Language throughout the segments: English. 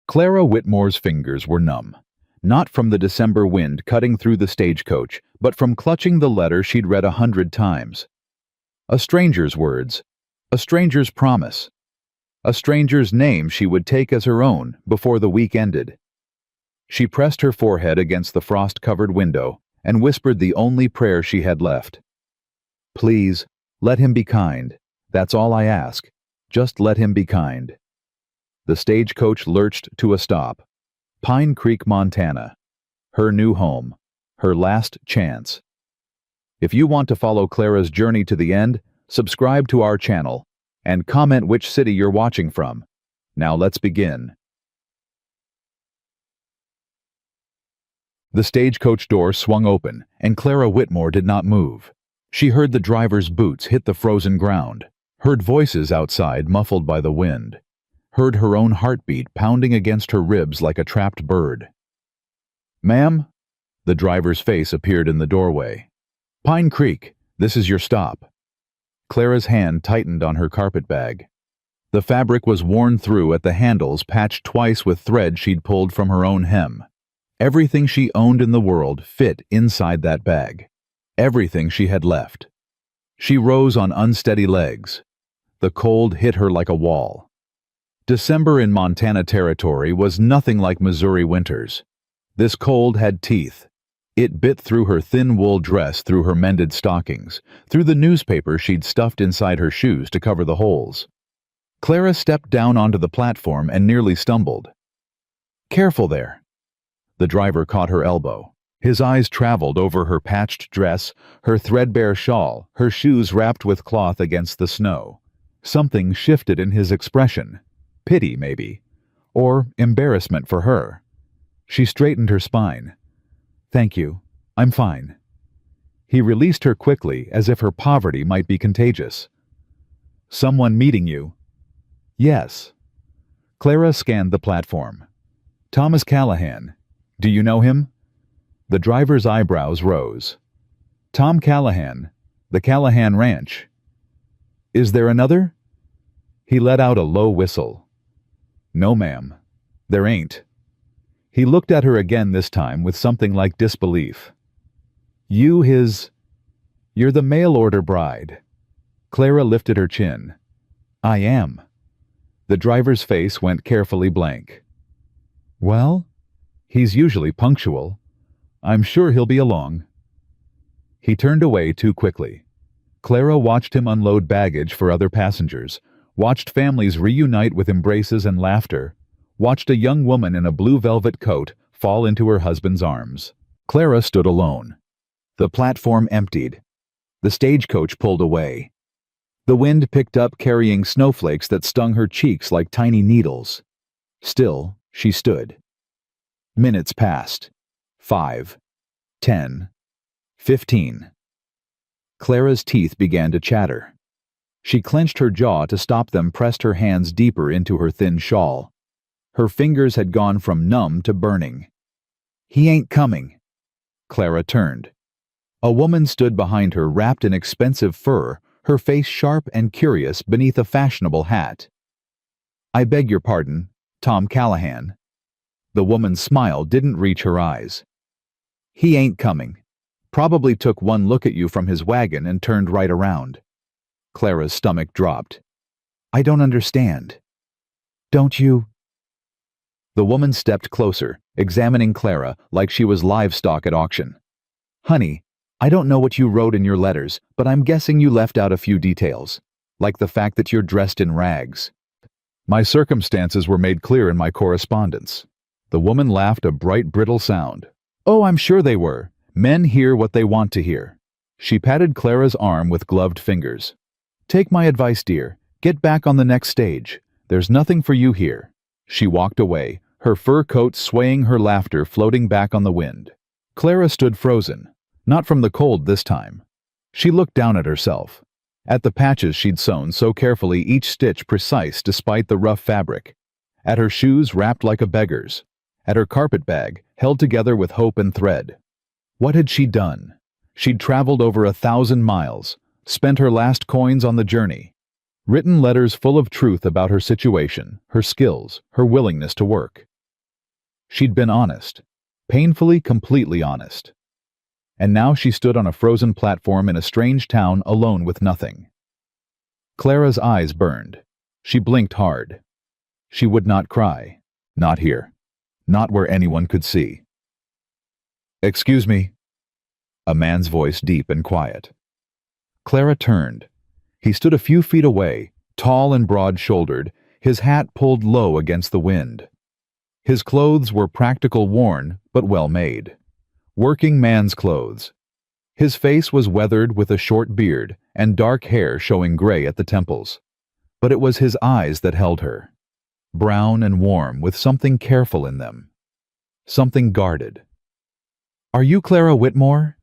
Clara Whitmore's fingers were numb, not from the December wind cutting through the stagecoach, but from clutching the letter she'd read 100 times. A stranger's words, a stranger's promise, a stranger's name she would take as her own before the week ended. She pressed her forehead against the frost-covered window and whispered the only prayer she had left. "Please, let him be kind. That's all I ask. Just let him be kind." The stagecoach lurched to a stop. Pine Creek, Montana. Her new home. Her last chance. If you want to follow Clara's journey to the end, subscribe to our channel and comment which city you're watching from. Now let's begin. The stagecoach door swung open, and Clara Whitmore did not move. She heard the driver's boots hit the frozen ground, heard voices outside muffled by the wind, heard her own heartbeat pounding against her ribs like a trapped bird. "Ma'am?" The driver's face appeared in the doorway. "Pine Creek, this is your stop." Clara's hand tightened on her carpetbag. The fabric was worn through at the handles, patched twice with thread she'd pulled from her own hem. Everything she owned in the world fit inside that bag. Everything she had left. She rose on unsteady legs. The cold hit her like a wall. December in Montana territory was nothing like Missouri winters. This cold had teeth. It bit through her thin wool dress, through her mended stockings, through the newspaper she'd stuffed inside her shoes to cover the holes. Clara stepped down onto the platform and nearly stumbled. "Careful there." The driver caught her elbow. His eyes traveled over her patched dress, her threadbare shawl, her shoes wrapped with cloth against the snow. Something shifted in his expression. Pity, maybe. Or embarrassment for her. She straightened her spine. "Thank you. I'm fine." He released her quickly, as if her poverty might be contagious. "Someone meeting you?" "Yes." Clara scanned the platform. "Thomas Callahan. Do you know him?" The driver's eyebrows rose. "Tom Callahan, the Callahan Ranch. Is there another?" He let out a low whistle. "No, ma'am. There ain't." He looked at her again, this time with something like disbelief. "You're the mail-order bride." Clara lifted her chin. "I am." The driver's face went carefully blank. "Well, he's usually punctual. I'm sure he'll be along." He turned away too quickly. Clara watched him unload baggage for other passengers, watched families reunite with embraces and laughter, watched a young woman in a blue velvet coat fall into her husband's arms. Clara stood alone. The platform emptied. The stagecoach pulled away. The wind picked up, carrying snowflakes that stung her cheeks like tiny needles. Still, she stood. Minutes passed. 5, 10, 15. Clara's teeth began to chatter. She clenched her jaw to stop them, pressed her hands deeper into her thin shawl. Her fingers had gone from numb to burning. "He ain't coming." Clara turned. A woman stood behind her, wrapped in expensive fur, her face sharp and curious beneath a fashionable hat. "I beg your pardon, Tom Callahan." The woman's smile didn't reach her eyes. "He ain't coming. Probably took one look at you from his wagon and turned right around." Clara's stomach dropped. "I don't understand." "Don't you?" The woman stepped closer, examining Clara like she was livestock at auction. "Honey, I don't know what you wrote in your letters, but I'm guessing you left out a few details, like the fact that you're dressed in rags." "My circumstances were made clear in my correspondence." The woman laughed, a bright, brittle sound. "Oh, I'm sure they were. Men hear what they want to hear." She patted Clara's arm with gloved fingers. "Take my advice, dear. Get back on the next stage. There's nothing for you here." She walked away, her fur coat swaying, her laughter floating back on the wind. Clara stood frozen, not from the cold this time. She looked down at herself, at the patches she'd sewn so carefully, each stitch precise despite the rough fabric, at her shoes wrapped like a beggar's, at her carpetbag held together with hope and thread. What had she done? She'd traveled over 1,000 miles, spent her last coins on the journey, written letters full of truth about her situation, her skills, her willingness to work. She'd been honest. Painfully, completely honest. And now she stood on a frozen platform in a strange town alone with nothing. Clara's eyes burned. She blinked hard. She would not cry. Not here. Not where anyone could see. "Excuse me." A man's voice, deep and quiet. Clara turned. He stood a few feet away, tall and broad-shouldered, his hat pulled low against the wind. His clothes were practical, worn, but well-made. Working man's clothes. His face was weathered with a short beard and dark hair showing gray at the temples. But it was his eyes that held her. Brown and warm, with something careful in them. Something guarded. "Are you Clara Whitmore?"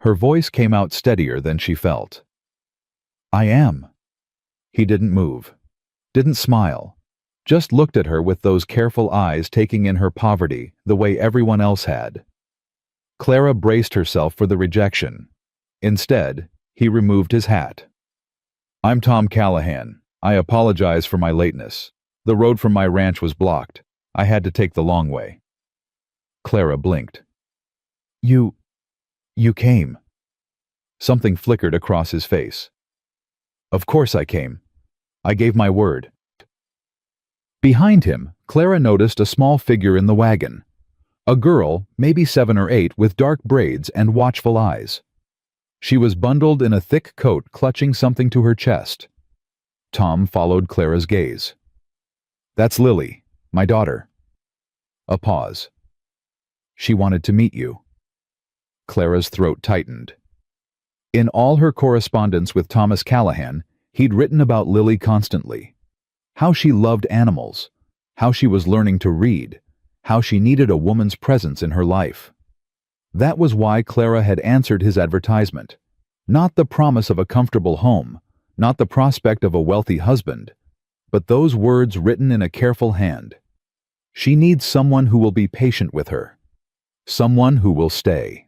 Her voice came out steadier than she felt. "I am." He didn't move. Didn't smile. Just looked at her with those careful eyes, taking in her poverty the way everyone else had. Clara braced herself for the rejection. Instead, he removed his hat. "I'm Tom Callahan. I apologize for my lateness. The road from my ranch was blocked. I had to take the long way." Clara blinked. You came." Something flickered across his face. "Of course I came. I gave my word." Behind him, Clara noticed a small figure in the wagon. A girl, maybe 7 or 8, with dark braids and watchful eyes. She was bundled in a thick coat, clutching something to her chest. Tom followed Clara's gaze. "That's Lily, my daughter." A pause. "She wanted to meet you." Clara's throat tightened. In all her correspondence with Thomas Callahan, he'd written about Lily constantly. How she loved animals. How she was learning to read. How she needed a woman's presence in her life. That was why Clara had answered his advertisement. Not the promise of a comfortable home, not the prospect of a wealthy husband, but those words written in a careful hand. She needs someone who will be patient with her. Someone who will stay.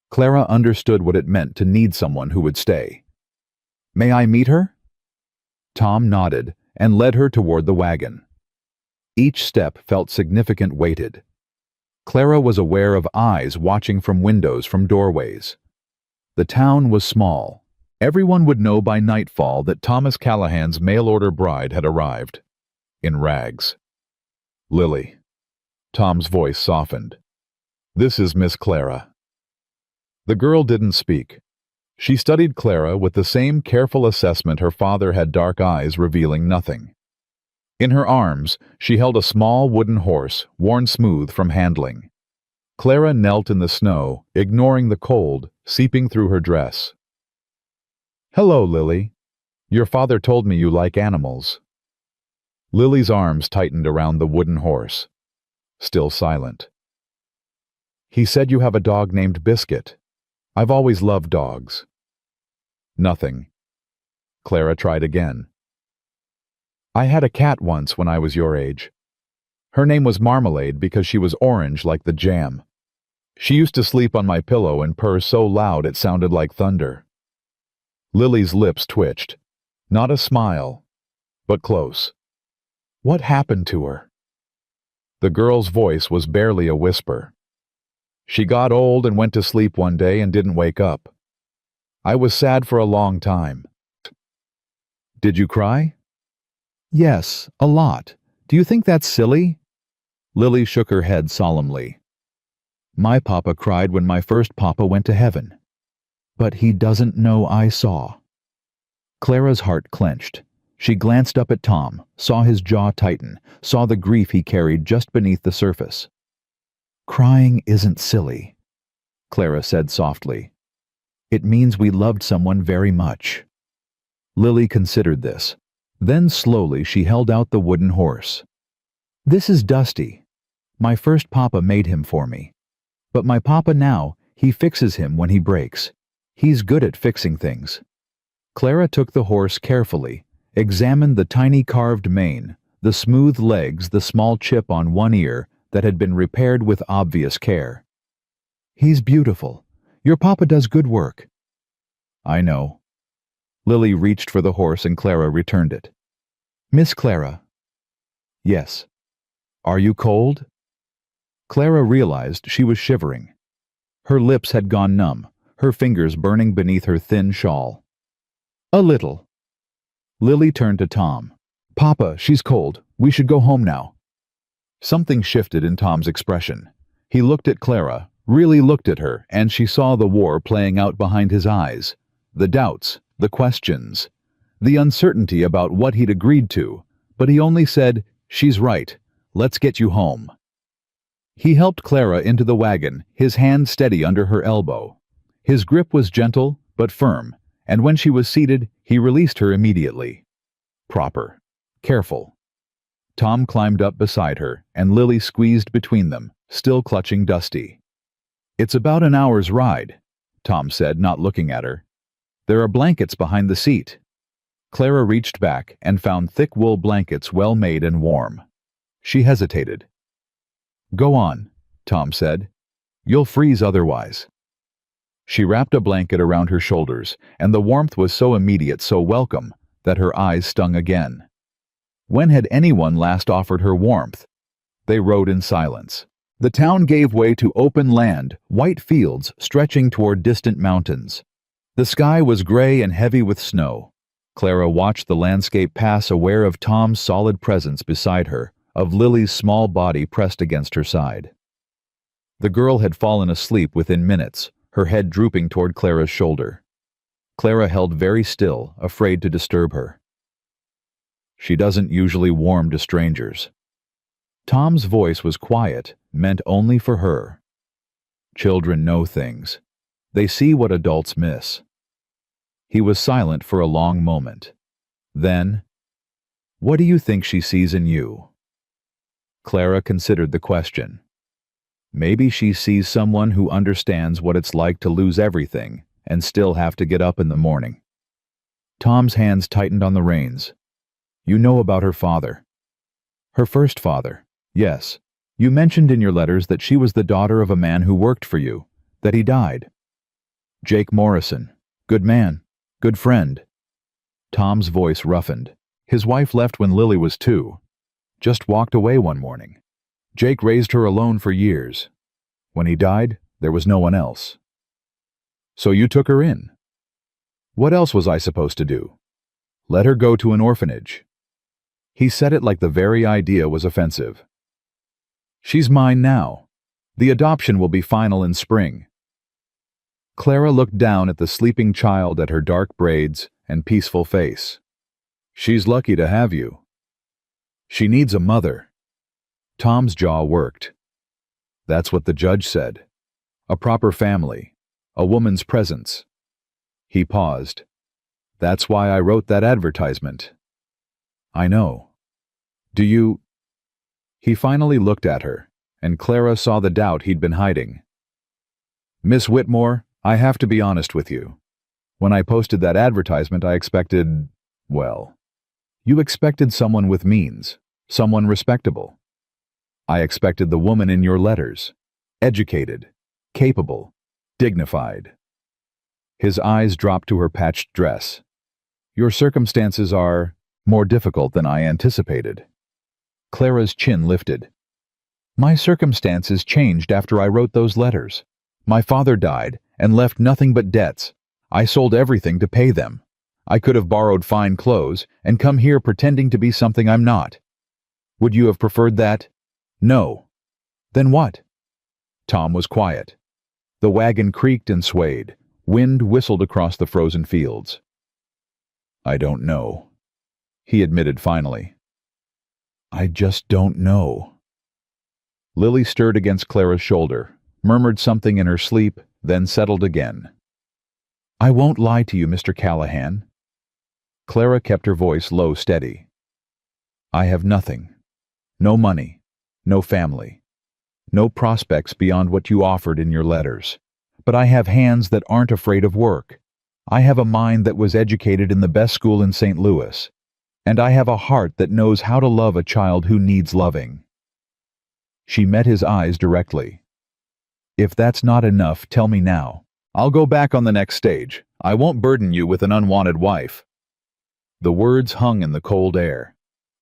Clara understood what it meant to need someone who would stay. "May I meet her?" Tom nodded and led her toward the wagon. Each step felt significant, weighted. Clara was aware of eyes watching from windows, from doorways. The town was small. Everyone would know by nightfall that Thomas Callahan's mail-order bride had arrived. In rags. "Lily." Tom's voice softened. "This is Miss Clara." The girl didn't speak. She studied Clara with the same careful assessment her father had, dark eyes revealing nothing. In her arms, she held a small wooden horse, worn smooth from handling. Clara knelt in the snow, ignoring the cold, seeping through her dress. "Hello, Lily. Your father told me you like animals." Lily's arms tightened around the wooden horse. Still silent. "He said you have a dog named Biscuit. I've always loved dogs." Nothing. Clara tried again. "I had a cat once when I was your age. Her name was Marmalade because she was orange like the jam. She used to sleep on my pillow and purr so loud it sounded like thunder." Lily's lips twitched. Not a smile, but close. "What happened to her?" The girl's voice was barely a whisper. "She got old and went to sleep one day and didn't wake up. I was sad for a long time." "Did you cry?" "Yes, a lot. Do you think that's silly?" Lily shook her head solemnly. "My papa cried when my first papa went to heaven. But he doesn't know I saw." Clara's heart clenched. She glanced up at Tom, saw his jaw tighten, saw the grief he carried just beneath the surface. "Crying isn't silly," Clara said softly. "It means we loved someone very much." Lily considered this. Then slowly she held out the wooden horse. "This is Dusty. My first papa made him for me. But my papa now, he fixes him when he breaks. He's good at fixing things." Clara took the horse carefully, examined the tiny carved mane, the smooth legs, the small chip on one ear that had been repaired with obvious care. "He's beautiful. Your papa does good work." "I know." Lily reached for the horse and Clara returned it. "Miss Clara." "Yes." "Are you cold?" Clara realized she was shivering. Her lips had gone numb, her fingers burning beneath her thin shawl. "A little." Lily turned to Tom. "Papa, she's cold. We should go home now." Something shifted in Tom's expression. He looked at Clara, really looked at her, and she saw the war playing out behind his eyes. The doubts, the questions, the uncertainty about what he'd agreed to, but he only said, "She's right. Let's get you home." He helped Clara into the wagon, his hand steady under her elbow. His grip was gentle but firm, and when she was seated, he released her immediately. Proper. Careful. Tom climbed up beside her, and Lily squeezed between them, still clutching Dusty. "It's about an hour's ride," Tom said, not looking at her. "There are blankets behind the seat." Clara reached back and found thick wool blankets well made and warm. She hesitated. "Go on," Tom said. "You'll freeze otherwise." She wrapped a blanket around her shoulders, and the warmth was so immediate, so welcome, that her eyes stung again. When had anyone last offered her warmth? They rode in silence. The town gave way to open land, white fields stretching toward distant mountains. The sky was gray and heavy with snow. Clara watched the landscape pass, aware of Tom's solid presence beside her, of Lily's small body pressed against her side. The girl had fallen asleep within minutes, her head drooping toward Clara's shoulder. Clara held very still, afraid to disturb her. "She doesn't usually warm to strangers." Tom's voice was quiet, meant only for her. "Children know things. They see what adults miss." He was silent for a long moment. Then, "What do you think she sees in you?" Clara considered the question. Maybe she sees someone who understands what it's like to lose everything and still have to get up in the morning. Tom's hands tightened on the reins. "You know about her father." "Her first father, yes. You mentioned in your letters that she was the daughter of a man who worked for you, that he died." "Jake Morrison. Good man. Good friend." Tom's voice roughened. "His wife left when Lily was 2. Just walked away one morning. Jake raised her alone for years. When he died, there was no one else." "So you took her in?" "What else was I supposed to do? Let her go to an orphanage?" He said it like the very idea was offensive. "She's mine now. The adoption will be final in spring." Clara looked down at the sleeping child, at her dark braids and peaceful face. "She's lucky to have you." "She needs a mother." Tom's jaw worked. "That's what the judge said. A proper family. A woman's presence." He paused. "That's why I wrote that advertisement." "I know. Do you—" He finally looked at her, and Clara saw the doubt he'd been hiding. "Miss Whitmore, I have to be honest with you. When I posted that advertisement, I expected, well, you expected someone with means, someone respectable. I expected the woman in your letters, educated, capable, dignified." His eyes dropped to her patched dress. "Your circumstances are more difficult than I anticipated." Clara's chin lifted. "My circumstances changed after I wrote those letters. My father died and left nothing but debts. I sold everything to pay them. I could have borrowed fine clothes and come here pretending to be something I'm not. Would you have preferred that? No. Then what?" Tom was quiet. The wagon creaked and swayed. Wind whistled across the frozen fields. "I don't know," he admitted finally. "I just don't know." Lily stirred against Clara's shoulder, murmured something in her sleep, then settled again. "I won't lie to you, Mr. Callahan." Clara kept her voice low, steady. "I have nothing. No money. No family. No prospects beyond what you offered in your letters. But I have hands that aren't afraid of work. I have a mind that was educated in the best school in St. Louis. And I have a heart that knows how to love a child who needs loving." She met his eyes directly. "If that's not enough, tell me now. I'll go back on the next stage. I won't burden you with an unwanted wife." The words hung in the cold air.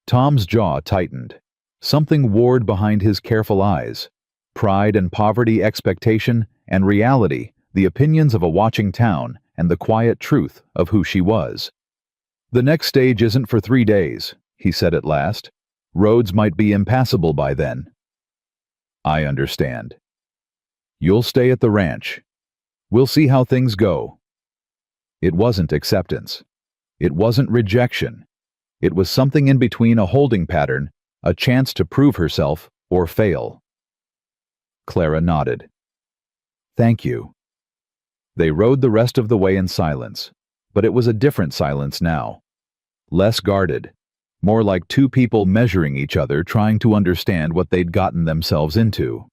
Tom's jaw tightened. Something warred behind his careful eyes. Pride and poverty, expectation and reality, the opinions of a watching town, and the quiet truth of who she was. "The next stage isn't for 3 days," he said at last. "Roads might be impassable by then." "I understand. You'll stay at the ranch. We'll see how things go." It wasn't acceptance. It wasn't rejection. It was something in between, a holding pattern, a chance to prove herself or fail. Clara nodded. "Thank you." They rode the rest of the way in silence, but it was a different silence now. Less guarded, more like two people measuring each other, trying to understand what they'd gotten themselves into.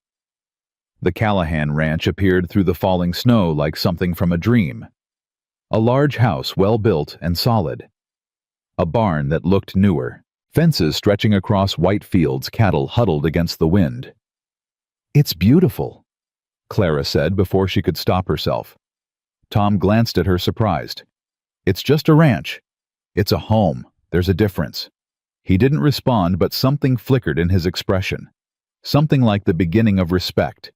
The Callahan ranch appeared through the falling snow like something from a dream. A large house, well built and solid. A barn that looked newer. Fences stretching across white fields, cattle huddled against the wind. "It's beautiful," Clara said before she could stop herself. Tom glanced at her, surprised. "It's just a ranch. It's a home. There's a difference." He didn't respond, but something flickered in his expression. Something like the beginning of respect.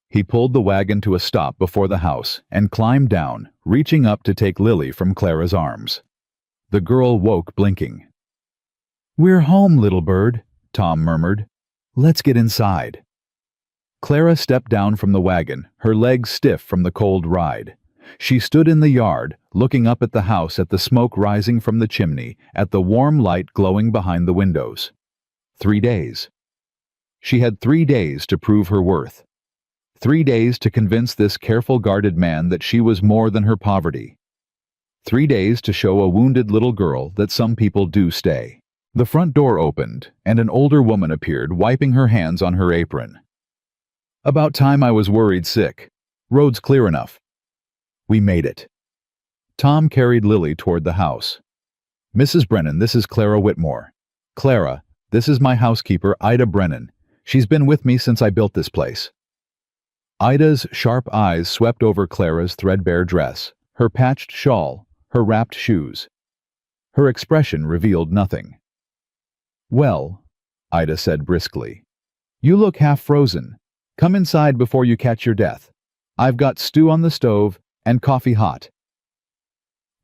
He pulled the wagon to a stop before the house and climbed down, reaching up to take Lily from Clara's arms. The girl woke, blinking. "We're home, little bird," Tom murmured. "Let's get inside." Clara stepped down from the wagon, her legs stiff from the cold ride. She stood in the yard, looking up at the house, at the smoke rising from the chimney, at the warm light glowing behind the windows. 3 days. She had 3 days to prove her worth. 3 days to convince this careful, guarded man that she was more than her poverty. 3 days to show a wounded little girl that some people do stay. The front door opened, and an older woman appeared, wiping her hands on her apron. "About time I was worried sick. Road's clear enough." "We made it." Tom carried Lily toward the house. "Mrs. Brennan, this is Clara Whitmore. Clara, this is my housekeeper, Ida Brennan. She's been with me since I built this place." Ida's sharp eyes swept over Clara's threadbare dress, her patched shawl, her wrapped shoes. Her expression revealed nothing. "Well," Ida said briskly, "you look half frozen. Come inside before you catch your death. I've got stew on the stove and coffee hot."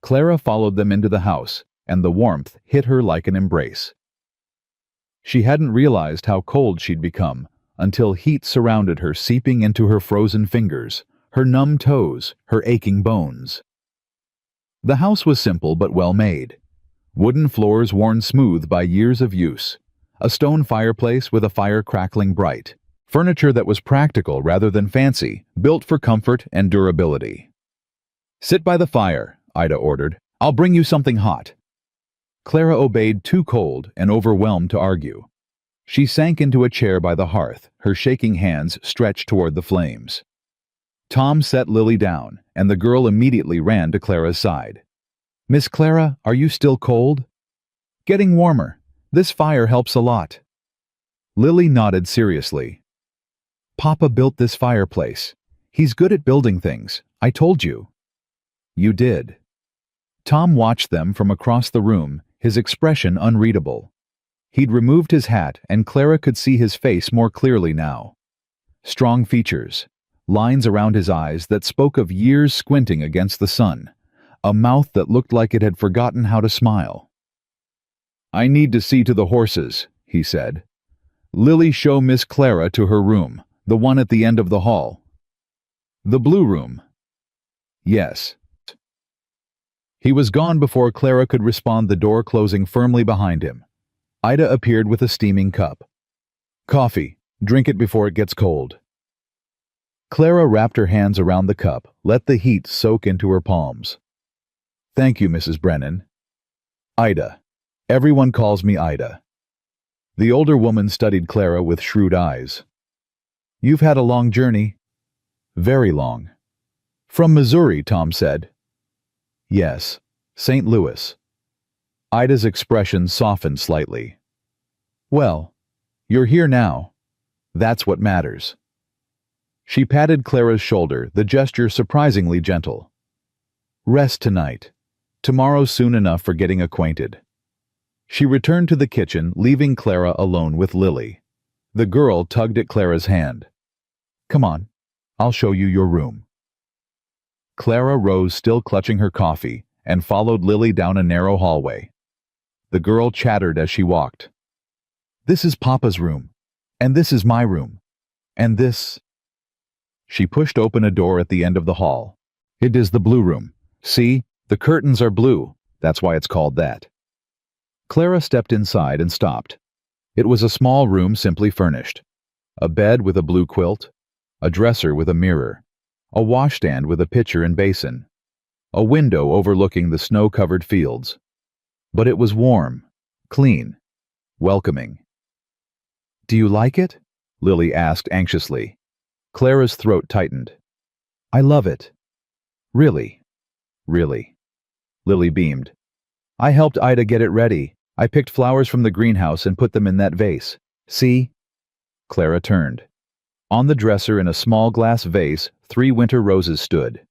Clara followed them into the house, and the warmth hit her like an embrace. She hadn't realized how cold she'd become until heat surrounded her, seeping into her frozen fingers, her numb toes, her aching bones. The house was simple but well made. Wooden floors worn smooth by years of use. A stone fireplace with a fire crackling bright. Furniture that was practical rather than fancy, built for comfort and durability. "Sit by the fire," Ida ordered. "I'll bring you something hot." Clara obeyed, too cold and overwhelmed to argue. She sank into a chair by the hearth, her shaking hands stretched toward the flames. Tom set Lily down, and the girl immediately ran to Clara's side. "Miss Clara, are you still cold?" "Getting warmer. This fire helps a lot." Lily nodded seriously. "Papa built this fireplace. He's good at building things. I told you." "You did." Tom watched them from across the room, his expression unreadable. He'd removed his hat, and Clara could see his face more clearly now. Strong features, lines around his eyes that spoke of years squinting against the sun, a mouth that looked like it had forgotten how to smile. "I need to see to the horses," he said. "Lily, show Miss Clara to her room, the one at the end of the hall." "The blue room?" "Yes." He was gone before Clara could respond, the door closing firmly behind him. Ida appeared with a steaming cup. "Coffee. Drink it before it gets cold." Clara wrapped her hands around the cup, let the heat soak into her palms. "Thank you, Mrs. Brennan." "Ida. Everyone calls me Ida." The older woman studied Clara with shrewd eyes. "You've had a long journey." "Very long." "From Missouri," Tom said. "Yes, St. Louis." Ida's expression softened slightly. "Well, you're here now. That's what matters." She patted Clara's shoulder, the gesture surprisingly gentle. "Rest tonight. Tomorrow's soon enough for getting acquainted." She returned to the kitchen, leaving Clara alone with Lily. The girl tugged at Clara's hand. Come on, I'll show you your room. Clara rose, still clutching her coffee, and followed Lily down a narrow hallway. The girl chattered as she walked. This is Papa's room, and this is my room, and this... She pushed open a door at the end of the hall. It is the blue room. See, the curtains are blue. That's why it's called that. Clara stepped inside and stopped. It was a small room simply furnished. A bed with a blue quilt, a dresser with a mirror, a washstand with a pitcher and basin, a window overlooking the snow-covered fields. But it was warm, clean, welcoming. Do you like it? Lily asked anxiously. Clara's throat tightened. I love it. Really? Really? Lily beamed. I helped Ida get it ready. I picked flowers from the greenhouse and put them in that vase. See? Clara turned. On the dresser in a small glass vase, 3 winter roses stood.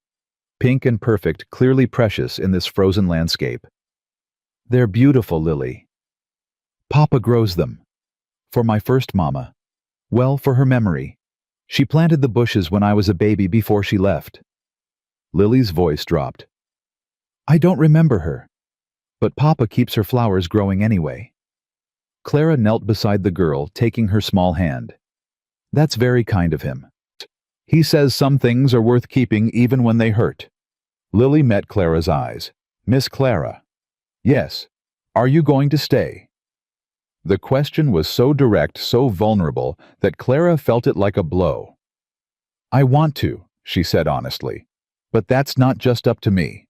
Pink and perfect, clearly precious in this frozen landscape. They're beautiful, Lily. Papa grows them. For my first mama. Well, for her memory. She planted the bushes when I was a baby before she left. Lily's voice dropped. I don't remember her. But Papa keeps her flowers growing anyway. Clara knelt beside the girl, taking her small hand. That's very kind of him. He says some things are worth keeping even when they hurt. Lily met Clara's eyes. Miss Clara. Yes. Are you going to stay? The question was so direct, so vulnerable, that Clara felt it like a blow. I want to, she said honestly. But that's not just up to me.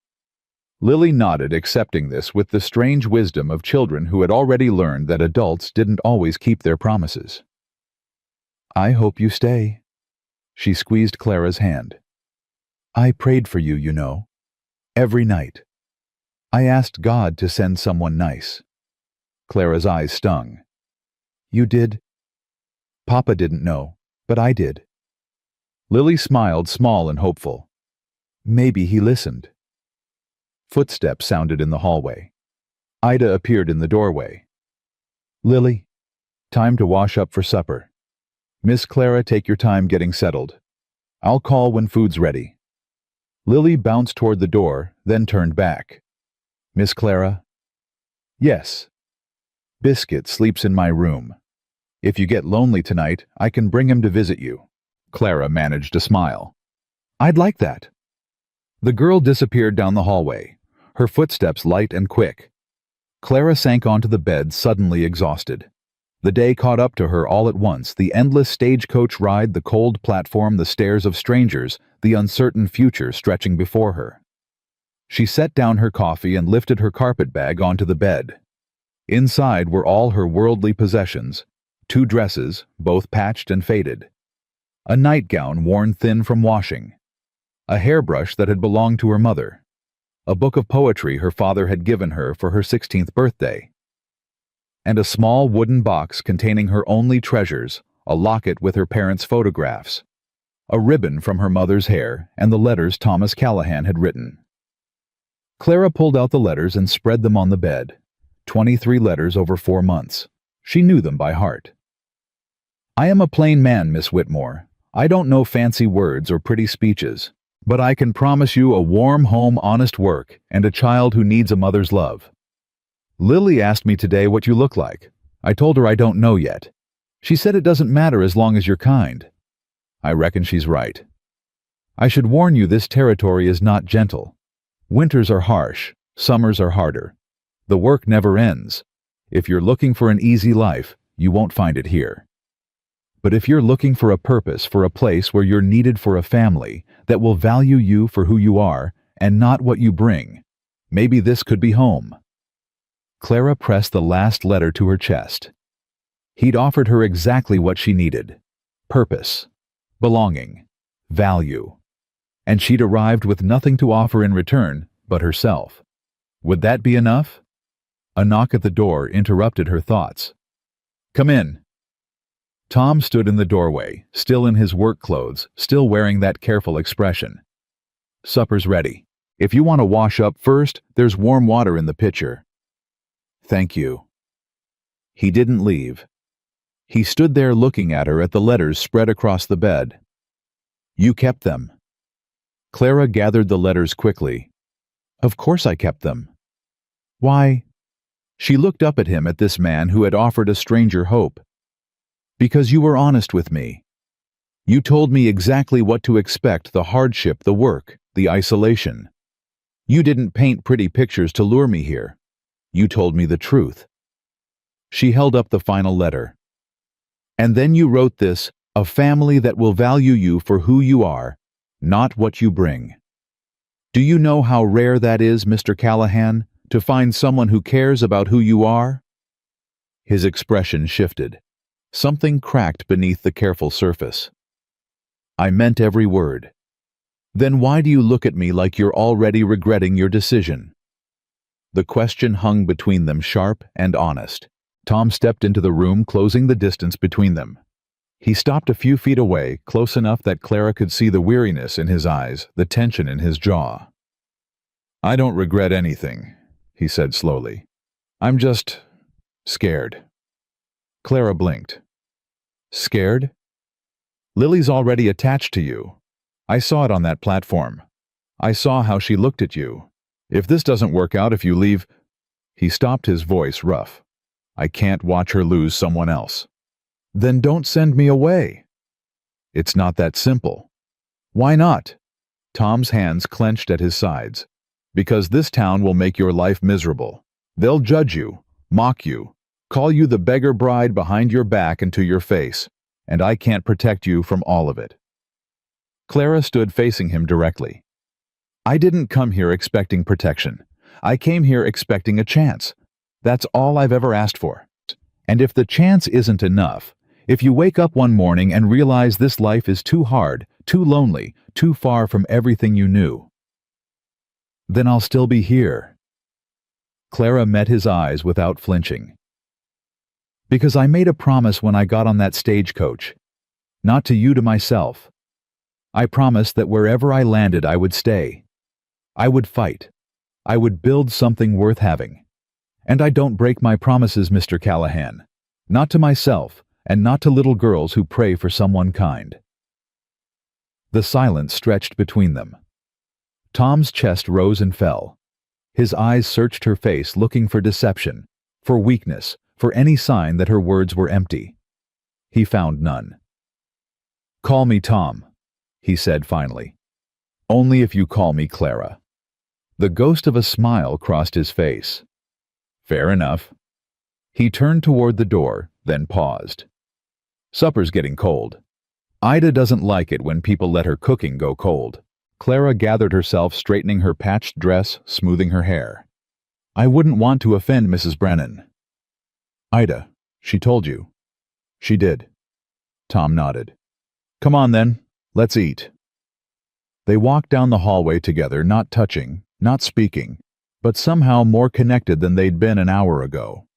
Lily nodded, accepting this with the strange wisdom of children who had already learned that adults didn't always keep their promises. I hope you stay. She squeezed Clara's hand. I prayed for you, you know. Every night. I asked God to send someone nice. Clara's eyes stung. You did? Papa didn't know, but I did. Lily smiled, small and hopeful. Maybe he listened. Footsteps sounded in the hallway. Ida appeared in the doorway. Lily, time to wash up for supper. Miss Clara, take your time getting settled. I'll call when food's ready. Lily bounced toward the door, then turned back. Miss Clara? Yes. Biscuit sleeps in my room. If you get lonely tonight, I can bring him to visit you. Clara managed a smile. I'd like that. The girl disappeared down the hallway, her footsteps light and quick. Clara sank onto the bed, suddenly exhausted. The day caught up to her all at once, the endless stagecoach ride, the cold platform, the stares of strangers, the uncertain future stretching before her. She set down her coffee and lifted her carpet bag onto the bed. Inside were all her worldly possessions, 2 dresses, both patched and faded. A nightgown worn thin from washing. A hairbrush that had belonged to her mother. A book of poetry her father had given her for her 16th birthday. And a small wooden box containing her only treasures, a locket with her parents' photographs, a ribbon from her mother's hair, and the letters Thomas Callahan had written. Clara pulled out the letters and spread them on the bed. 23 letters over 4 months. She knew them by heart. I am a plain man, Miss Whitmore. I don't know fancy words or pretty speeches, but I can promise you a warm home, honest work, and a child who needs a mother's love. Lily asked me today what you look like. I told her I don't know yet. She said it doesn't matter as long as you're kind. I reckon she's right. I should warn you, this territory is not gentle. Winters are harsh, summers are harder. The work never ends. If you're looking for an easy life, you won't find it here. But if you're looking for a purpose, for a place where you're needed, for a family that will value you for who you are and not what you bring, maybe this could be home. Clara pressed the last letter to her chest. He'd offered her exactly what she needed: purpose, belonging, value. And she'd arrived with nothing to offer in return but herself. Would that be enough? A knock at the door interrupted her thoughts. Come in. Tom stood in the doorway, still in his work clothes, still wearing that careful expression. Supper's ready. If you want to wash up first, there's warm water in the pitcher. Thank you. He didn't leave. He stood there looking at her, at the letters spread across the bed. You kept them. Clara gathered the letters quickly. Of course I kept them. Why? She looked up at him, at this man who had offered a stranger hope. Because you were honest with me. You told me exactly what to expect, the hardship, the work, the isolation. You didn't paint pretty pictures to lure me here. You told me the truth. She held up the final letter. And then you wrote this, a family that will value you for who you are, not what you bring. Do you know how rare that is, Mr. Callahan, to find someone who cares about who you are? His expression shifted. Something cracked beneath the careful surface. I meant every word. Then why do you look at me like you're already regretting your decision? The question hung between them, sharp and honest. Tom stepped into the room, closing the distance between them. He stopped a few feet away, close enough that Clara could see the weariness in his eyes, the tension in his jaw. I don't regret anything, he said slowly. I'm just scared. Clara blinked. Scared? Lily's already attached to you. I saw it on that platform. I saw how she looked at you. If this doesn't work out, if you leave... He stopped, his voice rough. I can't watch her lose someone else. Then don't send me away. It's not that simple. Why not? Tom's hands clenched at his sides. Because this town will make your life miserable. They'll judge you, mock you, call you the beggar bride behind your back and to your face, and I can't protect you from all of it. Clara stood facing him directly. I didn't come here expecting protection. I came here expecting a chance. That's all I've ever asked for. And if the chance isn't enough, if you wake up one morning and realize this life is too hard, too lonely, too far from everything you knew, then I'll still be here. Clara met his eyes without flinching. Because I made a promise when I got on that stagecoach. Not to you, to myself. I promised that wherever I landed I would stay. I would fight. I would build something worth having. And I don't break my promises, Mr. Callahan. Not to myself, and not to little girls who pray for someone kind. The silence stretched between them. Tom's chest rose and fell. His eyes searched her face, looking for deception, for weakness, for any sign that her words were empty. He found none. Call me Tom, he said finally. Only if you call me Clara. The ghost of a smile crossed his face. Fair enough. He turned toward the door, then paused. Supper's getting cold. Ida doesn't like it when people let her cooking go cold. Clara gathered herself, straightening her patched dress, smoothing her hair. I wouldn't want to offend Mrs. Brennan. Ida, she told you. She did. Tom nodded. Come on then, let's eat. They walked down the hallway together, not touching, not speaking, but somehow more connected than they'd been an hour ago.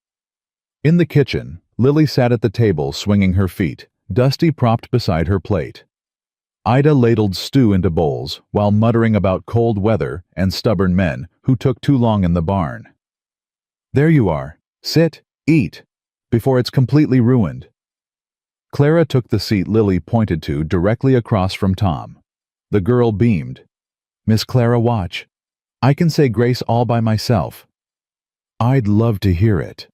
In the kitchen, Lily sat at the table, swinging her feet, Dusty propped beside her plate. Ida ladled stew into bowls while muttering about cold weather and stubborn men who took too long in the barn. There you are. Sit, eat, before it's completely ruined. Clara took the seat Lily pointed to directly across from Tom. The girl beamed. Miss Clara, watch. I can say grace all by myself. I'd love to hear it.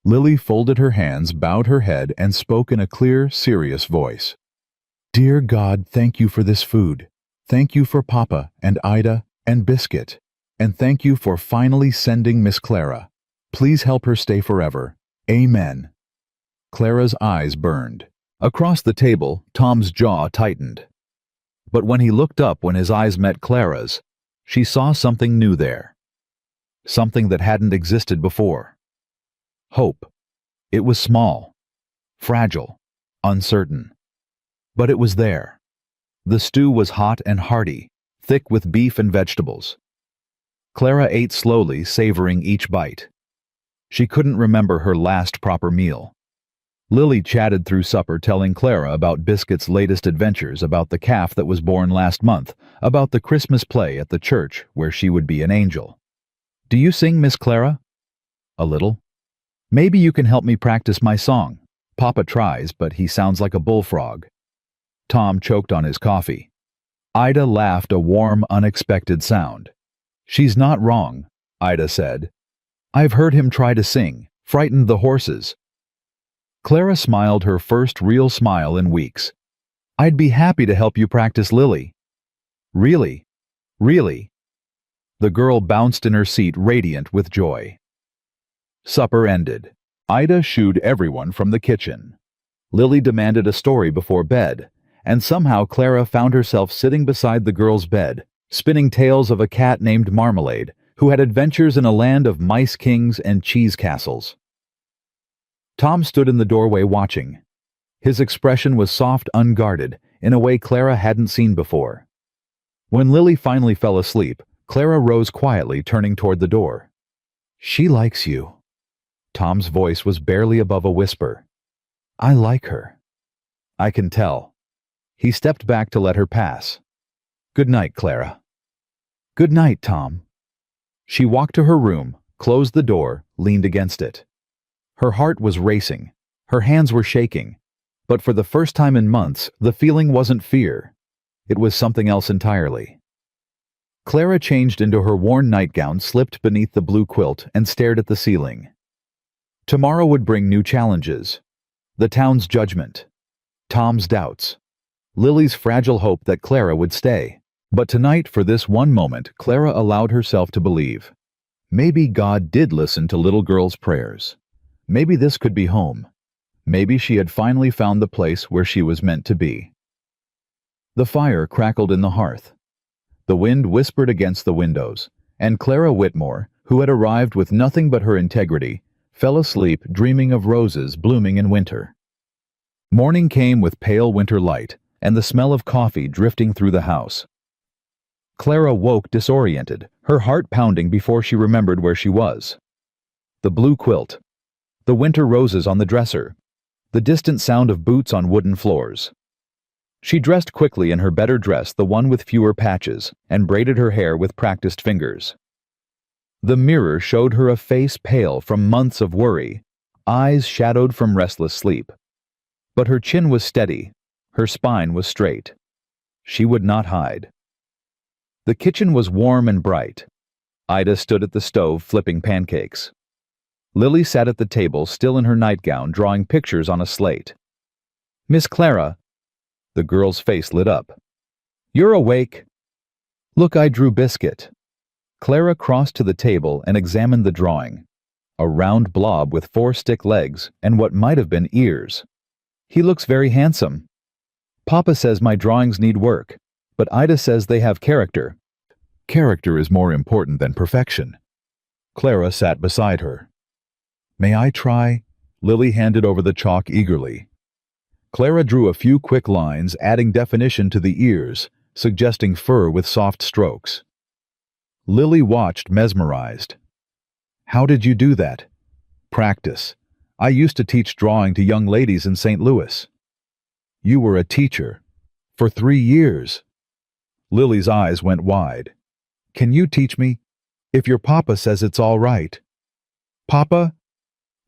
Lily folded her hands, bowed her head, and spoke in a clear, serious voice. Dear God, thank you for this food. Thank you for Papa and Ida and Biscuit. And thank you for finally sending Miss Clara. Please help her stay forever. Amen. Clara's eyes burned. Across the table, Tom's jaw tightened. But when he looked up, when his eyes met Clara's, she saw something new there. Something that hadn't existed before. Hope. It was small, fragile, uncertain. But it was there. The stew was hot and hearty, thick with beef and vegetables. Clara ate slowly, savoring each bite. She couldn't remember her last proper meal. Lily chatted through supper, telling Clara about Biscuit's latest adventures, about the calf that was born last month, about the Christmas play at the church where she would be an angel. Do you sing, Miss Clara? A little. Maybe you can help me practice my song. Papa tries, but he sounds like a bullfrog. Tom choked on his coffee. Ida laughed a warm, unexpected sound. "She's not wrong," Ida said. "I've heard him try to sing, frightened the horses." Clara smiled her first real smile in weeks. "I'd be happy to help you practice, Lily." "Really? Really?" The girl bounced in her seat, radiant with joy. Supper ended. Ida shooed everyone from the kitchen. Lily demanded a story before bed, and somehow Clara found herself sitting beside the girl's bed, spinning tales of a cat named Marmalade, who had adventures in a land of mice kings and cheese castles. Tom stood in the doorway watching. His expression was soft, unguarded, in a way Clara hadn't seen before. When Lily finally fell asleep, Clara rose quietly, turning toward the door. "She likes you." Tom's voice was barely above a whisper. "I like her." "I can tell." He stepped back to let her pass. "Good night, Clara." "Good night, Tom." She walked to her room, closed the door, leaned against it. Her heart was racing. Her hands were shaking. But for the first time in months, the feeling wasn't fear. It was something else entirely. Clara changed into her worn nightgown, slipped beneath the blue quilt, and stared at the ceiling. Tomorrow would bring new challenges. The town's judgment. Tom's doubts. Lily's fragile hope that Clara would stay. But tonight, for this one moment, Clara allowed herself to believe. Maybe God did listen to little girl's prayers. Maybe this could be home. Maybe she had finally found the place where she was meant to be. The fire crackled in the hearth. The wind whispered against the windows, and Clara Whitmore, who had arrived with nothing but her integrity, fell asleep dreaming of roses blooming in winter. Morning came with pale winter light, and the smell of coffee drifting through the house. Clara woke disoriented, her heart pounding before she remembered where she was. The blue quilt. The winter roses on the dresser. The distant sound of boots on wooden floors. She dressed quickly in her better dress, the one with fewer patches, and braided her hair with practiced fingers. The mirror showed her a face pale from months of worry, eyes shadowed from restless sleep. But her chin was steady, her spine was straight. She would not hide. The kitchen was warm and bright. Ida stood at the stove flipping pancakes. Lily sat at the table, still in her nightgown, drawing pictures on a slate. "Miss Clara." The girl's face lit up. "You're awake." "Look, I drew Biscuit." Clara crossed to the table and examined the drawing. A round blob with 4 stick legs and what might have been ears. "He looks very handsome." "Papa says my drawings need work, but Ida says they have character." "Character is more important than perfection." Clara sat beside her. "May I try?" Lily handed over the chalk eagerly. Clara drew a few quick lines, adding definition to the ears, suggesting fur with soft strokes. Lily watched, mesmerized. "How did you do that?" "Practice. I used to teach drawing to young ladies in St. Louis." "You were a teacher. For 3 years." Lily's eyes went wide. "Can you teach me? If your papa says it's all right." "Papa?"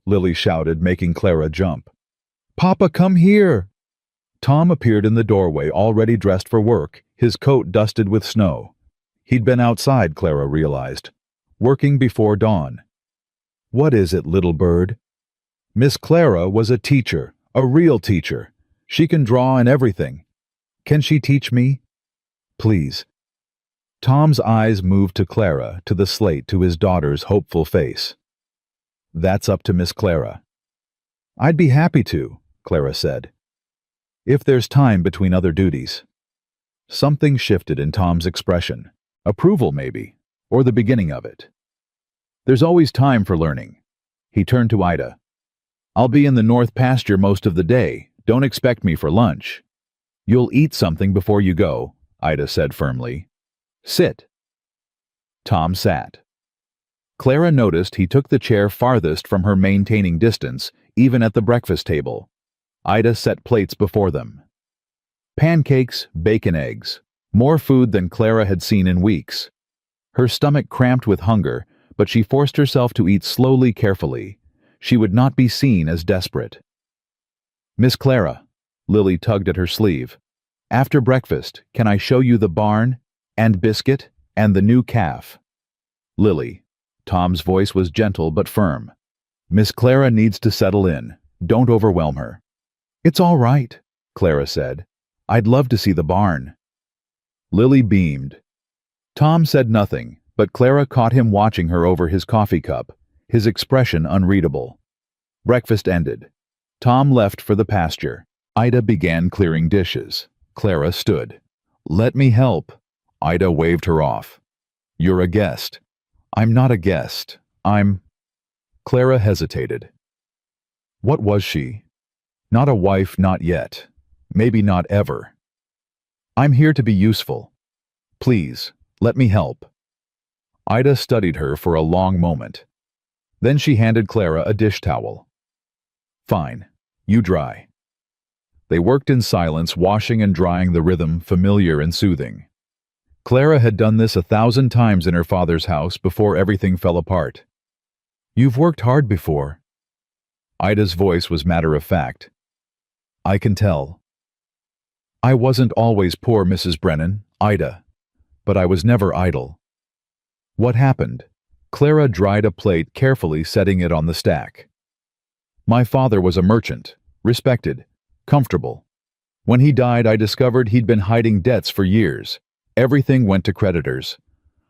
Lily shouted, making Clara jump. "Papa, come here!" Tom appeared in the doorway, already dressed for work, his coat dusted with snow. He'd been outside, Clara realized, working before dawn. "What is it, little bird?" Miss Clara was a teacher, a real teacher. She can draw and everything. "Can she teach me?" "Please." Tom's eyes moved to Clara, to the slate, to his daughter's hopeful face. "That's up to Miss Clara." "I'd be happy to," Clara said. "If there's time between other duties." Something shifted in Tom's expression. Approval, maybe, or the beginning of it. "There's always time for learning." He turned to Ida. "I'll be in the north pasture most of the day. Don't expect me for lunch." "You'll eat something before you go," Ida said firmly. "Sit." Tom sat. Clara noticed he took the chair farthest from her, maintaining distance, even at the breakfast table. Ida set plates before them. Pancakes, bacon, eggs. More food than Clara had seen in weeks. Her stomach cramped with hunger, but she forced herself to eat slowly, carefully. She would not be seen as desperate. "Miss Clara," Lily tugged at her sleeve. After breakfast, can I show you the barn, and Biscuit, and the new calf? Lily. Tom's voice was gentle but firm. Miss Clara needs to settle in. Don't overwhelm her. It's all right, Clara said. I'd love to see the barn. Lily beamed. Tom said nothing, but Clara caught him watching her over his coffee cup, his expression unreadable. Breakfast ended. Tom left for the pasture. Ida began clearing dishes. Clara stood. Let me help. Ida waved her off. You're a guest. I'm not a guest. Clara hesitated. What was she? Not a wife, not yet. Maybe not ever. I'm here to be useful. Please, let me help. Ida studied her for a long moment. Then she handed Clara a dish towel. Fine, you dry. They worked in silence, washing and drying, the rhythm familiar and soothing. Clara had done this 1,000 times in her father's house before everything fell apart. You've worked hard before. Ida's voice was matter-of-fact. I can tell. I wasn't always poor, Mrs. Brennan, Ida, but I was never idle. What happened? Clara dried a plate, carefully setting it on the stack. My father was a merchant, respected, comfortable. When he died, I discovered he'd been hiding debts for years. Everything went to creditors.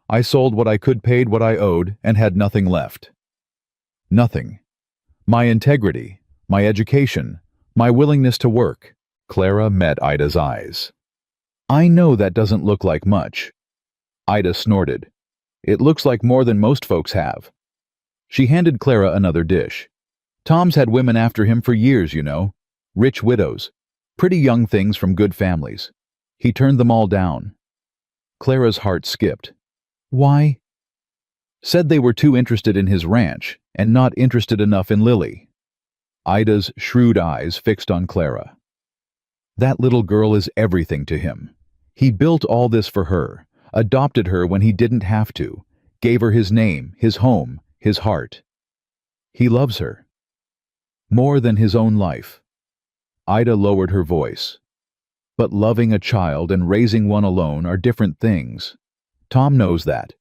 I sold what I could, paid what I owed, and had nothing left. Nothing. My integrity, my education, my willingness to work. Clara met Ida's eyes. I know that doesn't look like much. Ida snorted. It looks like more than most folks have. She handed Clara another dish. Tom's had women after him for years, you know. Rich widows. Pretty young things from good families. He turned them all down. Clara's heart skipped. Why? Said they were too interested in his ranch and not interested enough in Lily. Ida's shrewd eyes fixed on Clara. That little girl is everything to him. He built all this for her, adopted her when he didn't have to, gave her his name, his home, his heart. He loves her. More than his own life. Ida lowered her voice. But loving a child and raising one alone are different things. Tom knows that.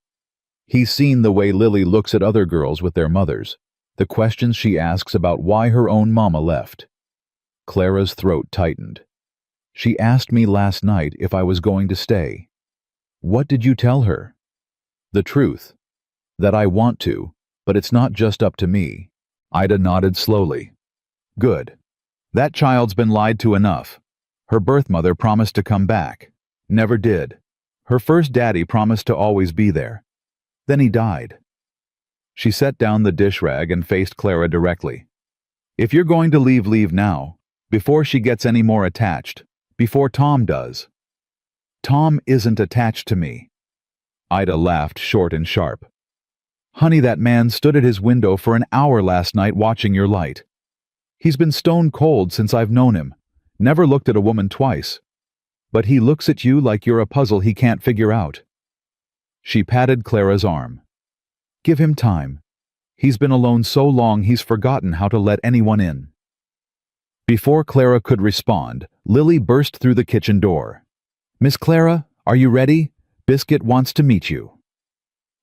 He's seen the way Lily looks at other girls with their mothers, the questions she asks about why her own mama left. Clara's throat tightened. She asked me last night if I was going to stay. What did you tell her? The truth. That I want to, but it's not just up to me. Ida nodded slowly. Good. That child's been lied to enough. Her birth mother promised to come back. Never did. Her first daddy promised to always be there. Then he died. She set down the dish rag and faced Clara directly. If you're going to leave, leave now, before she gets any more attached, before Tom does. Tom isn't attached to me. Ida laughed short and sharp. Honey, that man stood at his window for an hour last night watching your light. He's been stone cold since I've known him. Never looked at a woman twice. But he looks at you like you're a puzzle he can't figure out. She patted Clara's arm. Give him time. He's been alone so long he's forgotten how to let anyone in. Before Clara could respond, Lily burst through the kitchen door. Miss Clara, are you ready? Biscuit wants to meet you.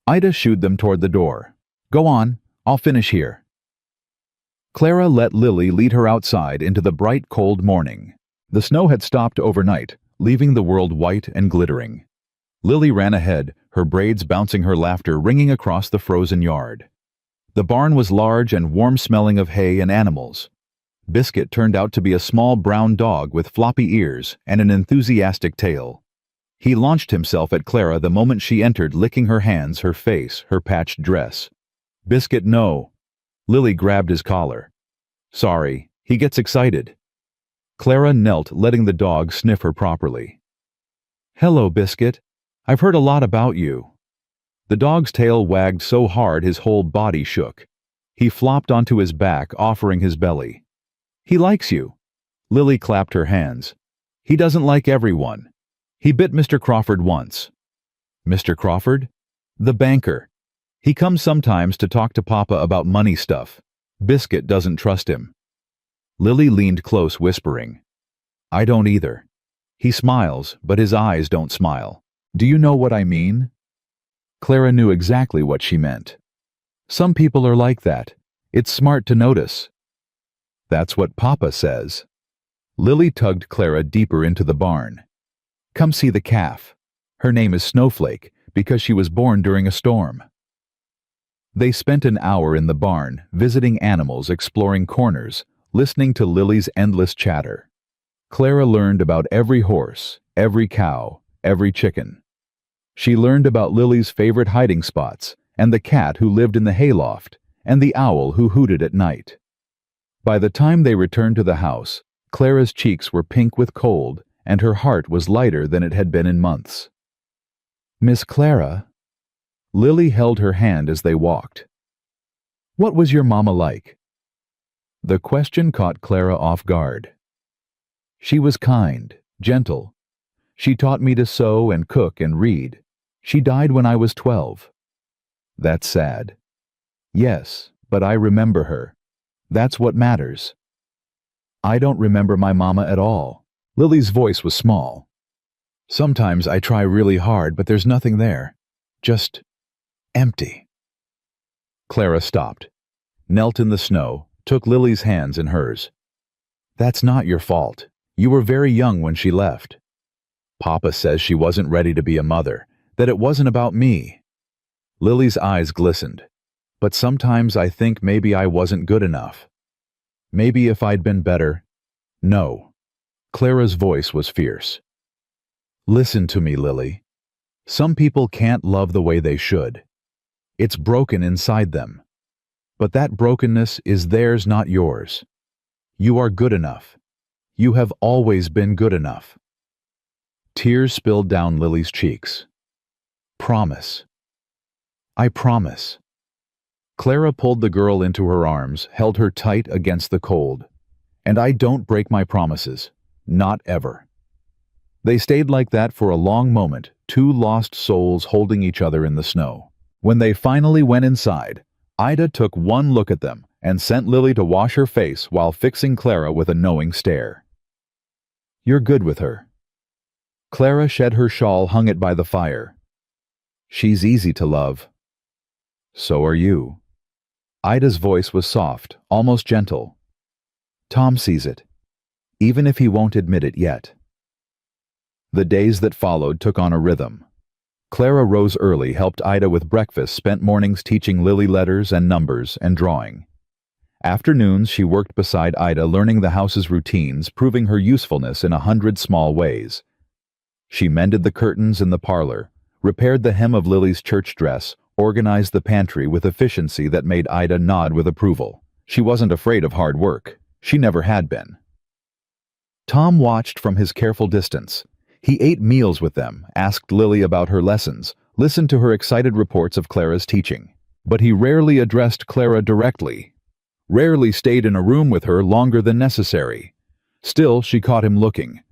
Ida shooed them toward the door. Go on, I'll finish here. Clara let Lily lead her outside into the bright, cold morning. The snow had stopped overnight, leaving the world white and glittering. Lily ran ahead, her braids bouncing, her laughter ringing across the frozen yard. The barn was large and warm, smelling of hay and animals. Biscuit turned out to be a small brown dog with floppy ears and an enthusiastic tail. He launched himself at Clara the moment she entered, licking her hands, her face, her patched dress. Biscuit, no. Lily grabbed his collar. Sorry, he gets excited. Clara knelt, letting the dog sniff her properly. Hello, Biscuit. I've heard a lot about you. The dog's tail wagged so hard his whole body shook. He flopped onto his back, offering his belly. He likes you. Lily clapped her hands. He doesn't like everyone. He bit Mr. Crawford once. Mr. Crawford? The banker. He comes sometimes to talk to Papa about money stuff. Biscuit doesn't trust him. Lily leaned close, whispering. I don't either. He smiles, but his eyes don't smile. Do you know what I mean? Clara knew exactly what she meant. Some people are like that. It's smart to notice. That's what Papa says. Lily tugged Clara deeper into the barn. Come see the calf. Her name is Snowflake because she was born during a storm. They spent an hour in the barn, visiting animals, exploring corners, listening to Lily's endless chatter. Clara learned about every horse, every cow, every chicken. She learned about Lily's favorite hiding spots, and the cat who lived in the hayloft, and the owl who hooted at night. By the time they returned to the house, Clara's cheeks were pink with cold, and her heart was lighter than it had been in months. Miss Clara? Lily held her hand as they walked. What was your mama like? The question caught Clara off guard. She was kind, gentle. She taught me to sew and cook and read. She died when I was 12. That's sad. Yes, but I remember her. That's what matters. I don't remember my mama at all. Lily's voice was small. Sometimes I try really hard, but there's nothing there. Just empty. Clara stopped, knelt in the snow, took Lily's hands in hers. That's not your fault. You were very young when she left. Papa says she wasn't ready to be a mother, that it wasn't about me. Lily's eyes glistened. But sometimes I think maybe I wasn't good enough. Maybe if I'd been better. No. Clara's voice was fierce. Listen to me, Lily. Some people can't love the way they should. It's broken inside them. But that brokenness is theirs, not yours. You are good enough. You have always been good enough. Tears spilled down Lily's cheeks. Promise. I promise. Clara pulled the girl into her arms, held her tight against the cold. And I don't break my promises. Not ever. They stayed like that for a long moment, two lost souls holding each other in the snow. When they finally went inside, Ida took one look at them and sent Lily to wash her face while fixing Clara with a knowing stare. You're good with her. Clara shed her shawl, hung it by the fire. She's easy to love. So are you. Ida's voice was soft, almost gentle. Tom sees it, even if he won't admit it yet. The days that followed took on a rhythm. Clara rose early, helped Ida with breakfast, spent mornings teaching Lily letters and numbers and drawing. Afternoons she worked beside Ida, learning the house's routines, proving her usefulness in 100 small ways. She mended the curtains in the parlor, repaired the hem of Lily's church dress, organized the pantry with efficiency that made Ida nod with approval. She wasn't afraid of hard work. She never had been. Tom watched from his careful distance. He ate meals with them, asked Lily about her lessons, listened to her excited reports of Clara's teaching. But he rarely addressed Clara directly, rarely stayed in a room with her longer than necessary. Still, she caught him looking,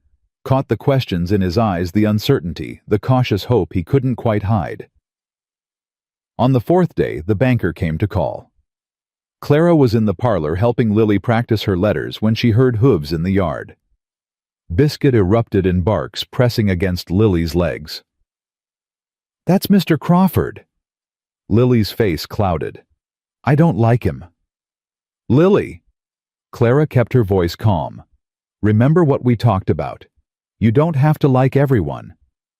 caught the questions in his eyes, the uncertainty, the cautious hope he couldn't quite hide. On the fourth day, the banker came to call. Clara was in the parlor helping Lily practice her letters when she heard hooves in the yard. Biscuit erupted in barks, pressing against Lily's legs. That's Mr. Crawford. Lily's face clouded. I don't like him. Lily! Clara kept her voice calm. Remember what we talked about. You don't have to like everyone,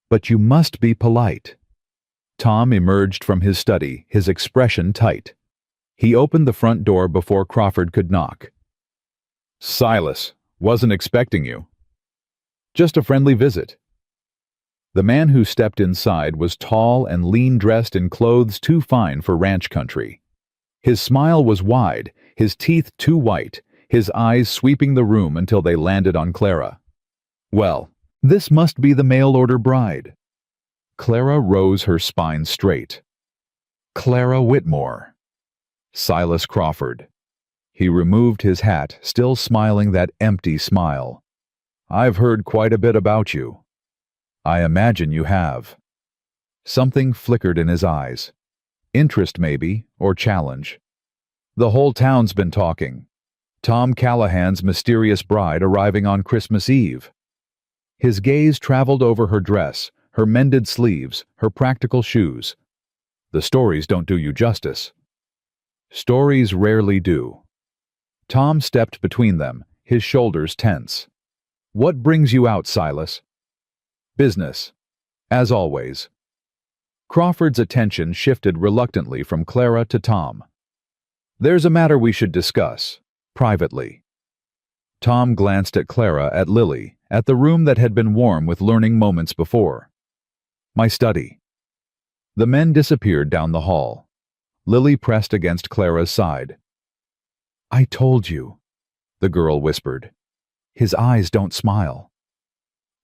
but you must be polite. Tom emerged from his study, his expression tight. He opened the front door before Crawford could knock. Silas, wasn't expecting you. Just a friendly visit. The man who stepped inside was tall and lean, dressed in clothes too fine for ranch country. His smile was wide, his teeth too white, his eyes sweeping the room until they landed on Clara. Well, this must be the mail-order bride. Clara rose, her spine straight. Clara Whitmore. Silas Crawford. He removed his hat, still smiling that empty smile. I've heard quite a bit about you. I imagine you have. Something flickered in his eyes. Interest, maybe, or challenge. The whole town's been talking. Tom Callahan's mysterious bride arriving on Christmas Eve. His gaze traveled over her dress, her mended sleeves, her practical shoes. The stories don't do you justice. Stories rarely do. Tom stepped between them, his shoulders tense. What brings you out, Silas? Business. As always. Crawford's attention shifted reluctantly from Clara to Tom. There's a matter we should discuss, privately. Tom glanced at Clara, at Lily, at the room that had been warm with learning moments before. My study. The men disappeared down the hall. Lily pressed against Clara's side. I told you, the girl whispered. His eyes don't smile.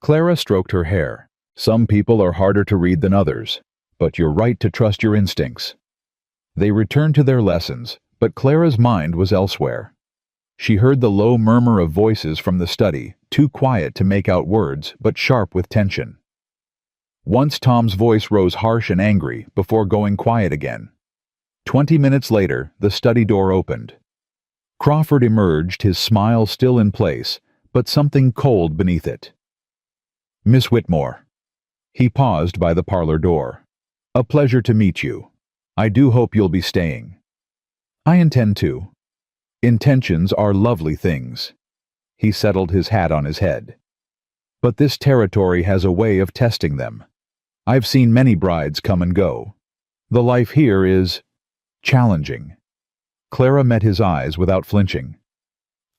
Clara stroked her hair. Some people are harder to read than others, but you're right to trust your instincts. They returned to their lessons, but Clara's mind was elsewhere. She heard the low murmur of voices from the study, too quiet to make out words, but sharp with tension. Once Tom's voice rose harsh and angry, before going quiet again. 20 minutes later, the study door opened. Crawford emerged, his smile still in place, but something cold beneath it. Miss Whitmore. He paused by the parlor door. A pleasure to meet you. I do hope you'll be staying. I intend to. Intentions are lovely things. He settled his hat on his head. But this territory has a way of testing them. I've seen many brides come and go. The life here is challenging. Clara met his eyes without flinching.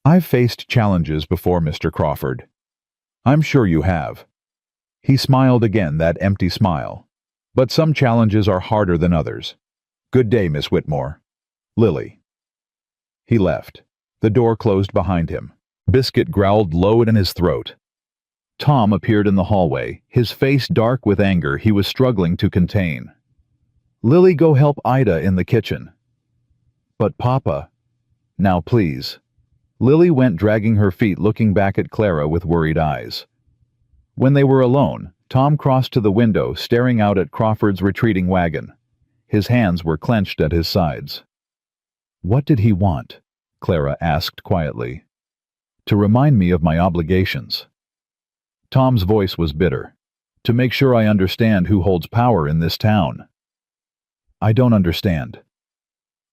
I've faced challenges before, Mr. Crawford. I'm sure you have. He smiled again, that empty smile. But some challenges are harder than others. Good day, Miss Whitmore. Lily. He left. The door closed behind him. Biscuit growled low in his throat. Tom appeared in the hallway, his face dark with anger he was struggling to contain. Lily, go help Ida in the kitchen. But Papa. Now please. Lily went, dragging her feet, looking back at Clara with worried eyes. When they were alone, Tom crossed to the window, staring out at Crawford's retreating wagon. His hands were clenched at his sides. What did he want? Clara asked quietly. To remind me of my obligations. Tom's voice was bitter. To make sure I understand who holds power in this town. I don't understand.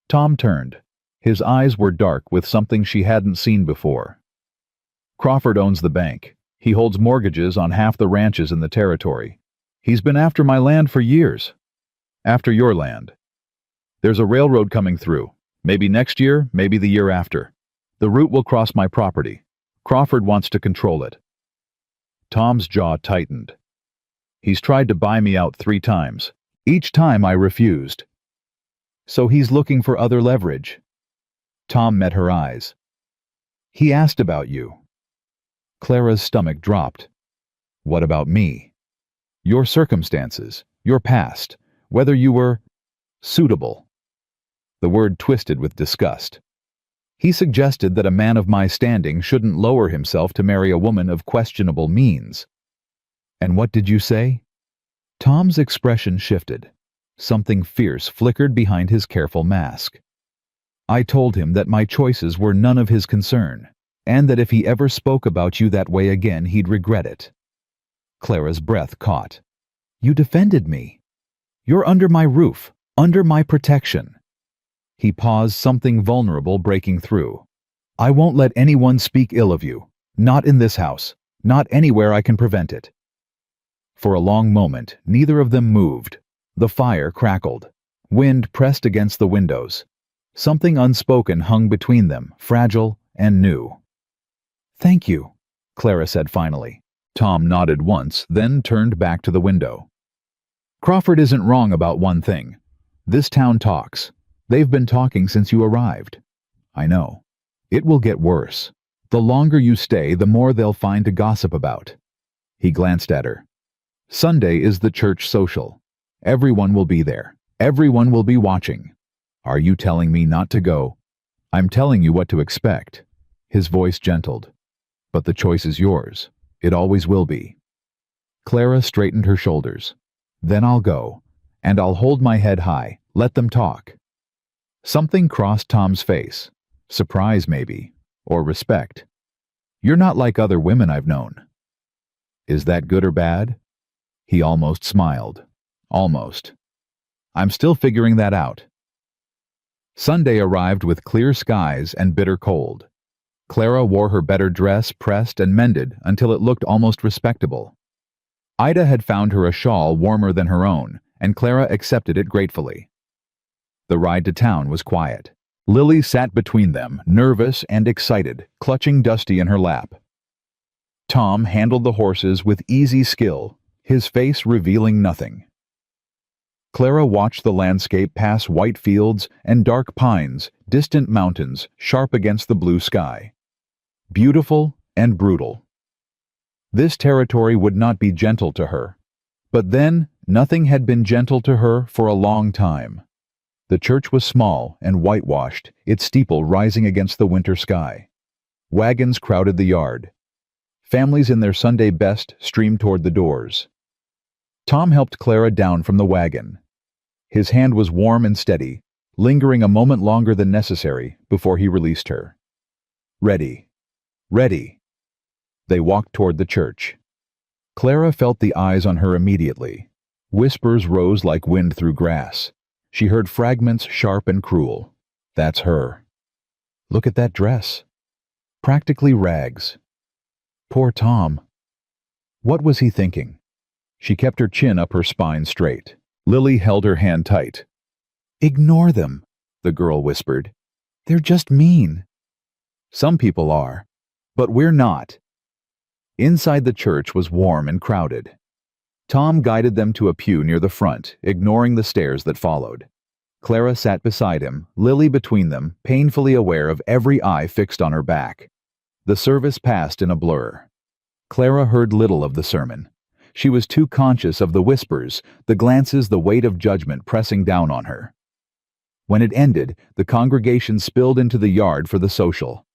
Tom turned. His eyes were dark with something she hadn't seen before. Crawford owns the bank. He holds mortgages on half the ranches in the territory. He's been after my land for years. After your land. There's a railroad coming through. Maybe next year, maybe the year after. The route will cross my property. Crawford wants to control it. Tom's jaw tightened. He's tried to buy me out 3 times. Each time I refused. So he's looking for other leverage. Tom met her eyes. He asked about you. Clara's stomach dropped. What about me? Your circumstances, your past, whether you were suitable. The word twisted with disgust. He suggested that a man of my standing shouldn't lower himself to marry a woman of questionable means. And what did you say? Tom's expression shifted. Something fierce flickered behind his careful mask. I told him that my choices were none of his concern, and that if he ever spoke about you that way again, he'd regret it. Clara's breath caught. You defended me. You're under my roof, under my protection. He paused, something vulnerable breaking through. I won't let anyone speak ill of you. Not in this house. Not anywhere I can prevent it. For a long moment, neither of them moved. The fire crackled. Wind pressed against the windows. Something unspoken hung between them, fragile and new. Thank you, Clara said finally. Tom nodded once, then turned back to the window. Crawford isn't wrong about one thing. This town talks. They've been talking since you arrived. I know. It will get worse. The longer you stay, the more they'll find to gossip about. He glanced at her. Sunday is the church social. Everyone will be there. Everyone will be watching. Are you telling me not to go? I'm telling you what to expect. His voice gentled. But the choice is yours. It always will be. Clara straightened her shoulders. Then I'll go, and I'll hold my head high. Let them talk. Something crossed Tom's face. Surprise, maybe, or respect. You're not like other women I've known. Is that good or bad? He almost smiled. Almost. I'm still figuring that out. Sunday arrived with clear skies and bitter cold. Clara wore her better dress pressed and mended until it looked almost respectable. Ida had found her a shawl warmer than her own, and Clara accepted it gratefully. The ride to town was quiet. Lily sat between them, nervous and excited, clutching Dusty in her lap. Tom handled the horses with easy skill, his face revealing nothing. Clara watched the landscape pass white fields and dark pines, distant mountains, sharp against the blue sky. Beautiful and brutal. This territory would not be gentle to her. But then, nothing had been gentle to her for a long time. The church was small and whitewashed, its steeple rising against the winter sky. Wagons crowded the yard. Families in their Sunday best streamed toward the doors. Tom helped Clara down from the wagon. His hand was warm and steady, lingering a moment longer than necessary before he released her. Ready. Ready. They walked toward the church. Clara felt the eyes on her immediately. Whispers rose like wind through grass. She heard fragments sharp and cruel. That's her. Look at that dress. Practically rags. Poor Tom. What was he thinking? She kept her chin up her spine straight. Lily held her hand tight. Ignore them, the girl whispered. They're just mean. Some people are, but we're not. Inside the church was warm and crowded. Tom guided them to a pew near the front, ignoring the stairs that followed. Clara sat beside him, Lily between them, painfully aware of every eye fixed on her back. The service passed in a blur. Clara heard little of the sermon. She was too conscious of the whispers, the glances, the weight of judgment pressing down on her. When it ended, the congregation spilled into the yard for the social.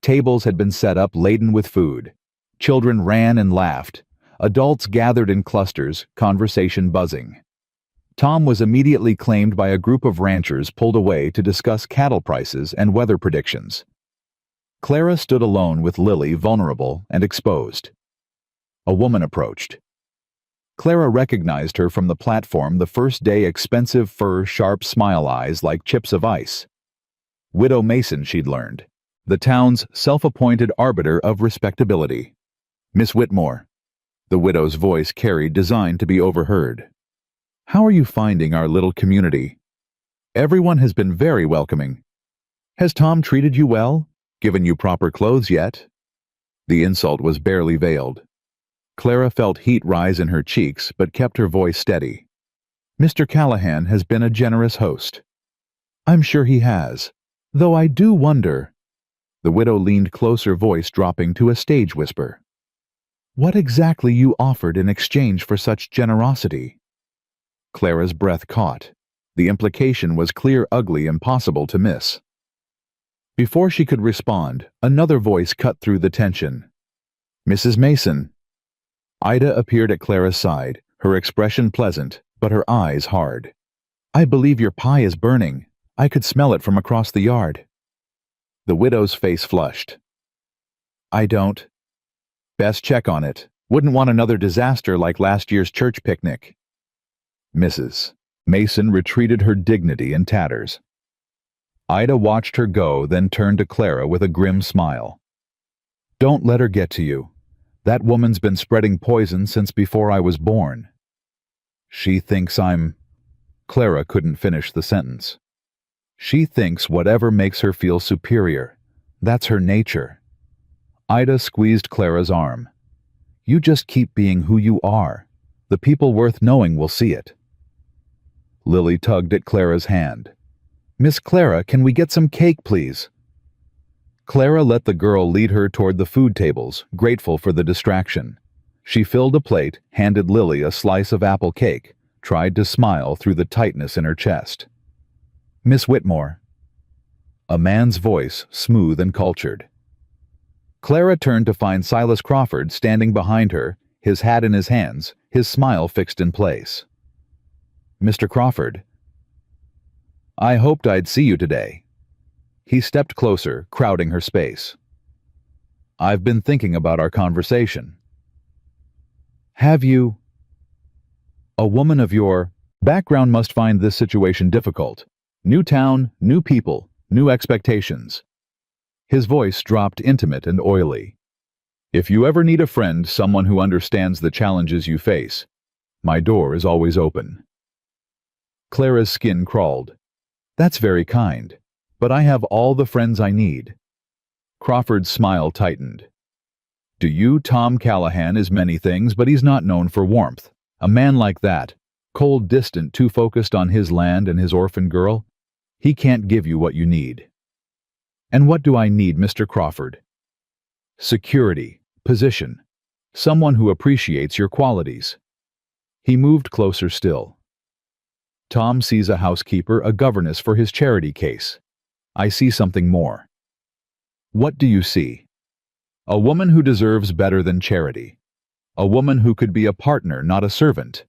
Tables had been set up laden with food. Children ran and laughed. Adults gathered in clusters, conversation buzzing. Tom was immediately claimed by a group of ranchers pulled away to discuss cattle prices and weather predictions. Clara stood alone with Lily, vulnerable and exposed. A woman approached. Clara recognized her from the platform the first day, expensive fur, sharp smile eyes like chips of ice. Widow Mason, she'd learned. The town's self-appointed arbiter of respectability. Miss Whitmore. The widow's voice carried, designed to be overheard. How are you finding our little community? Everyone has been very welcoming. Has Tom treated you well? Given you proper clothes yet? The insult was barely veiled. Clara felt heat rise in her cheeks, but kept her voice steady. Mr. Callahan has been a generous host. I'm sure he has, though I do wonder. The widow leaned closer, voice dropping to a stage whisper. What exactly you offered in exchange for such generosity? Clara's breath caught. The implication was clear, ugly, impossible to miss. Before she could respond, another voice cut through the tension. Mrs. Mason. Ida appeared at Clara's side, her expression pleasant, but her eyes hard. I believe your pie is burning. I could smell it from across the yard. The widow's face flushed. I don't. Best check on it. Wouldn't want another disaster like last year's church picnic. Mrs. Mason retreated, her dignity in tatters. Ida watched her go, then turned to Clara with a grim smile. Don't let her get to you. That woman's been spreading poison since before I was born. She thinks I'm... Clara couldn't finish the sentence. She thinks whatever makes her feel superior. That's her nature. Ida squeezed Clara's arm. You just keep being who you are. The people worth knowing will see it. Lily tugged at Clara's hand. Miss Clara, can we get some cake, please? Clara let the girl lead her toward the food tables, grateful for the distraction. She filled a plate, handed Lily a slice of apple cake, tried to smile through the tightness in her chest. Miss Whitmore. A man's voice, smooth and cultured. Clara turned to find Silas Crawford standing behind her, his hat in his hands, his smile fixed in place. Mr. Crawford. I hoped I'd see you today. He stepped closer, crowding her space. I've been thinking about our conversation. Have you? A woman of your background must find this situation difficult. New town, new people, new expectations. His voice dropped intimate and oily. If you ever need a friend, someone who understands the challenges you face, my door is always open. Clara's skin crawled. That's very kind, but I have all the friends I need. Crawford's smile tightened. To you, Tom Callahan is many things, but he's not known for warmth. A man like that, cold, distant, too focused on his land and his orphan girl, he can't give you what you need. And what do I need, Mr. Crawford? Security, position, someone who appreciates your qualities. He moved closer still. Tom sees a housekeeper, a governess for his charity case. I see something more. What do you see? A woman who deserves better than charity. A woman who could be a partner, not a servant.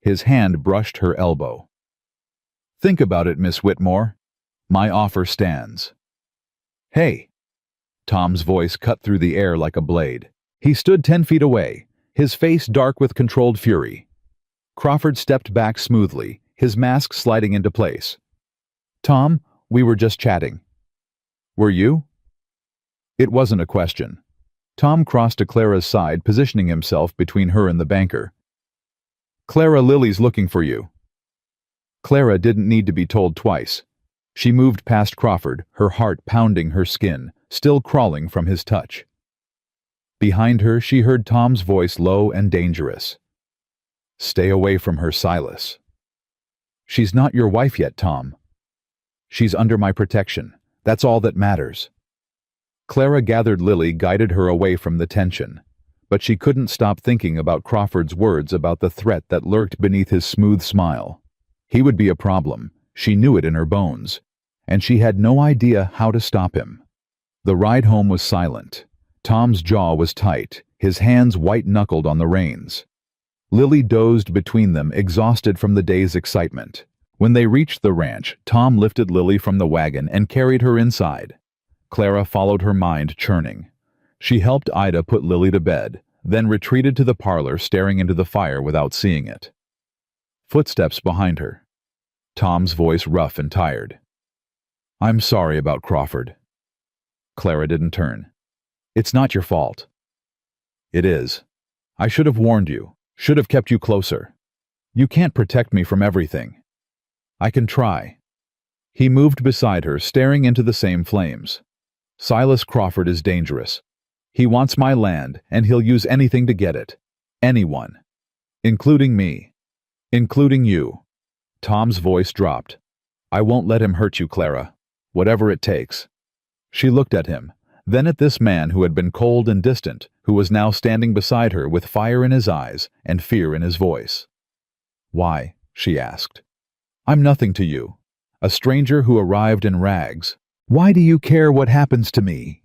His hand brushed her elbow. Think about it, Miss Whitmore. My offer stands. Hey! Tom's voice cut through the air like a blade. He stood 10 feet away, his face dark with controlled fury. Crawford stepped back smoothly, his mask sliding into place. Tom, we were just chatting. Were you? It wasn't a question. Tom crossed to Clara's side, positioning himself between her and the banker. Clara, Lily's looking for you. Clara didn't need to be told twice. She moved past Crawford, her heart pounding her skin, still crawling from his touch. Behind her, she heard Tom's voice, low and dangerous. Stay away from her, Silas. She's not your wife yet, Tom. She's under my protection. That's all that matters. Clara gathered Lily, guided her away from the tension. But she couldn't stop thinking about Crawford's words, about the threat that lurked beneath his smooth smile. He would be a problem. She knew it in her bones. And she had no idea how to stop him. The ride home was silent. Tom's jaw was tight, his hands white-knuckled on the reins. Lily dozed between them, exhausted from the day's excitement. When they reached the ranch, Tom lifted Lily from the wagon and carried her inside. Clara followed, her mind churning. She helped Ida put Lily to bed, then retreated to the parlor, staring into the fire without seeing it. Footsteps behind her. Tom's voice rough and tired. I'm sorry about Crawford. Clara didn't turn. It's not your fault. It is. I should have warned you, should have kept you closer. You can't protect me from everything. I can try. He moved beside her, staring into the same flames. Silas Crawford is dangerous. He wants my land, and he'll use anything to get it. Anyone. Including me. Including you. Tom's voice dropped. I won't let him hurt you, Clara. Whatever it takes. She looked at him, then at this man who had been cold and distant, who was now standing beside her with fire in his eyes and fear in his voice. Why? She asked. I'm nothing to you. A stranger who arrived in rags. Why do you care what happens to me?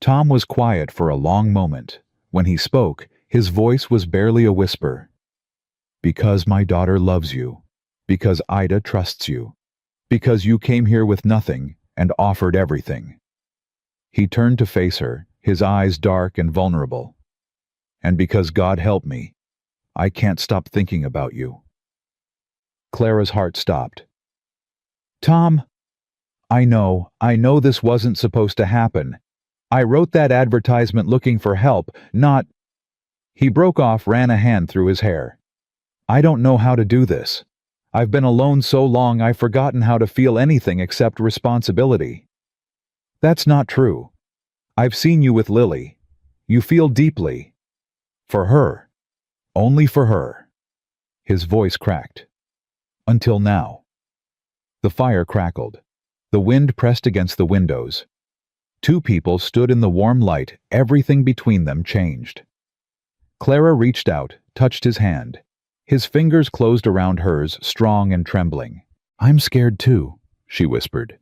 Tom was quiet for a long moment. When he spoke, his voice was barely a whisper. Because my daughter loves you. Because Ida trusts you. Because you came here with nothing and offered everything. He turned to face her, his eyes dark and vulnerable. And because God help me, I can't stop thinking about you. Clara's heart stopped. Tom, I know this wasn't supposed to happen. I wrote that advertisement looking for help, not... He broke off, ran a hand through his hair. I don't know how to do this. I've been alone so long I've forgotten how to feel anything except responsibility. That's not true. I've seen you with Lily. You feel deeply. For her. Only for her. His voice cracked. Until now. The fire crackled. The wind pressed against the windows. Two people stood in the warm light. Everything between them changed. Clara reached out, touched his hand. His fingers closed around hers, strong and trembling. I'm scared too, she whispered.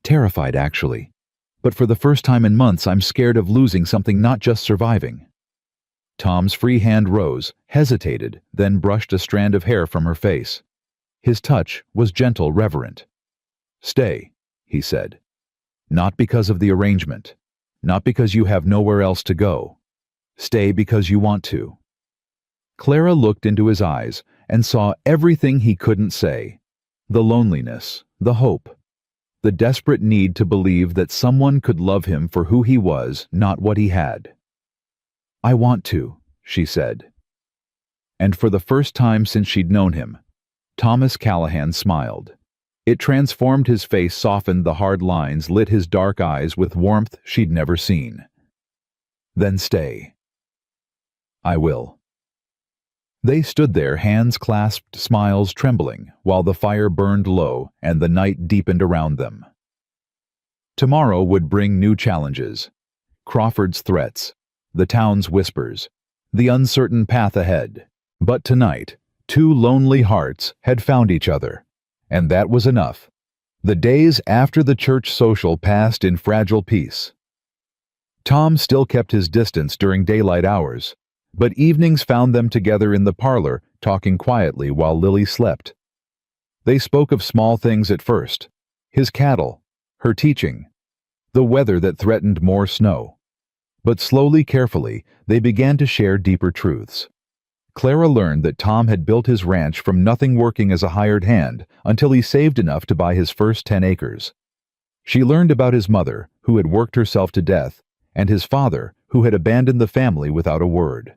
Terrified, actually. But for the first time in months, I'm scared of losing something, not just surviving. Tom's free hand rose, hesitated, then brushed a strand of hair from her face. His touch was gentle, reverent. Stay, he said. Not because of the arrangement. Not because you have nowhere else to go. Stay because you want to. Clara looked into his eyes and saw everything he couldn't say. The loneliness, the hope, the desperate need to believe that someone could love him for who he was, not what he had. "I want to," she said. And for the first time since she'd known him, Thomas Callahan smiled. It transformed his face, softened the hard lines, lit his dark eyes with warmth she'd never seen. "Then stay." "I will." They stood there, hands clasped, smiles trembling, while the fire burned low and the night deepened around them. Tomorrow would bring new challenges. Crawford's threats, the town's whispers, the uncertain path ahead. But tonight, two lonely hearts had found each other, and that was enough. The days after the church social passed in fragile peace. Tom still kept his distance during daylight hours, but evenings found them together in the parlor, talking quietly while Lily slept. They spoke of small things at first: his cattle, her teaching, the weather that threatened more snow. But slowly, carefully, they began to share deeper truths. Clara learned that Tom had built his ranch from nothing, working as a hired hand, until he saved enough to buy his first 10 acres. She learned about his mother, who had worked herself to death, and his father, who had abandoned the family without a word.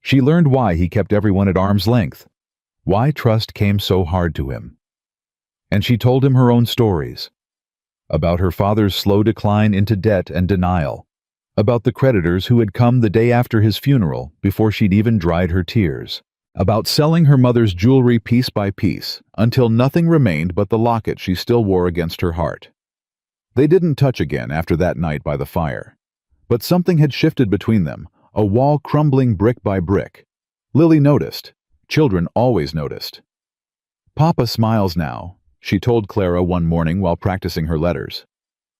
She learned why he kept everyone at arm's length, why trust came so hard to him. And she told him her own stories, about her father's slow decline into debt and denial, about the creditors who had come the day after his funeral before she'd even dried her tears, about selling her mother's jewelry piece by piece until nothing remained but the locket she still wore against her heart. They didn't touch again after that night by the fire, but something had shifted between them, a wall crumbling brick by brick. Lily noticed. Children always noticed. "Papa smiles now," she told Clara one morning while practicing her letters.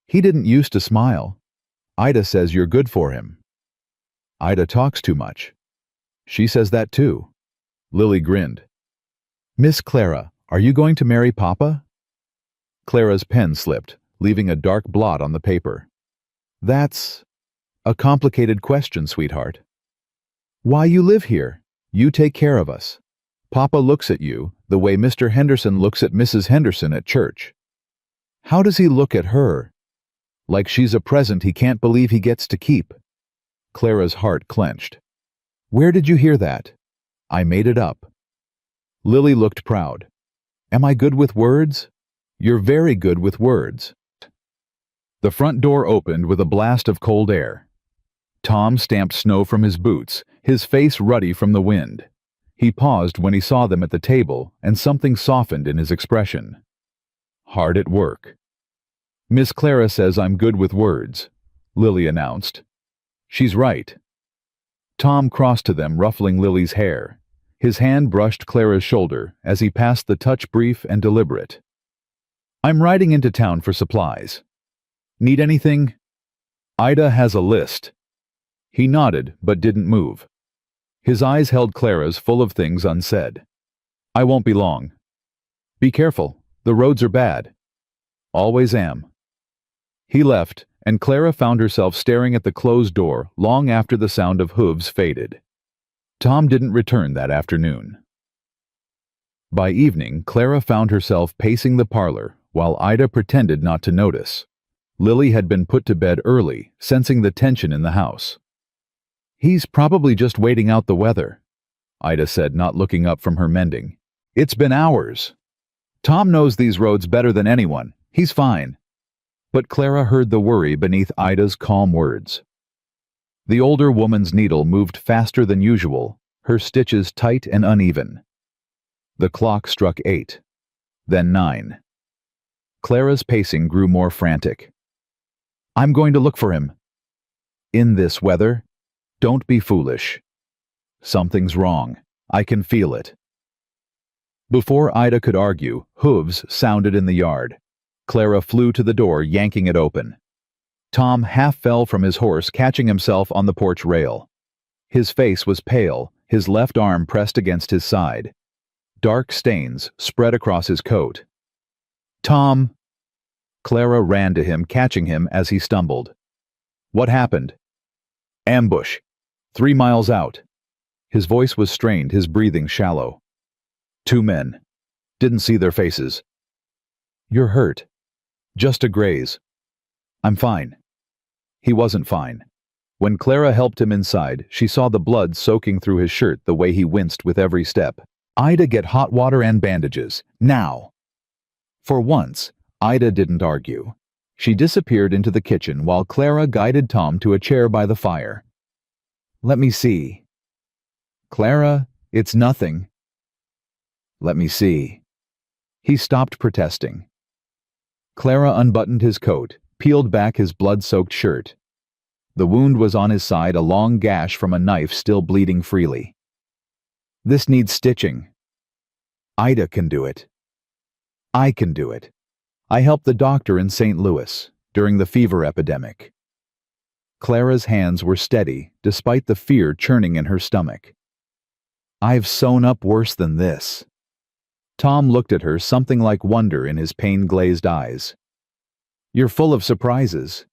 "He didn't used to smile. Ida says you're good for him." "Ida talks too much." "She says that too." Lily grinned. "Miss Clara, are you going to marry Papa?" Clara's pen slipped, leaving a dark blot on the paper. "That's a complicated question, sweetheart." "Why, you live here. You take care of us. Papa looks at you the way Mr. Henderson looks at Mrs. Henderson at church. How does he look at her? Like she's a present he can't believe he gets to keep." Clara's heart clenched. "Where did you hear that?" "I made it up." Lily looked proud. "Am I good with words?" "You're very good with words." The front door opened with a blast of cold air. Tom stamped snow from his boots, his face ruddy from the wind. He paused when he saw them at the table, and something softened in his expression. "Hard at work." "Miss Clara says I'm good with words," Lily announced. "She's right." Tom crossed to them, ruffling Lily's hair. His hand brushed Clara's shoulder as he passed the touch, brief and deliberate. "I'm riding into town for supplies. Need anything?" "Ida has a list." He nodded, but didn't move. His eyes held Clara's, full of things unsaid. "I won't be long." "Be careful. The roads are bad." "Always am." He left, and Clara found herself staring at the closed door long after the sound of hooves faded. Tom didn't return that afternoon. By evening, Clara found herself pacing the parlor, while Ida pretended not to notice. Lily had been put to bed early, sensing the tension in the house. "He's probably just waiting out the weather," Ida said, not looking up from her mending. "It's been hours. Tom knows these roads better than anyone. He's fine." But Clara heard the worry beneath Ida's calm words. The older woman's needle moved faster than usual, her stitches tight and uneven. The clock struck 8, then 9. Clara's pacing grew more frantic. "I'm going to look for him." "In this weather? Don't be foolish." "Something's wrong. I can feel it." Before Ida could argue, hooves sounded in the yard. Clara flew to the door, yanking it open. Tom half fell from his horse, catching himself on the porch rail. His face was pale, his left arm pressed against his side. Dark stains spread across his coat. "Tom!" Clara ran to him, catching him as he stumbled. "What happened?" "Ambush. 3 miles out." His voice was strained, his breathing shallow. 2 men. Didn't see their faces. You're hurt. Just a graze. I'm fine. He wasn't fine. When Clara helped him inside, she saw the blood soaking through his shirt, the way he winced with every step. Ida, get hot water and bandages. Now! For once, Ida didn't argue. She disappeared into the kitchen while Clara guided Tom to a chair by the fire. Let me see. Clara, it's nothing. Let me see. He stopped protesting. Clara unbuttoned his coat, peeled back his blood-soaked shirt. The wound was on his side, a long gash from a knife still bleeding freely. This needs stitching. Ida can do it. I can do it. I helped the doctor in St. Louis during the fever epidemic. Clara's hands were steady, despite the fear churning in her stomach. I've sewn up worse than this. Tom looked at her, something like wonder in his pain-glazed eyes. You're full of surprises.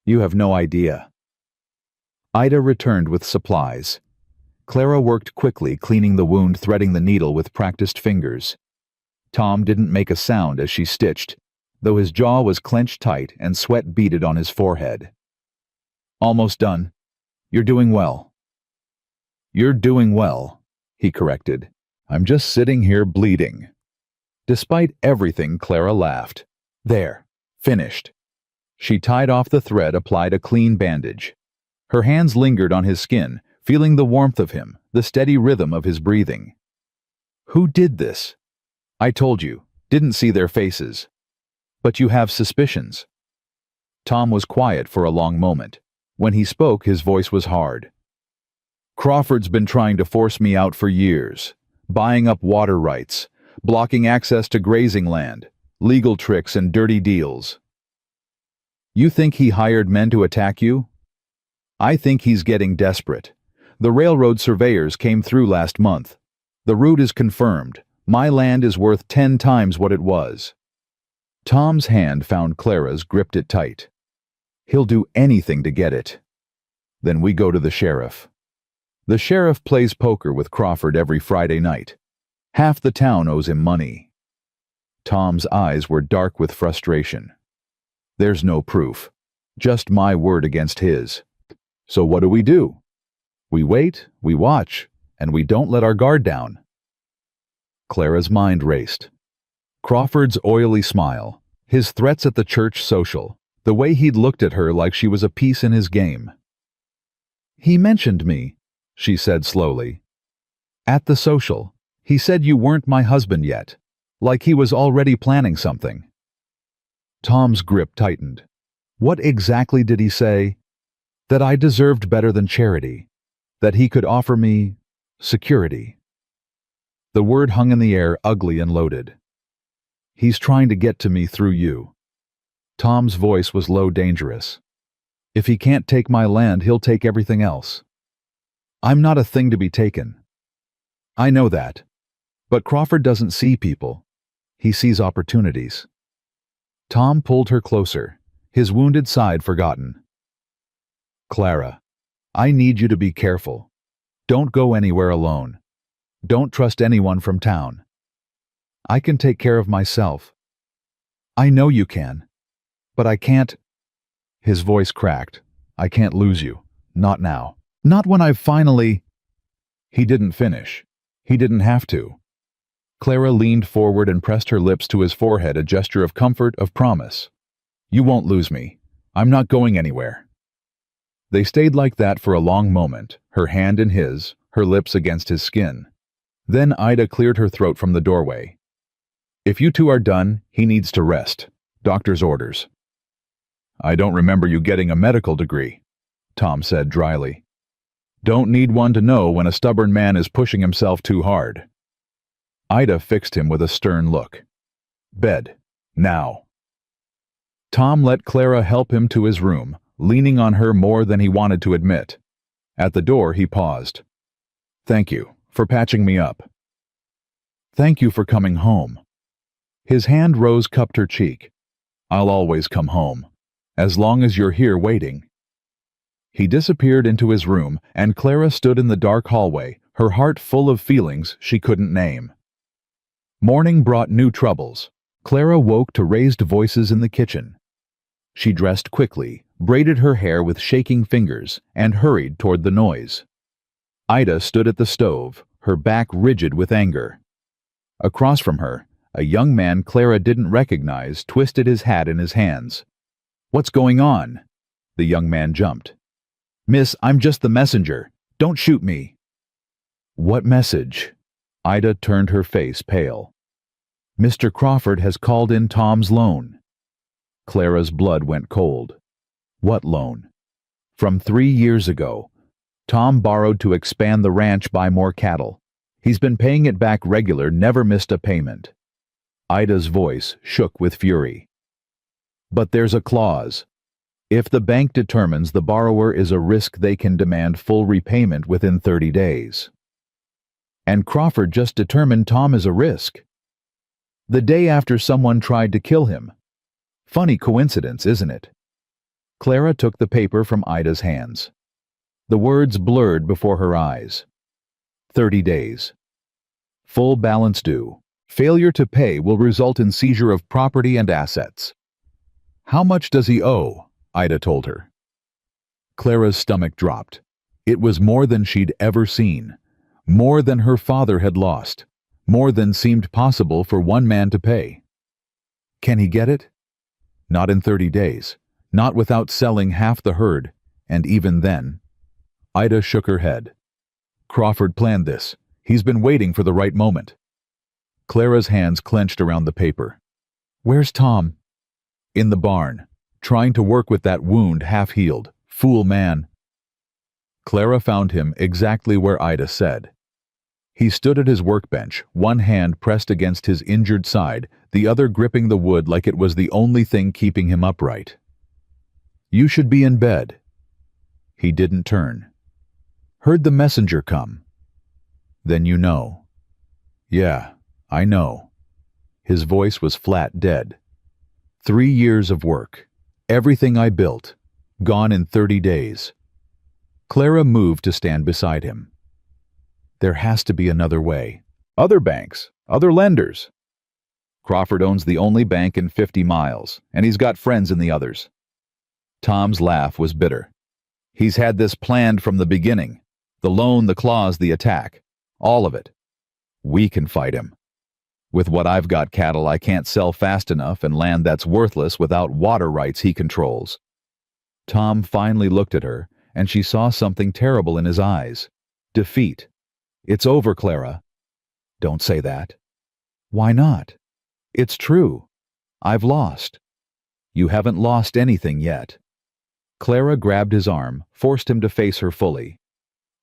You have no idea. Ida returned with supplies. Clara worked quickly, cleaning the wound, threading the needle with practiced fingers. Tom didn't make a sound as she stitched, though his jaw was clenched tight and sweat beaded on his forehead. Almost done. You're doing well. You're doing well, he corrected. I'm just sitting here bleeding. Despite everything, Clara laughed. There, finished. She tied off the thread, applied a clean bandage. Her hands lingered on his skin, feeling the warmth of him, the steady rhythm of his breathing. Who did this? I told you, didn't see their faces. But you have suspicions. Tom was quiet for a long moment. When he spoke, his voice was hard. Crawford's been trying to force me out for years. Buying up water rights, blocking access to grazing land, legal tricks and dirty deals. You think he hired men to attack you? I think he's getting desperate. The railroad surveyors came through last month. The route is confirmed. My land is worth 10 times what it was. Tom's hand found Clara's, gripped it tight. He'll do anything to get it. Then we go to the sheriff. The sheriff plays poker with Crawford every Friday night. Half the town owes him money. Tom's eyes were dark with frustration. There's no proof. Just my word against his. So what do? We wait, we watch, and we don't let our guard down. Clara's mind raced. Crawford's oily smile, his threats at the church social, the way he'd looked at her like she was a piece in his game. He mentioned me, she said slowly. At the social, he said you weren't my husband yet, like he was already planning something. Tom's grip tightened. What exactly did he say? That I deserved better than charity, that he could offer me security. The word hung in the air, ugly and loaded. He's trying to get to me through you. Tom's voice was low, dangerous. If he can't take my land, he'll take everything else. I'm not a thing to be taken. I know that. But Crawford doesn't see people. He sees opportunities. Tom pulled her closer, his wounded side forgotten. Clara, I need you to be careful. Don't go anywhere alone. Don't trust anyone from town. I can take care of myself. I know you can. But I can't. His voice cracked. I can't lose you. Not now. Not when I've finally... He didn't finish. He didn't have to. Clara leaned forward and pressed her lips to his forehead, a gesture of comfort, of promise. You won't lose me. I'm not going anywhere. They stayed like that for a long moment, her hand in his, her lips against his skin. Then Ida cleared her throat from the doorway. If you two are done, he needs to rest. Doctor's orders. I don't remember you getting a medical degree, Tom said dryly. Don't need one to know when a stubborn man is pushing himself too hard. Ida fixed him with a stern look. Bed. Now. Tom let Clara help him to his room, leaning on her more than he wanted to admit. At the door, he paused. Thank you for patching me up. Thank you for coming home. His hand rose, cupped her cheek. I'll always come home, as long as you're here waiting. He disappeared into his room, and Clara stood in the dark hallway, her heart full of feelings she couldn't name. Morning brought new troubles. Clara woke to raised voices in the kitchen. She dressed quickly, braided her hair with shaking fingers, and hurried toward the noise. Ida stood at the stove, her back rigid with anger. Across from her, a young man Clara didn't recognize twisted his hat in his hands. "What's going on?" The young man jumped. "Miss, I'm just the messenger. Don't shoot me." "What message?" Ida turned her face pale. "Mr. Crawford has called in Tom's loan." Clara's blood went cold. "What loan?" "From 3 years ago. Tom borrowed to expand the ranch, buy more cattle. He's been paying it back regular, never missed a payment." Ida's voice shook with fury. "But there's a clause. If the bank determines the borrower is a risk, they can demand full repayment within 30 days. And Crawford just determined Tom is a risk. The day after someone tried to kill him. Funny coincidence, isn't it?" Clara took the paper from Ida's hands. The words blurred before her eyes. 30 days. Full balance due. Failure to pay will result in seizure of property and assets. "How much does he owe?" Ida told her. Clara's stomach dropped. It was more than she'd ever seen. More than her father had lost. More than seemed possible for one man to pay. "Can he get it?" "Not in 30 days. Not without selling half the herd. And even then..." Ida shook her head. "Crawford planned this. He's been waiting for the right moment." Clara's hands clenched around the paper. "Where's Tom?" "In the barn, trying to work with that wound half-healed. Fool man." Clara found him exactly where Ida said. He stood at his workbench, one hand pressed against his injured side, the other gripping the wood like it was the only thing keeping him upright. "You should be in bed." He didn't turn. "Heard the messenger come." "Then you know." "Yeah, I know." His voice was flat dead. 3 years of work. Everything I built. Gone in 30 days. Clara moved to stand beside him. "There has to be another way. Other banks, other lenders." "Crawford owns the only bank in 50 miles, and he's got friends in the others." Tom's laugh was bitter. "He's had this planned from the beginning. The loan, the clause, the attack. All of it. We can fight him. With what I've got cattle I can't sell fast enough and land that's worthless without water rights he controls." Tom finally looked at her, and she saw something terrible in his eyes. Defeat. "It's over, Clara." "Don't say that." "Why not?" "It's true. I've lost." "You haven't lost anything yet." Clara grabbed his arm, forced him to face her fully.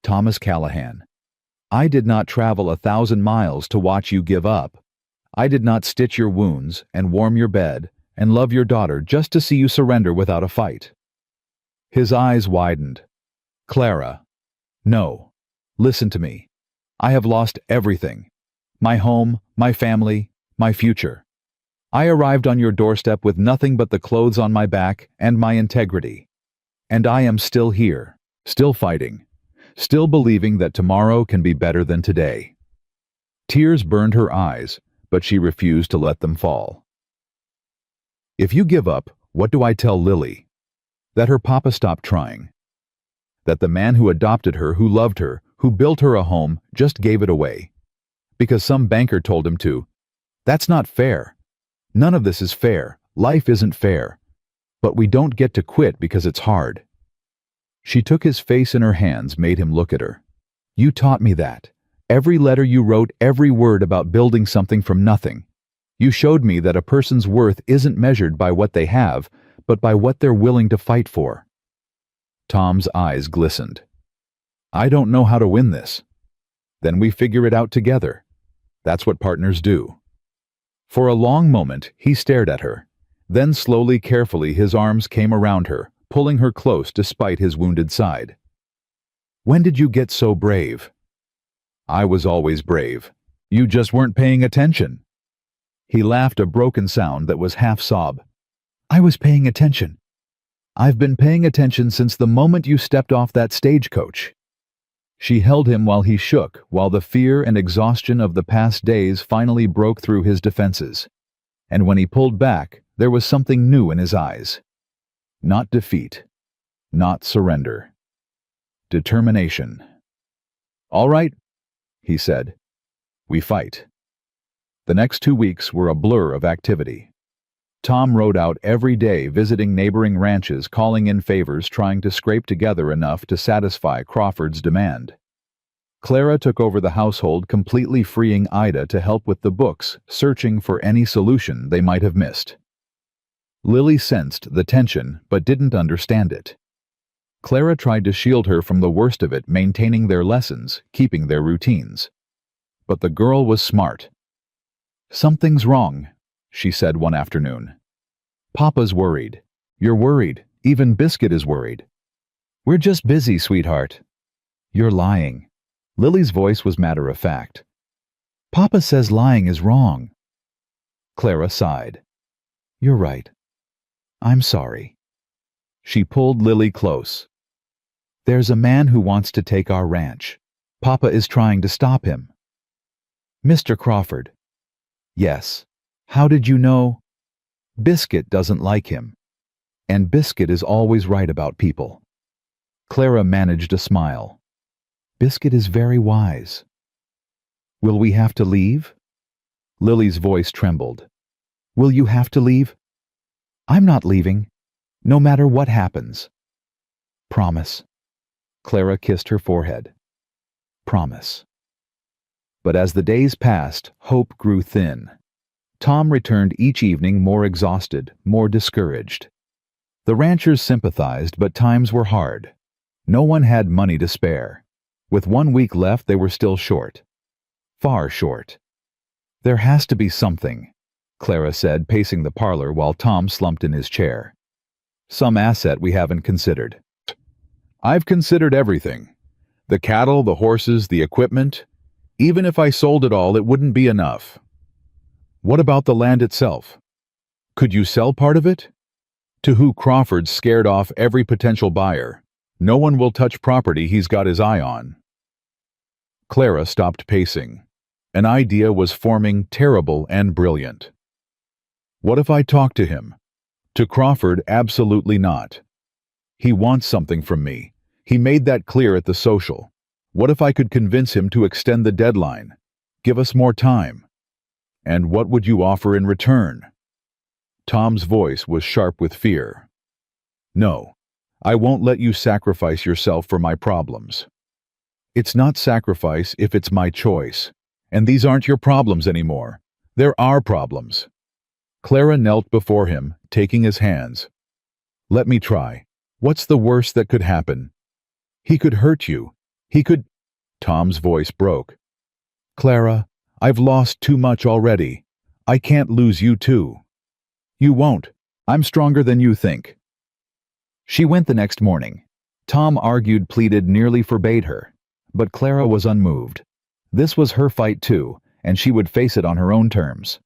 "Thomas Callahan, I did not travel 1,000 miles to watch you give up. I did not stitch your wounds and warm your bed and love your daughter just to see you surrender without a fight." His eyes widened. "Clara, no. Listen to me. I have lost everything. My home, my family, my future. I arrived on your doorstep with nothing but the clothes on my back and my integrity. And I am still here, still fighting, still believing that tomorrow can be better than today." Tears burned her eyes, but she refused to let them fall. "If you give up, what do I tell Lily? That her papa stopped trying. That the man who adopted her, who loved her, who built her a home, just gave it away. Because some banker told him to. That's not fair. None of this is fair. Life isn't fair. But we don't get to quit because it's hard." She took his face in her hands, made him look at her. "You taught me that. Every letter you wrote, every word about building something from nothing. You showed me that a person's worth isn't measured by what they have, but by what they're willing to fight for." Tom's eyes glistened. "I don't know how to win this." "Then we figure it out together. That's what partners do." For a long moment, he stared at her. Then slowly, carefully, his arms came around her, pulling her close despite his wounded side. "When did you get so brave?" "I was always brave. You just weren't paying attention." He laughed, a broken sound that was half sob. "I was paying attention. I've been paying attention since the moment you stepped off that stagecoach. She held him while he shook, while the fear and exhaustion of the past days finally broke through his defenses. And when he pulled back, there was something new in his eyes. Not defeat. Not surrender. Determination. "All right," he said. "We fight." The next 2 weeks were a blur of activity. Tom rode out every day, visiting neighboring ranches, calling in favors, trying to scrape together enough to satisfy Crawford's demand. Clara took over the household, completely freeing Ida to help with the books, searching for any solution they might have missed. Lily sensed the tension, but didn't understand it. Clara tried to shield her from the worst of it, maintaining their lessons, keeping their routines. But the girl was smart. "Something's wrong," she said one afternoon. "Papa's worried. You're worried. Even Biscuit is worried." "We're just busy, sweetheart." "You're lying." Lily's voice was matter-of-fact. "Papa says lying is wrong." Clara sighed. "You're right. I'm sorry." She pulled Lily close. "There's a man who wants to take our ranch. Papa is trying to stop him." "Mr. Crawford." "Yes. How did you know?" "Biscuit doesn't like him. And Biscuit is always right about people." Clara managed a smile. "Biscuit is very wise." "Will we have to leave?" Lily's voice trembled. "Will you have to leave?" "I'm not leaving, no matter what happens." "Promise." Clara kissed her forehead. "Promise." But as the days passed, hope grew thin. Tom returned each evening more exhausted, more discouraged. The ranchers sympathized, but times were hard. No one had money to spare. With 1 week left, they were still short. Far short. "There has to be something," Clara said, pacing the parlor while Tom slumped in his chair. "Some asset we haven't considered." "I've considered everything. The cattle, the horses, the equipment. Even if I sold it all, it wouldn't be enough." "What about the land itself? Could you sell part of it?" "To who Crawford's scared off every potential buyer. No one will touch property he's got his eye on." Clara stopped pacing. An idea was forming, terrible and brilliant. "What if I talk to him?" "To Crawford, absolutely not. He wants something from me. He made that clear at the social. What if I could convince him to extend the deadline? Give us more time. And what would you offer in return?" Tom's voice was sharp with fear. "No, I won't let you sacrifice yourself for my problems." "It's not sacrifice if it's my choice. And these aren't your problems anymore. They're our problems." Clara knelt before him, taking his hands. "Let me try. What's the worst that could happen? He could hurt you. He could—" Tom's voice broke. "Clara, I've lost too much already. I can't lose you too." "You won't. I'm stronger than you think." She went the next morning. Tom argued, pleaded, nearly forbade her. But Clara was unmoved. This was her fight too, and she would face it on her own terms.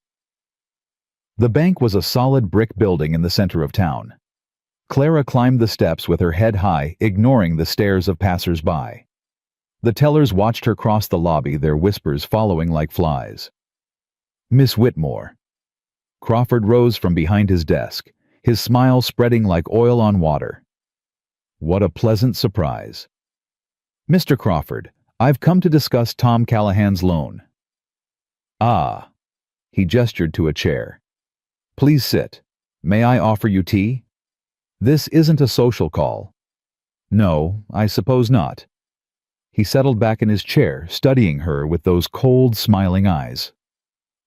The bank was a solid brick building in the center of town. Clara climbed the steps with her head high, ignoring the stares of passers-by. The tellers watched her cross the lobby, their whispers following like flies. "Miss Whitmore." Crawford rose from behind his desk, his smile spreading like oil on water. What a pleasant surprise. "Mr. Crawford, I've come to discuss Tom Callahan's loan." "Ah." He gestured to a chair. "Please sit. May I offer you tea?" "This isn't a social call." "No, I suppose not." He settled back in his chair, studying her with those cold, smiling eyes.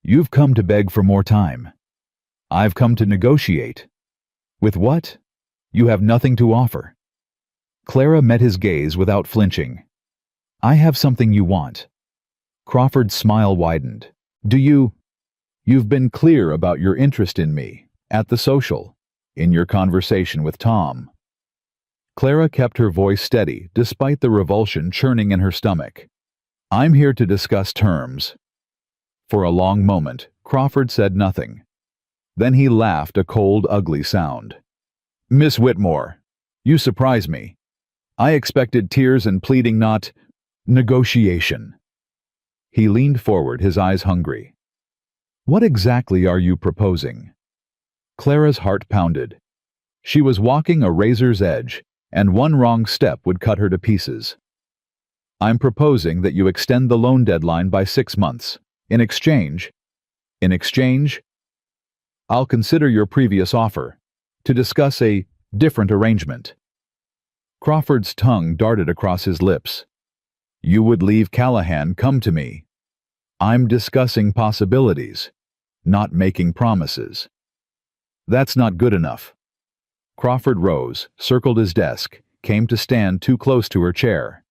"You've come to beg for more time. I've come to negotiate." "With what? You have nothing to offer." Clara met his gaze without flinching. "I have something you want." Crawford's smile widened. You've been clear about your interest in me, at the social, in your conversation with Tom." Clara kept her voice steady, despite the revulsion churning in her stomach. "I'm here to discuss terms." For a long moment, Crawford said nothing. Then he laughed, a cold, ugly sound. Miss Whitmore, you surprise me. I expected tears and pleading, not negotiation. He leaned forward, his eyes hungry. What exactly are you proposing? Clara's heart pounded. She was walking a razor's edge, and one wrong step would cut her to pieces. I'm proposing that you extend the loan deadline by 6 months. In exchange, I'll consider your previous offer to discuss a different arrangement. Crawford's tongue darted across his lips. You would leave Callahan come to me. I'm discussing possibilities, not making promises. That's not good enough. Crawford rose, circled his desk, came to stand too close to her chair.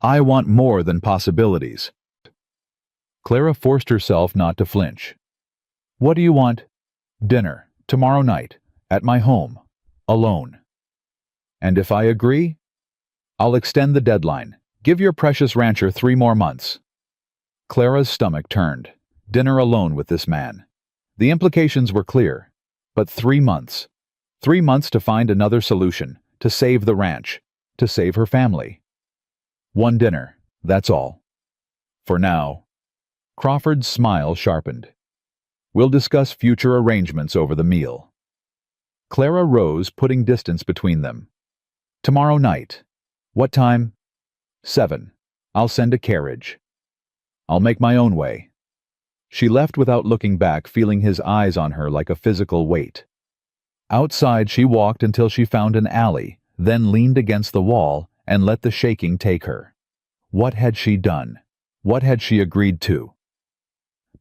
I want more than possibilities. Clara forced herself not to flinch. What do you want? Dinner, tomorrow night, at my home, alone. And if I agree, I'll extend the deadline. Give your precious rancher 3 more months. Clara's stomach turned. Dinner alone with this man. The implications were clear. But 3 months. 3 months to find another solution, to save the ranch, to save her family. 1 dinner, that's all. For now. Crawford's smile sharpened. We'll discuss future arrangements over the meal. Clara rose, putting distance between them. Tomorrow night. What time? 7. I'll send a carriage. I'll make my own way. She left without looking back, feeling his eyes on her like a physical weight. Outside she walked until she found an alley, then leaned against the wall and let the shaking take her. What had she done? What had she agreed to?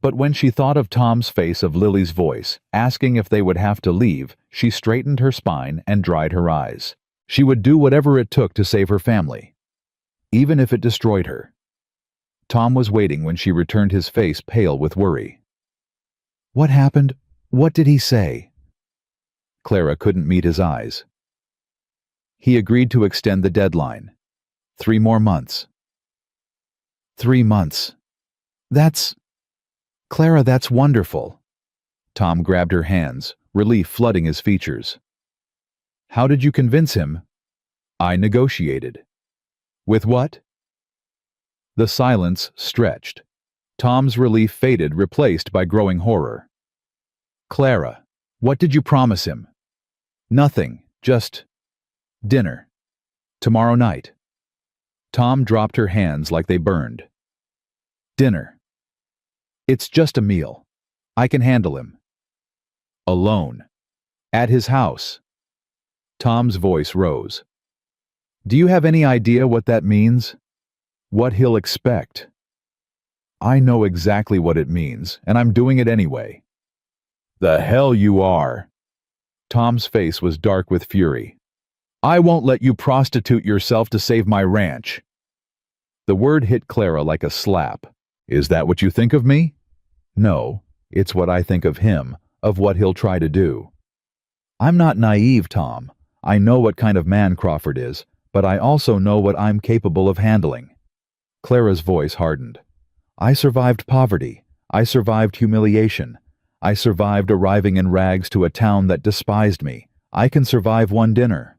But when she thought of Tom's face, of Lily's voice, asking if they would have to leave, she straightened her spine and dried her eyes. She would do whatever it took to save her family, even if it destroyed her. Tom was waiting when she returned, his face pale with worry. What happened? What did he say? Clara couldn't meet his eyes. He agreed to extend the deadline. 3 more months. 3 months. Clara, that's wonderful. Tom grabbed her hands, relief flooding his features. How did you convince him? I negotiated. With what? The silence stretched. Tom's relief faded, replaced by growing horror. Clara, what did you promise him? Nothing, just dinner. Tomorrow night. Tom dropped her hands like they burned. Dinner. It's just a meal. I can handle him. Alone. At his house. Tom's voice rose. Do you have any idea what that means? What he'll expect? I know exactly what it means, and I'm doing it anyway. The hell you are. Tom's face was dark with fury. I won't let you prostitute yourself to save my ranch. The word hit Clara like a slap. Is that what you think of me? No, it's what I think of him, of what he'll try to do. I'm not naive, Tom. I know what kind of man Crawford is, but I also know what I'm capable of handling. Clara's voice hardened. I survived poverty. I survived humiliation. I survived arriving in rags to a town that despised me. I can survive 1 dinner.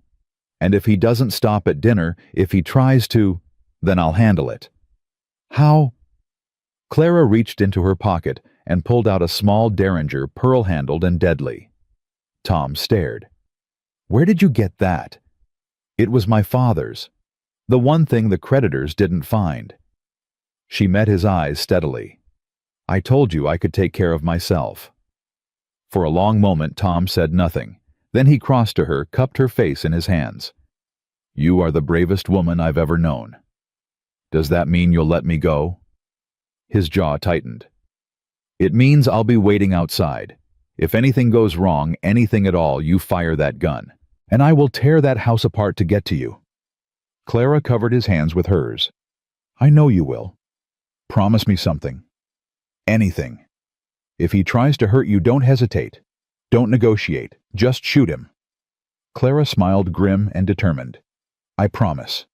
And if he doesn't stop at dinner, if he tries to, then I'll handle it. How? Clara reached into her pocket and pulled out a small derringer, pearl-handled and deadly. Tom stared. Where did you get that? It was my father's. The one thing the creditors didn't find. She met his eyes steadily. I told you I could take care of myself. For a long moment Tom said nothing. Then he crossed to her, cupped her face in his hands. You are the bravest woman I've ever known. Does that mean you'll let me go? His jaw tightened. It means I'll be waiting outside. If anything goes wrong, anything at all, you fire that gun, and I will tear that house apart to get to you. Clara covered his hands with hers. I know you will. Promise me something. Anything. If he tries to hurt you, don't hesitate. Don't negotiate. Just shoot him. Clara smiled, grim and determined. I promise.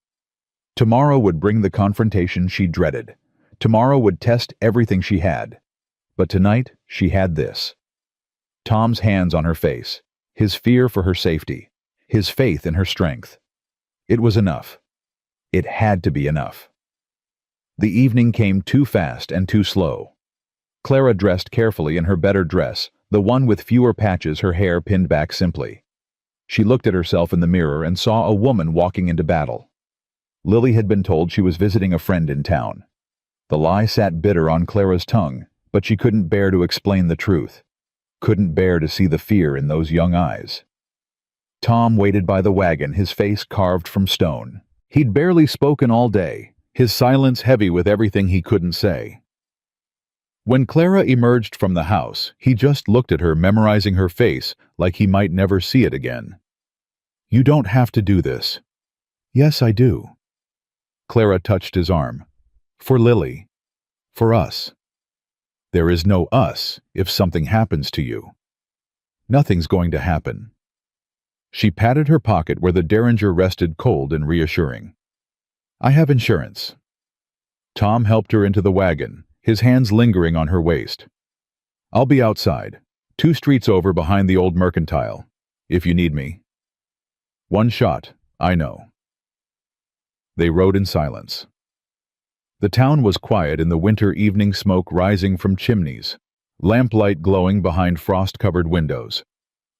Tomorrow would bring the confrontation she dreaded. Tomorrow would test everything she had. But tonight, she had this. Tom's hands on her face, his fear for her safety, his faith in her strength. It was enough. It had to be enough. The evening came too fast and too slow. Clara dressed carefully in her better dress, the one with fewer patches, her hair pinned back simply. She looked at herself in the mirror and saw a woman walking into battle. Lily had been told she was visiting a friend in town. The lie sat bitter on Clara's tongue, but she couldn't bear to explain the truth. Couldn't bear to see the fear in those young eyes. Tom waited by the wagon, his face carved from stone. He'd barely spoken all day, his silence heavy with everything he couldn't say. When Clara emerged from the house, he just looked at her, memorizing her face like he might never see it again. "You don't have to do this." "Yes, I do." Clara touched his arm. "For Lily. For us." "There is no us if something happens to you." "Nothing's going to happen." She patted her pocket where the derringer rested, cold and reassuring. "I have insurance." Tom helped her into the wagon, his hands lingering on her waist. "I'll be outside, 2 streets over behind the old mercantile, if you need me." "One shot, I know." They rode in silence. The town was quiet in the winter evening, smoke rising from chimneys, lamplight glowing behind frost-covered windows.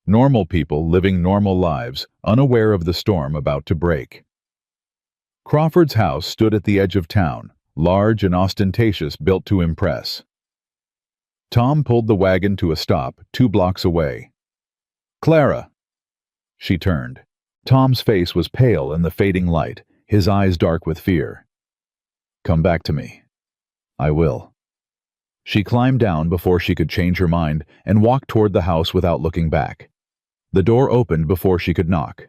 Normal people living normal lives, unaware of the storm about to break. Crawford's house stood at the edge of town, large and ostentatious, built to impress. Tom pulled the wagon to a stop 2 blocks away. "Clara!" She turned. Tom's face was pale in the fading light, his eyes dark with fear. "Come back to me." "I will." She climbed down before she could change her mind and walked toward the house without looking back. The door opened before she could knock.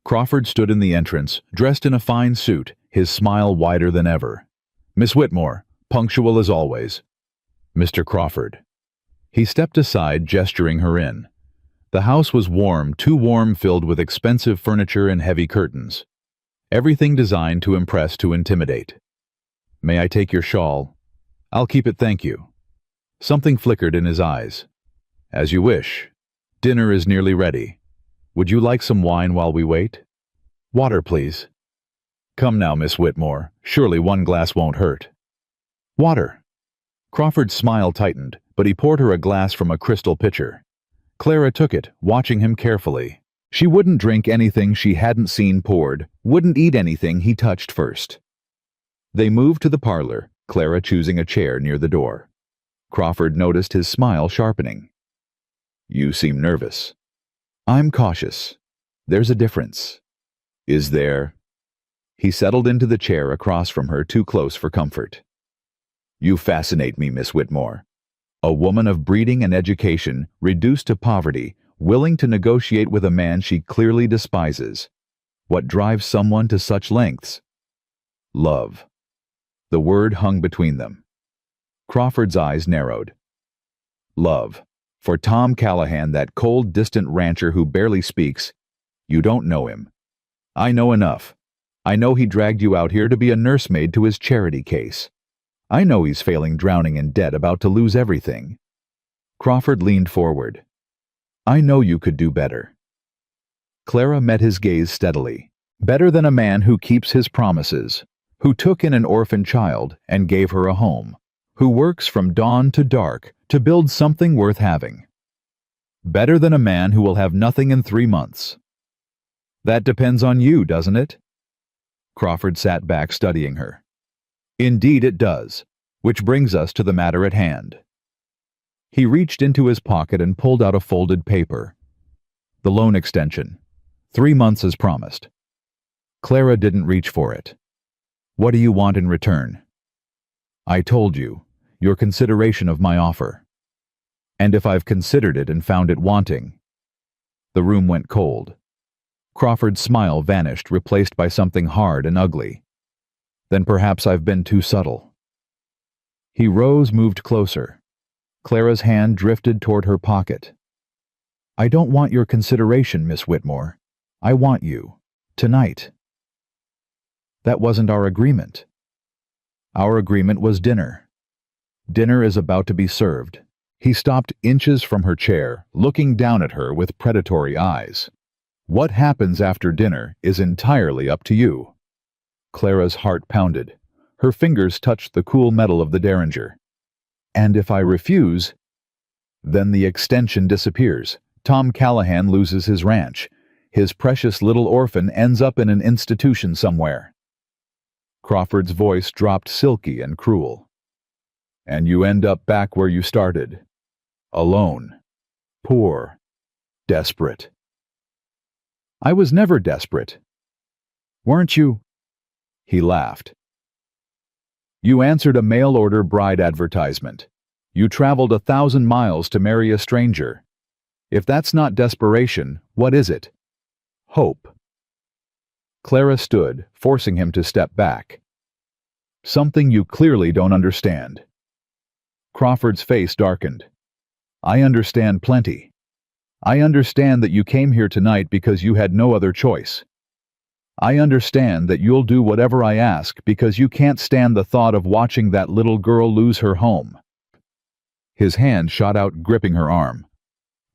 Crawford stood in the entrance, dressed in a fine suit, his smile wider than ever. "Miss Whitmore, punctual as always." "Mr. Crawford." He stepped aside, gesturing her in. The house was warm, too warm, filled with expensive furniture and heavy curtains. Everything designed to impress, to intimidate. "May I take your shawl?" "I'll keep it, thank you." Something flickered in his eyes. "As you wish. Dinner is nearly ready. Would you like some wine while we wait?" "Water, please." "Come now, Miss Whitmore. Surely 1 glass won't hurt." "Water." Crawford's smile tightened, but he poured her a glass from a crystal pitcher. Clara took it, watching him carefully. She wouldn't drink anything she hadn't seen poured, wouldn't eat anything he touched first. They moved to the parlor, Clara choosing a chair near the door. Crawford noticed his smile sharpening. "You seem nervous." "I'm cautious. There's a difference." "Is there?" He settled into the chair across from her, too close for comfort. "You fascinate me, Miss Whitmore. A woman of breeding and education, reduced to poverty, willing to negotiate with a man she clearly despises. What drives someone to such lengths?" "Love." The word hung between them. Crawford's eyes narrowed. "Love. For Tom Callahan, that cold, distant rancher who barely speaks. You don't know him. I know enough. I know he dragged you out here to be a nursemaid to his charity case. I know he's failing, drowning in debt, about to lose everything." Crawford leaned forward. "I know you could do better." Clara met his gaze steadily. "Better than a man who keeps his promises, who took in an orphan child and gave her a home, who works from dawn to dark to build something worth having. Better than a man who will have nothing in 3 months." "That depends on you, doesn't it?" Crawford sat back, studying her. "Indeed it does, which brings us to the matter at hand." He reached into his pocket and pulled out a folded paper. "The loan extension. 3 months as promised." Clara didn't reach for it. "What do you want in return?" "I told you, your consideration of my offer." "And if I've considered it and found it wanting?" The room went cold. Crawford's smile vanished, replaced by something hard and ugly. "Then perhaps I've been too subtle." He rose, moved closer. Clara's hand drifted toward her pocket. "I don't want your consideration, Miss Whitmore. I want you. Tonight." "That wasn't our agreement." "Our agreement was dinner. Dinner is about to be served." He stopped inches from her chair, looking down at her with predatory eyes. What happens after dinner is entirely up to you." Clara's heart pounded. Her fingers touched the cool metal of the derringer. "And if I refuse?" "Then the extension disappears. Tom Callahan loses his ranch. His precious little orphan ends up in an institution somewhere." Crawford's voice dropped silky and cruel. "And you end up back where you started. Alone. Poor. Desperate." "I was never desperate." "Weren't you?" He laughed. "You answered a mail-order bride advertisement. You traveled 1,000 miles to marry a stranger. If that's not desperation, what is it?" "Hope." Clara stood, forcing him to step back. "Something you clearly don't understand." Crawford's face darkened. "I understand plenty. I understand that you came here tonight because you had no other choice. I understand that you'll do whatever I ask because you can't stand the thought of watching that little girl lose her home." His hand shot out, gripping her arm.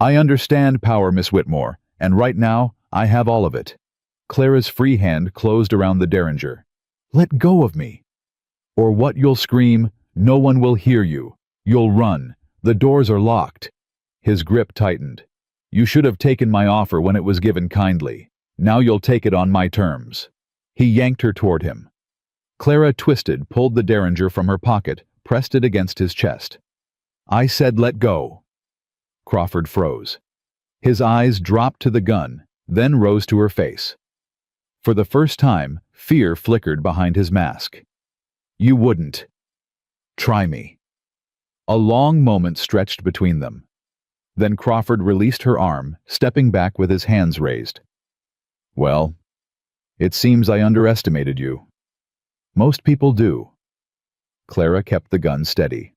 "I understand power, Miss Whitmore, and right now, I have all of it." Clara's free hand closed around the derringer. "Let go of me. Or what you'll scream, no one will hear you. You'll run. The doors are locked." His grip tightened. "You should have taken my offer when it was given kindly. Now you'll take it on my terms." He yanked her toward him. Clara twisted, pulled the derringer from her pocket, pressed it against his chest. "I said let go." Crawford froze. His eyes dropped to the gun, then rose to her face. For the first time, fear flickered behind his mask. "You wouldn't." "Try me." A long moment stretched between them. Then Crawford released her arm, stepping back with his hands raised. "Well, it seems I underestimated you. Most people do." Clara kept the gun steady.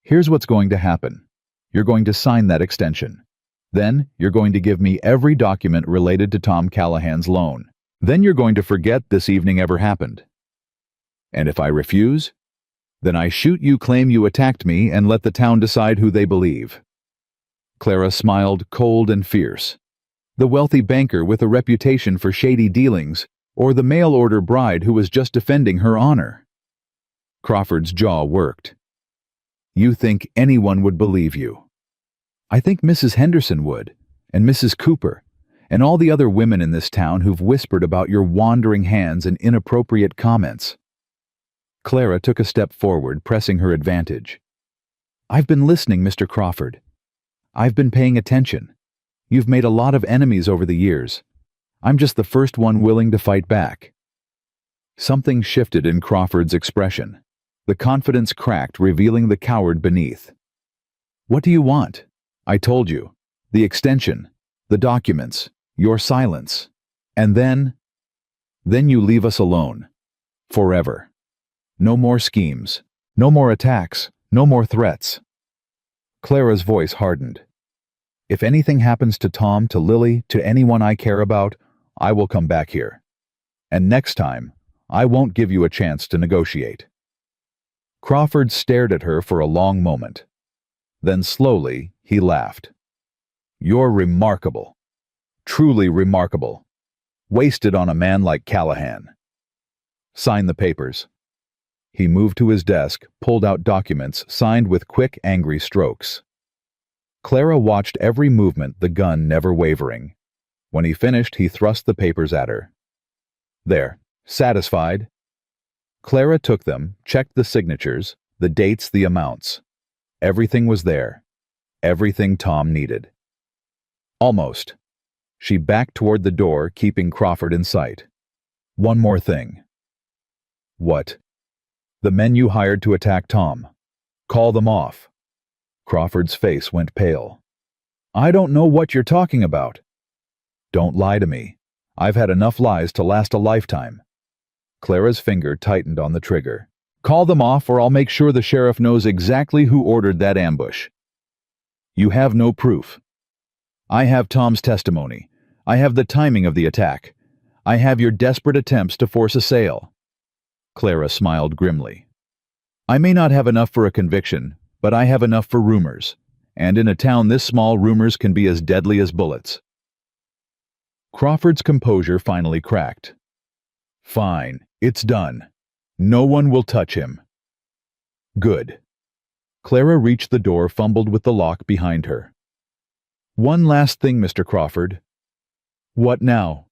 "Here's what's going to happen. You're going to sign that extension. Then you're going to give me every document related to Tom Callahan's loan. Then you're going to forget this evening ever happened. And if I refuse, then I shoot you, claim you attacked me, and let the town decide who they believe." Clara smiled, cold and fierce. The wealthy banker with a reputation for shady dealings, or the mail-order bride who was just defending her honor? Crawford's jaw worked. "You think anyone would believe you?" "I think Mrs. Henderson would, and Mrs. Cooper, and all the other women in this town who've whispered about your wandering hands and inappropriate comments." Clara took a step forward, pressing her advantage. "I've been listening, Mr. Crawford. I've been paying attention. You've made a lot of enemies over the years. I'm just the first one willing to fight back." Something shifted in Crawford's expression. The confidence cracked, revealing the coward beneath. "What do you want?" "I told you. The extension, the documents, your silence. And then you leave us alone. Forever. No more schemes. No more attacks. No more threats." Clara's voice hardened. "If anything happens to Tom, to Lily, to anyone I care about, I will come back here. And next time, I won't give you a chance to negotiate." Crawford stared at her for a long moment. Then slowly, he laughed. "You're remarkable. Truly remarkable. Wasted on a man like Callahan. Sign the papers." He moved to his desk, pulled out documents, signed with quick, angry strokes. Clara watched every movement, the gun never wavering. When he finished, he thrust the papers at her. "There. Satisfied?" Clara took them, checked the signatures, the dates, the amounts. Everything was there. Everything Tom needed. Almost. She backed toward the door, keeping Crawford in sight. "One more thing." "What?" "The men you hired to attack Tom. Call them off." Crawford's face went pale. "I don't know what you're talking about." "Don't lie to me. I've had enough lies to last a lifetime." Clara's finger tightened on the trigger. "Call them off, or I'll make sure the sheriff knows exactly who ordered that ambush." "You have no proof." "I have Tom's testimony. I have the timing of the attack. I have your desperate attempts to force a sale." Clara smiled grimly. "I may not have enough for a conviction, but I have enough for rumors. And in a town this small, rumors can be as deadly as bullets." Crawford's composure finally cracked. Fine, it's done. No one will touch him. Good. Clara reached the door, fumbled with the lock behind her. One last thing, Mr. Crawford. What now?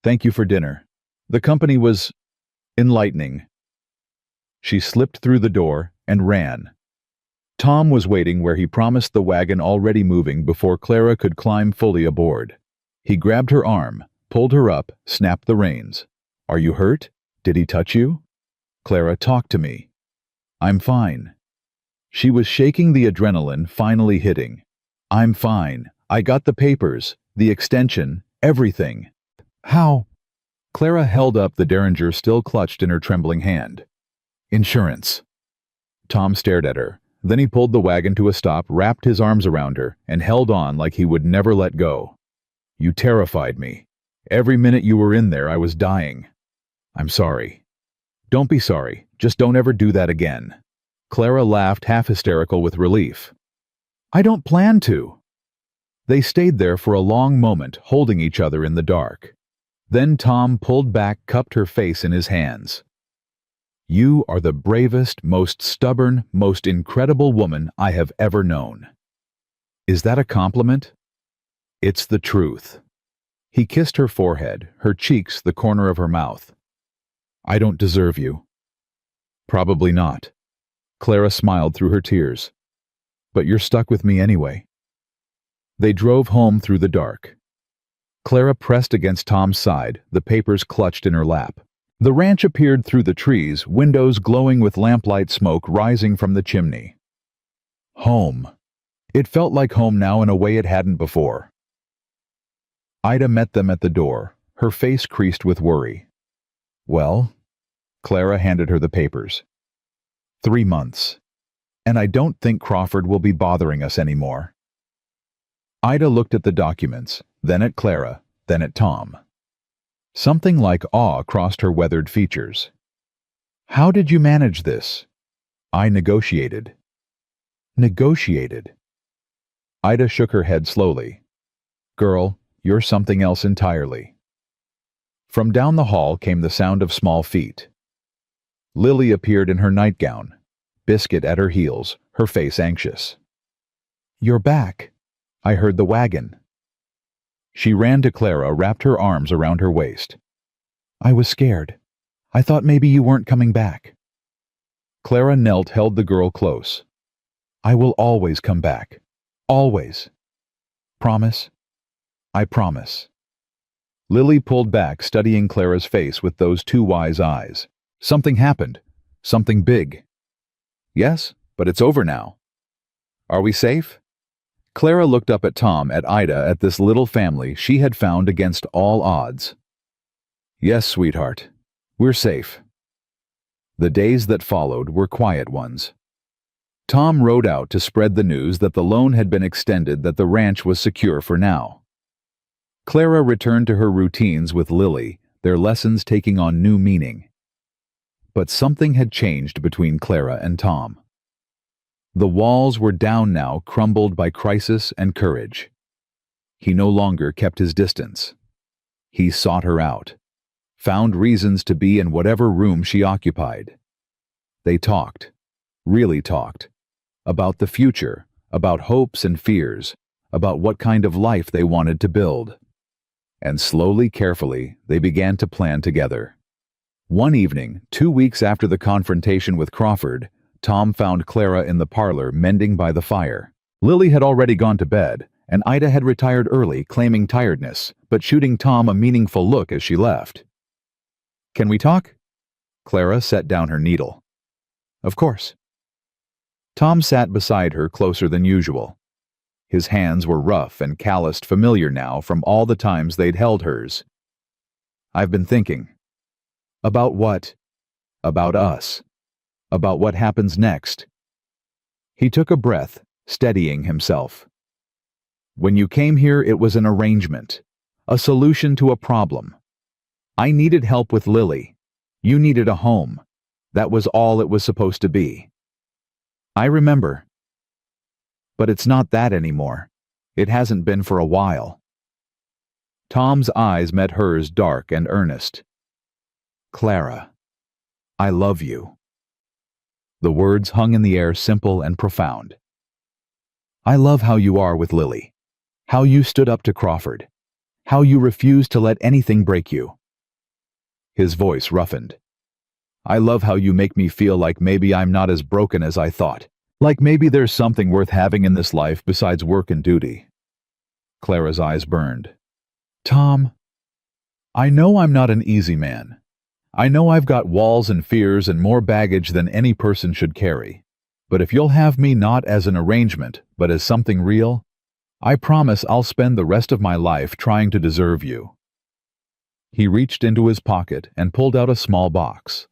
Thank you for dinner. The company was enlightening. She slipped through the door and ran. Tom was waiting where he promised, the wagon already moving before Clara could climb fully aboard. He grabbed her arm, pulled her up, snapped the reins. Are you hurt? Did he touch you? Clara, talk to me. I'm fine. She was shaking, the adrenaline finally hitting. I'm fine. I got the papers, the extension, everything. How? Clara held up the derringer still clutched in her trembling hand. Insurance. Tom stared at her. Then he pulled the wagon to a stop, wrapped his arms around her, and held on like he would never let go. You terrified me. Every minute you were in there, I was dying. I'm sorry. Don't be sorry. Just don't ever do that again. Clara laughed, half hysterical with relief. I don't plan to. They stayed there for a long moment, holding each other in the dark. Then Tom pulled back, cupped her face in his hands. You are the bravest, most stubborn, most incredible woman I have ever known. Is that a compliment? It's the truth. He kissed her forehead, her cheeks, the corner of her mouth. I don't deserve you. Probably not. Clara smiled through her tears. But you're stuck with me anyway. They drove home through the dark. Clara pressed against Tom's side, the papers clutched in her lap. The ranch appeared through the trees, windows glowing with lamplight smoke rising from the chimney. Home. It felt like home now in a way it hadn't before. Ida met them at the door, her face creased with worry. Well? Clara handed her the papers. 3 months. And I don't think Crawford will be bothering us anymore. Ida looked at the documents, then at Clara, then at Tom. Something like awe crossed her weathered features. How did you manage this? I negotiated. Negotiated? Ida shook her head slowly. Girl, you're something else entirely. From down the hall came the sound of small feet. Lily appeared in her nightgown, Biscuit at her heels, her face anxious. You're back. I heard the wagon. She ran to Clara, wrapped her arms around her waist. I was scared. I thought maybe you weren't coming back. Clara knelt, held the girl close. I will always come back. Always. Promise? I promise. Lily pulled back, studying Clara's face with those two wise eyes. Something happened. Something big. Yes, but it's over now. Are we safe? Clara looked up at Tom, at Ida, at this little family she had found against all odds. Yes, sweetheart. We're safe. The days that followed were quiet ones. Tom rode out to spread the news that the loan had been extended, that the ranch was secure for now. Clara returned to her routines with Lily, their lessons taking on new meaning. But something had changed between Clara and Tom. The walls were down now, crumbled by crisis and courage. He no longer kept his distance. He sought her out, found reasons to be in whatever room she occupied. They talked, really talked, about the future, about hopes and fears, about what kind of life they wanted to build. And slowly, carefully, they began to plan together. One evening, 2 weeks after the confrontation with Crawford, Tom found Clara in the parlor, mending by the fire. Lily had already gone to bed, and Ida had retired early, claiming tiredness, but shooting Tom a meaningful look as she left. Can we talk? Clara set down her needle. Of course. Tom sat beside her, closer than usual. His hands were rough and calloused, familiar now from all the times they'd held hers. I've been thinking. About what? About us. About what happens next. He took a breath, steadying himself. When you came here, it was an arrangement, a solution to a problem. I needed help with Lily. You needed a home. That was all it was supposed to be. I remember. But it's not that anymore. It hasn't been for a while. Tom's eyes met hers, dark and earnest. "Clara, I love you." The words hung in the air, simple and profound. "I love how you are with Lily. How you stood up to Crawford. How you refused to let anything break you." His voice roughened. "I love how you make me feel like maybe I'm not as broken as I thought. Like maybe there's something worth having in this life besides work and duty." Clara's eyes burned. "Tom, I know I'm not an easy man. I know I've got walls and fears and more baggage than any person should carry. But if you'll have me not as an arrangement, but as something real, I promise I'll spend the rest of my life trying to deserve you." He reached into his pocket and pulled out a small box.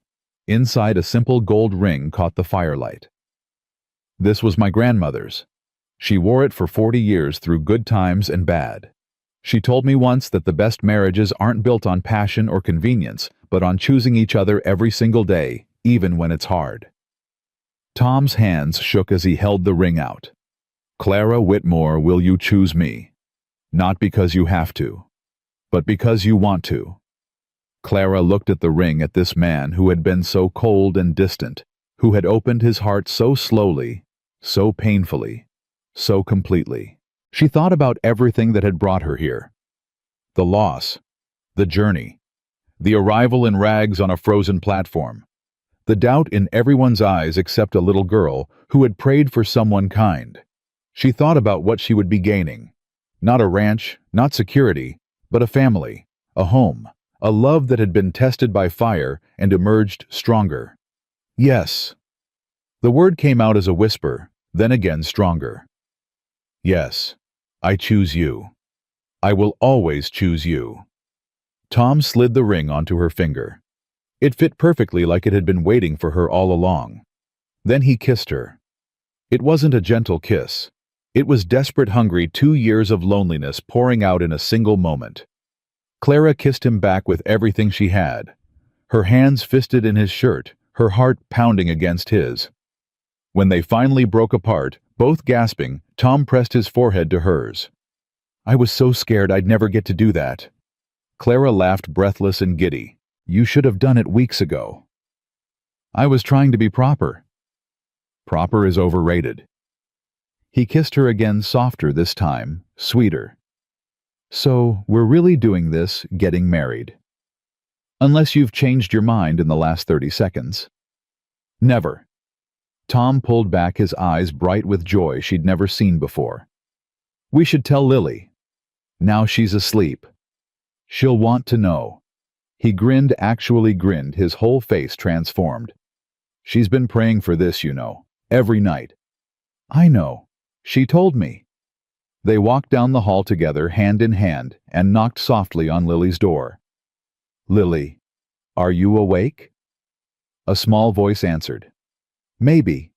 Inside, a simple gold ring caught the firelight. "This was my grandmother's. She wore it for 40 years through good times and bad. She told me once that the best marriages aren't built on passion or convenience, but on choosing each other every single day, even when it's hard." Tom's hands shook as he held the ring out. "Clara Whitmore, will you choose me? Not because you have to, but because you want to." Clara looked at the ring, at this man who had been so cold and distant, who had opened his heart so slowly, so painfully, so completely. She thought about everything that had brought her here. The loss, the journey, the arrival in rags on a frozen platform, the doubt in everyone's eyes except a little girl who had prayed for someone kind. She thought about what she would be gaining. Not a ranch, not security, but a family, a home, a love that had been tested by fire and emerged stronger. "Yes." The word came out as a whisper, then again stronger. "Yes, I choose you. I will always choose you." Tom slid the ring onto her finger. It fit perfectly, like it had been waiting for her all along. Then he kissed her. It wasn't a gentle kiss. It was desperate, hungry, 2 years of loneliness pouring out in a single moment. Clara kissed him back with everything she had. Her hands fisted in his shirt, her heart pounding against his. When they finally broke apart, both gasping, Tom pressed his forehead to hers. "I was so scared I'd never get to do that." Clara laughed, breathless and giddy. "You should have done it weeks ago." "I was trying to be proper." "Proper is overrated." He kissed her again, softer this time, sweeter. "So, we're really doing this, getting married? Unless you've changed your mind in the last 30 seconds. "Never." Tom pulled back, his eyes bright with joy she'd never seen before. "We should tell Lily. Now she's asleep. She'll want to know." He grinned, actually grinned, his whole face transformed. "She's been praying for this, you know, every night." "I know. She told me." They walked down the hall together, hand in hand, and knocked softly on Lily's door. "Lily, are you awake?" A small voice answered. "Maybe."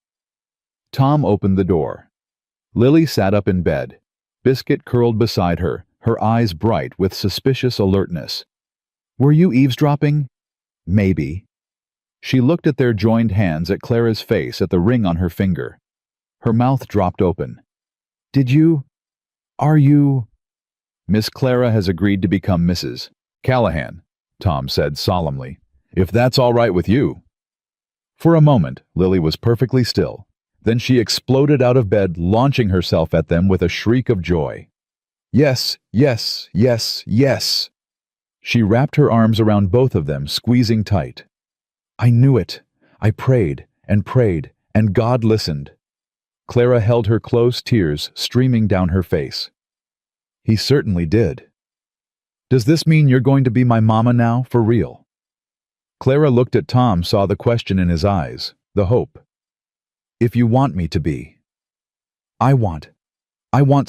Tom opened the door. Lily sat up in bed, Biscuit curled beside her, her eyes bright with suspicious alertness. "Were you eavesdropping?" "Maybe." She looked at their joined hands, at Clara's face, at the ring on her finger. Her mouth dropped open. Are you—" "Miss Clara has agreed to become Mrs. Callahan," Tom said solemnly, "if that's all right with you." For a moment, Lily was perfectly still. Then she exploded out of bed, launching herself at them with a shriek of joy. "Yes, yes, yes, yes!" She wrapped her arms around both of them, squeezing tight. "I knew it. I prayed, and God listened." Clara held her close, tears streaming down her face. "He certainly did." "Does this mean you're going to be my mama now, for real?" Clara looked at Tom, saw the question in his eyes, the hope. "If you want me to be." I want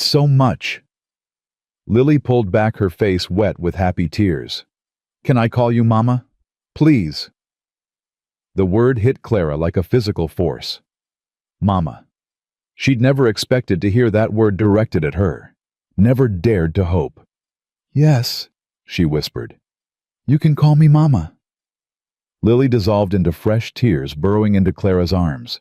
so much." Lily pulled back, her face wet with happy tears. "Can I call you Mama? Please." The word hit Clara like a physical force. Mama. She'd never expected to hear that word directed at her. Never dared to hope. "Yes," she whispered. "You can call me Mama." Lily dissolved into fresh tears, burrowing into Clara's arms.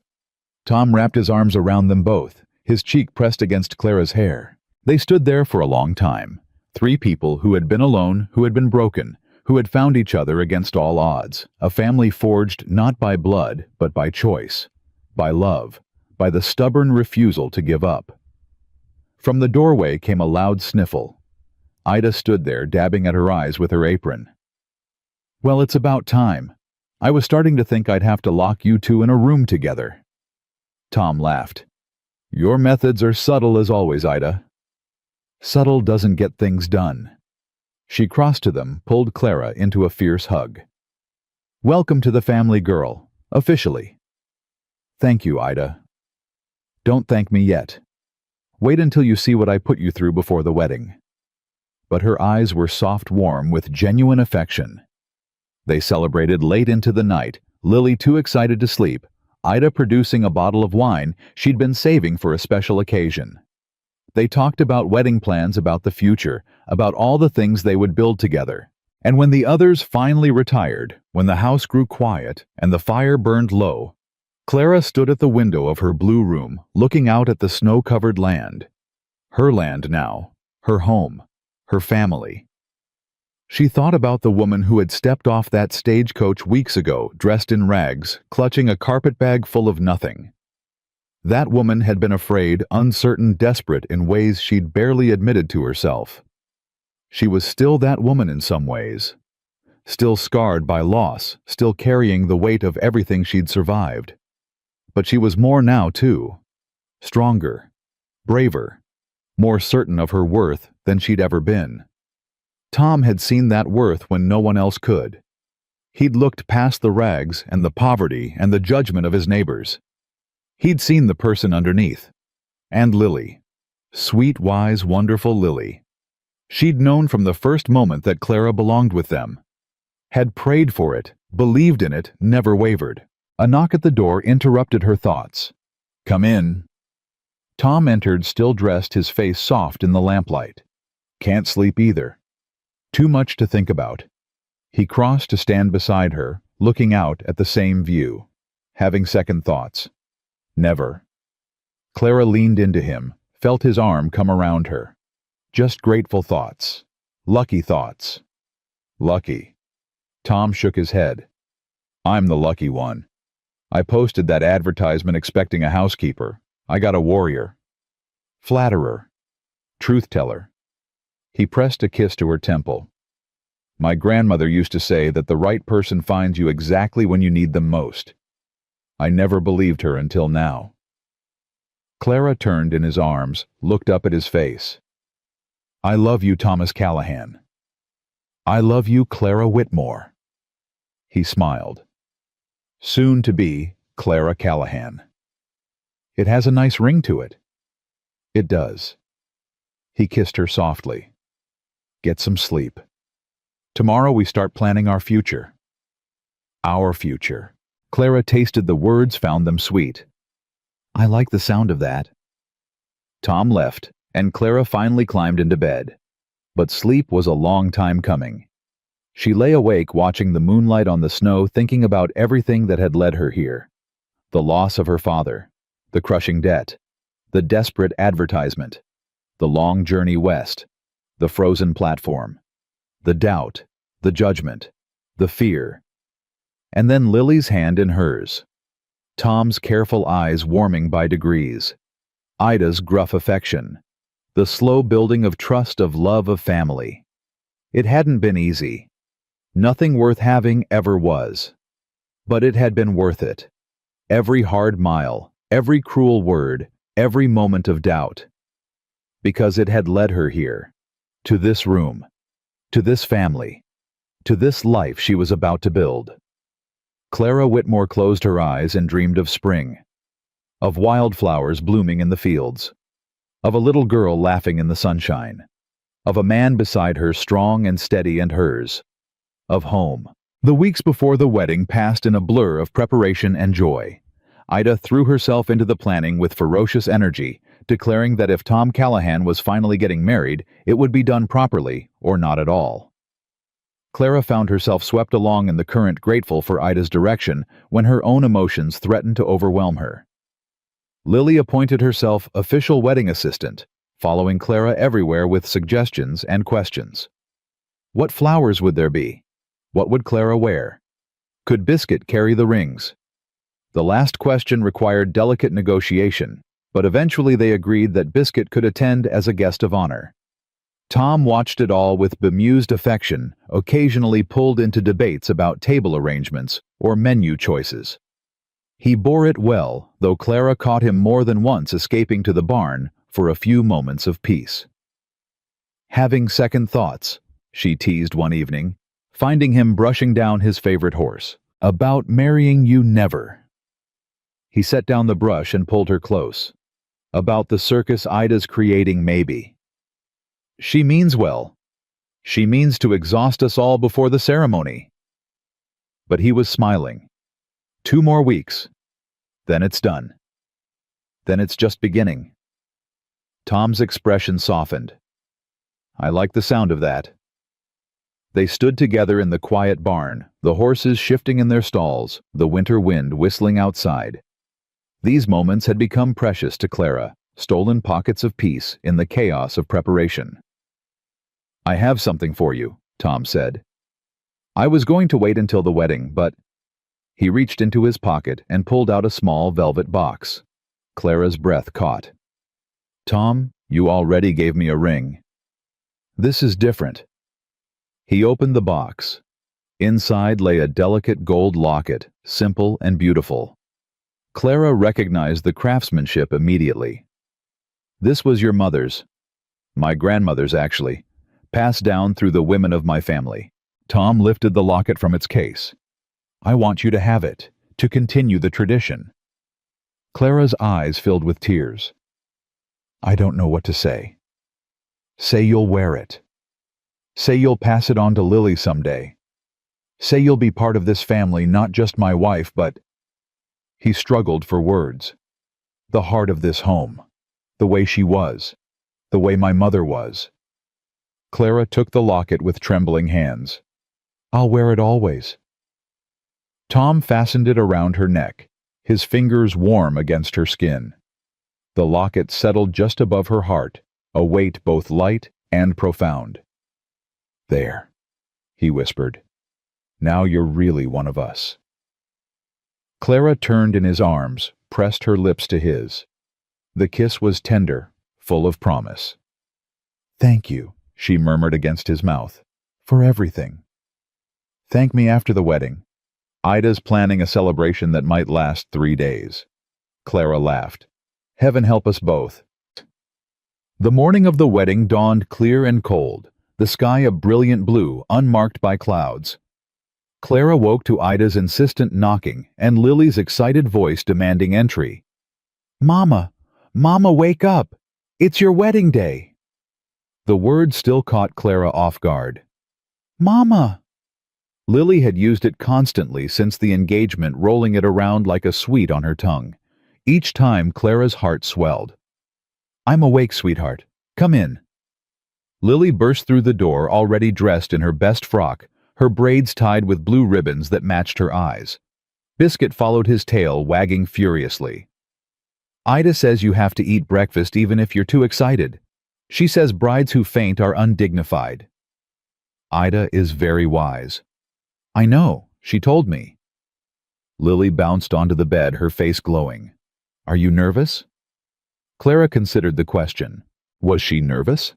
Tom wrapped his arms around them both, his cheek pressed against Clara's hair. They stood there for a long time, 3 people who had been alone, who had been broken, who had found each other against all odds. A family forged not by blood, but by choice, by love, by the stubborn refusal to give up. From the doorway came a loud sniffle. Ida stood there, dabbing at her eyes with her apron. "Well, it's about time. I was starting to think I'd have to lock you two in a room together." Tom laughed. "Your methods are subtle as always, Ida." "Subtle doesn't get things done." She crossed to them, pulled Clara into a fierce hug. "Welcome to the family, girl, officially." "Thank you, Ida." "Don't thank me yet. Wait until you see what I put you through before the wedding." But her eyes were soft, warm, with genuine affection. They celebrated late into the night, Lily too excited to sleep, Ida producing a bottle of wine she'd been saving for a special occasion. They talked about wedding plans, about the future, about all the things they would build together. And when the others finally retired, when the house grew quiet and the fire burned low, Clara stood at the window of her blue room, looking out at the snow-covered land. Her land now, her home, her family. She thought about the woman who had stepped off that stagecoach weeks ago, dressed in rags, clutching a carpetbag full of nothing. That woman had been afraid, uncertain, desperate in ways she'd barely admitted to herself. She was still that woman in some ways. Still scarred by loss, still carrying the weight of everything she'd survived. But she was more now, too. Stronger, braver, more certain of her worth than she'd ever been. Tom had seen that worth when no one else could. He'd looked past the rags and the poverty and the judgment of his neighbors. He'd seen the person underneath. And Lily. Sweet, wise, wonderful Lily. She'd known from the first moment that Clara belonged with them. Had prayed for it, believed in it, never wavered. A knock at the door interrupted her thoughts. "Come in." Tom entered, still dressed, his face soft in the lamplight. "Can't sleep either. Too much to think about." He crossed to stand beside her, looking out at the same view, having second thoughts. Never. Clara leaned into him, felt his arm come around her. Just grateful thoughts. Lucky thoughts. Lucky. Tom shook his head. "I'm the lucky one. I posted that advertisement expecting a housekeeper. I got a warrior. Flatterer. Truth-teller." He pressed a kiss to her temple. "My grandmother used to say that the right person finds you exactly when you need them most. I never believed her until now." Clara turned in his arms, looked up at his face. "I love you, Thomas Callahan." "I love you, Clara Whitmore." He smiled. "Soon to be Clara Callahan." "It has a nice ring to it." "It does." He kissed her softly. "Get some sleep. Tomorrow we start planning our future." Our future. Clara tasted the words, found them sweet. "I like the sound of that." Tom left, and Clara finally climbed into bed. But sleep was a long time coming. She lay awake watching the moonlight on the snow, thinking about everything that had led her here. The loss of her father, the crushing debt, the desperate advertisement, the long journey west, the frozen platform, the doubt, the judgment, the fear. And then Lily's hand in hers. Tom's careful eyes warming by degrees. Ida's gruff affection. The slow building of trust, of love, of family. It hadn't been easy. Nothing worth having ever was. But it had been worth it. Every hard mile, every cruel word, every moment of doubt. Because it had led her here. To this room. To this family. To this life she was about to build. Clara Whitmore closed her eyes and dreamed of spring. Of wildflowers blooming in the fields. Of a little girl laughing in the sunshine. Of a man beside her, strong and steady, and hers. Of home. The weeks before the wedding passed in a blur of preparation and joy. Ida threw herself into the planning with ferocious energy, declaring that if Tom Callahan was finally getting married, it would be done properly, or not at all. Clara found herself swept along in the current, grateful for Ida's direction, when her own emotions threatened to overwhelm her. Lily appointed herself official wedding assistant, following Clara everywhere with suggestions and questions. What flowers would there be? What would Clara wear? Could Biscuit carry the rings? The last question required delicate negotiation, but eventually they agreed that Biscuit could attend as a guest of honor. Tom watched it all with bemused affection, occasionally pulled into debates about table arrangements or menu choices. He bore it well, though Clara caught him more than once escaping to the barn for a few moments of peace. Having second thoughts, she teased one evening, finding him brushing down his favorite horse. About marrying you never. He set down the brush and pulled her close. About the circus Ida's creating maybe. She means well. She means to exhaust us all before the ceremony. But he was smiling. 2 more weeks. Then it's done. Then it's just beginning. Tom's expression softened. I like the sound of that. They stood together in the quiet barn, the horses shifting in their stalls, the winter wind whistling outside. These moments had become precious to Clara, stolen pockets of peace in the chaos of preparation. I have something for you, Tom said. I was going to wait until the wedding, but... He reached into his pocket and pulled out a small velvet box. Clara's breath caught. Tom, you already gave me a ring. This is different. He opened the box. Inside lay a delicate gold locket, simple and beautiful. Clara recognized the craftsmanship immediately. This was your mother's. My grandmother's, actually. Passed down through the women of my family. Tom lifted the locket from its case. I want you to have it, to continue the tradition. Clara's eyes filled with tears. I don't know what to say. Say you'll wear it. Say you'll pass it on to Lily someday. Say you'll be part of this family, not just my wife, but... He struggled for words. The heart of this home. The way she was. The way my mother was. Clara took the locket with trembling hands. I'll wear it always. Tom fastened it around her neck, his fingers warm against her skin. The locket settled just above her heart, a weight both light and profound. There, he whispered. Now you're really one of us. Clara turned in his arms, pressed her lips to his. The kiss was tender, full of promise. Thank you, she murmured against his mouth, for everything. Thank me after the wedding. Ida's planning a celebration that might last 3 days. Clara laughed. Heaven help us both. The morning of the wedding dawned clear and cold, the sky a brilliant blue, unmarked by clouds. Clara woke to Ida's insistent knocking and Lily's excited voice demanding entry. Mama! Mama, wake up! It's your wedding day! The word still caught Clara off guard. Mama! Lily had used it constantly since the engagement, rolling it around like a sweet on her tongue. Each time Clara's heart swelled. I'm awake, sweetheart. Come in. Lily burst through the door already dressed in her best frock, her braids tied with blue ribbons that matched her eyes. Biscuit followed his tail, wagging furiously. Ida says you have to eat breakfast even if you're too excited. She says brides who faint are undignified. Ida is very wise. I know, she told me. Lily bounced onto the bed, her face glowing. Are you nervous? Clara considered the question. Was she nervous?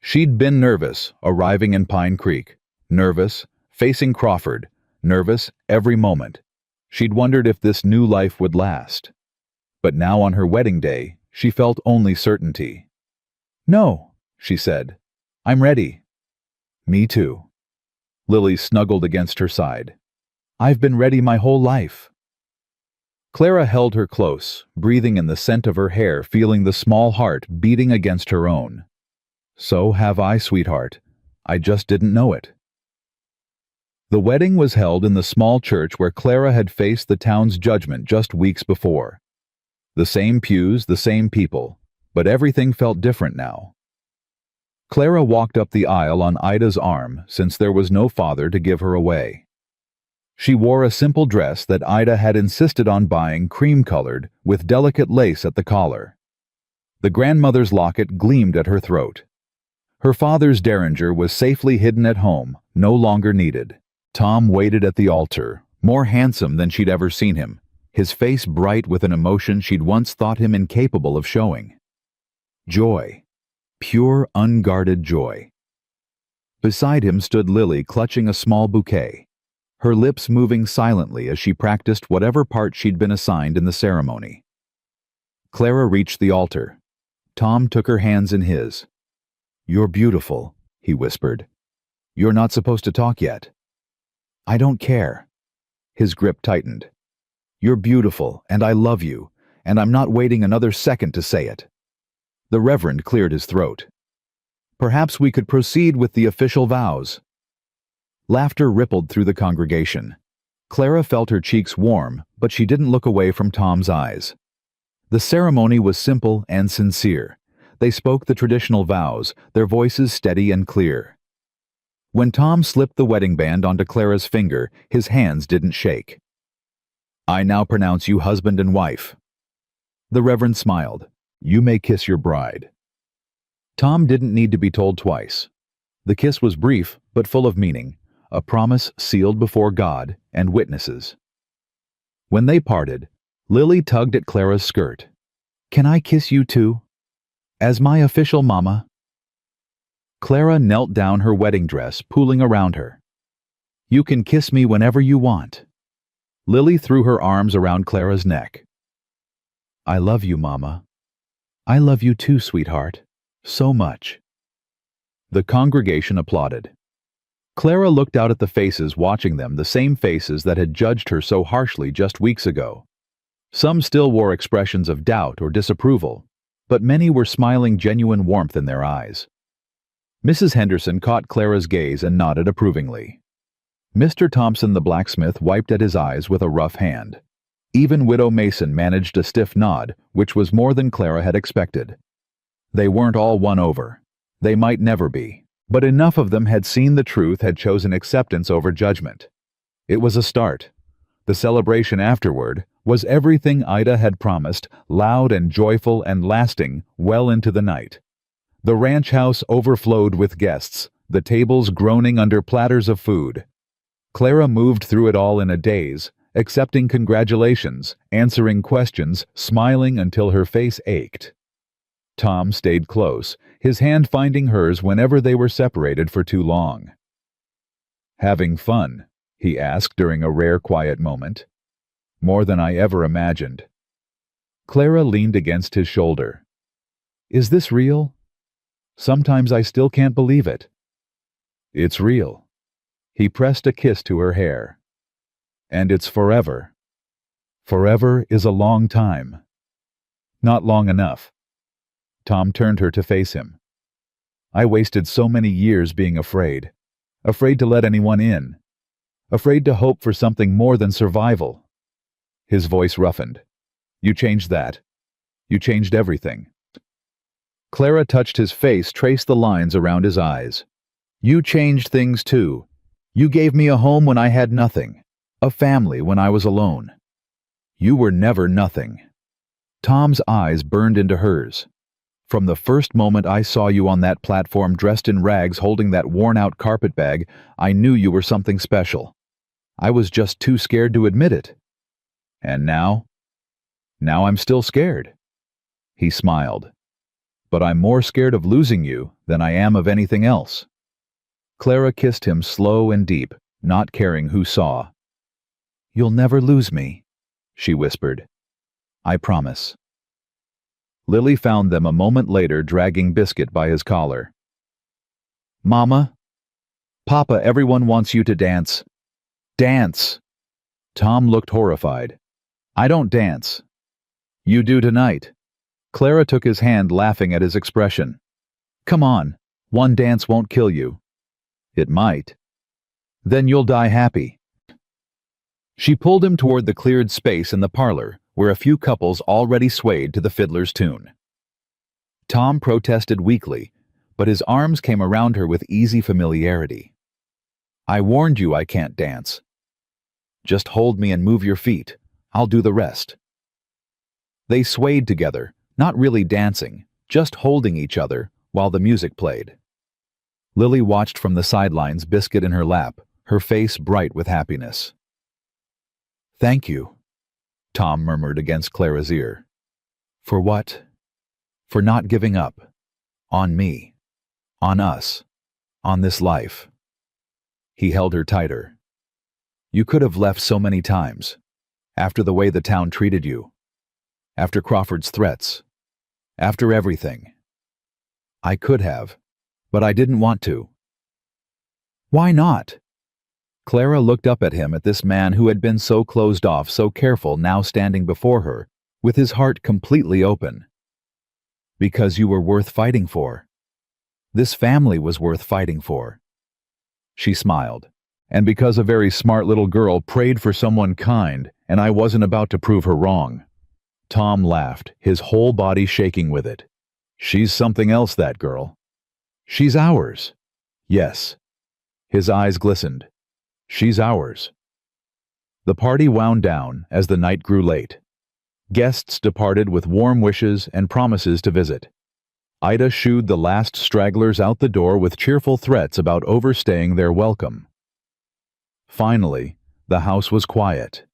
She'd been nervous, arriving in Pine Creek. Nervous, facing Crawford. Nervous every moment. She'd wondered if this new life would last. But now on her wedding day, she felt only certainty. No, she said. I'm ready. Me too. Lily snuggled against her side. I've been ready my whole life. Clara held her close, breathing in the scent of her hair, feeling the small heart beating against her own. So have I, sweetheart. I just didn't know it. The wedding was held in the small church where Clara had faced the town's judgment just weeks before. The same pews, the same people, but everything felt different now. Clara walked up the aisle on Ida's arm since there was no father to give her away. She wore a simple dress that Ida had insisted on buying cream-colored with delicate lace at the collar. The grandmother's locket gleamed at her throat. Her father's derringer was safely hidden at home, no longer needed. Tom waited at the altar, more handsome than she'd ever seen him, his face bright with an emotion she'd once thought him incapable of showing. Joy. Pure, unguarded joy. Beside him stood Lily, clutching a small bouquet, her lips moving silently as she practiced whatever part she'd been assigned in the ceremony. Clara reached the altar. Tom took her hands in his. "You're beautiful," he whispered. "You're not supposed to talk yet." "I don't care." His grip tightened. "You're beautiful, and I love you, and I'm not waiting another second to say it." The Reverend cleared his throat. "Perhaps we could proceed with the official vows." Laughter rippled through the congregation. Clara felt her cheeks warm, but she didn't look away from Tom's eyes. The ceremony was simple and sincere. They spoke the traditional vows, their voices steady and clear. When Tom slipped the wedding band onto Clara's finger, his hands didn't shake. "I now pronounce you husband and wife." The Reverend smiled. "You may kiss your bride." Tom didn't need to be told twice. The kiss was brief, but full of meaning, a promise sealed before God and witnesses. When they parted, Lily tugged at Clara's skirt. "Can I kiss you too? As my official mama?" Clara knelt down, her wedding dress pooling around her. "You can kiss me whenever you want." Lily threw her arms around Clara's neck. "I love you, Mama." "I love you too, sweetheart. So much." The congregation applauded. Clara looked out at the faces watching them, the same faces that had judged her so harshly just weeks ago. Some still wore expressions of doubt or disapproval, but many were smiling genuine warmth in their eyes. Mrs. Henderson caught Clara's gaze and nodded approvingly. Mr. Thompson the blacksmith wiped at his eyes with a rough hand. Even Widow Mason managed a stiff nod, which was more than Clara had expected. They weren't all won over. They might never be, but enough of them had seen the truth, had chosen acceptance over judgment. It was a start. The celebration afterward was everything Ida had promised, loud and joyful and lasting well into the night. The ranch house overflowed with guests, the tables groaning under platters of food. Clara moved through it all in a daze, accepting congratulations, answering questions, smiling until her face ached. Tom stayed close, his hand finding hers whenever they were separated for too long. "Having fun?" he asked during a rare quiet moment. "More than I ever imagined." Clara leaned against his shoulder. "Is this real? Sometimes I still can't believe it." "It's real." He pressed a kiss to her hair. "And it's forever." "Forever is a long time." "Not long enough." Tom turned her to face him. "I wasted so many years being afraid. Afraid to let anyone in. Afraid to hope for something more than survival." His voice roughened. "You changed that. You changed everything." Clara touched his face, traced the lines around his eyes. "You changed things too. You gave me a home when I had nothing, a family when I was alone. You were never nothing." Tom's eyes burned into hers. "From the first moment I saw you on that platform dressed in rags holding that worn-out carpet bag, I knew you were something special. I was just too scared to admit it. And now? Now I'm still scared." He smiled. "But I'm more scared of losing you than I am of anything else." Clara kissed him slow and deep, not caring who saw. "You'll never lose me," she whispered. "I promise." Lily found them a moment later dragging Biscuit by his collar. "Mama? Papa, everyone wants you to dance." "Dance!" Tom looked horrified. "I don't dance." "You do tonight." Clara took his hand, laughing at his expression. "Come on, one dance won't kill you." "It might." "Then you'll die happy." She pulled him toward the cleared space in the parlor, where a few couples already swayed to the fiddler's tune. Tom protested weakly, but his arms came around her with easy familiarity. "I warned you I can't dance. Just hold me and move your feet. I'll do the rest." They swayed together, not really dancing, just holding each other while the music played. Lily watched from the sidelines, biscuit in her lap, her face bright with happiness. "Thank you," Tom murmured against Clara's ear. "For what?" "For not giving up. On me. On us. On this life." He held her tighter. "You could have left so many times. After the way the town treated you. After Crawford's threats. After everything. I could have, but I didn't want to." "Why not?" Clara looked up at him, at this man who had been so closed off, so careful, now standing before her, with his heart completely open. "Because you were worth fighting for. This family was worth fighting for." She smiled. "And because a very smart little girl prayed for someone kind, and I wasn't about to prove her wrong." Tom laughed, his whole body shaking with it. "She's something else, that girl." "She's ours." "Yes." His eyes glistened. "She's ours." The party wound down as the night grew late. Guests departed with warm wishes and promises to visit. Ida shooed the last stragglers out the door with cheerful threats about overstaying their welcome. Finally, the house was quiet.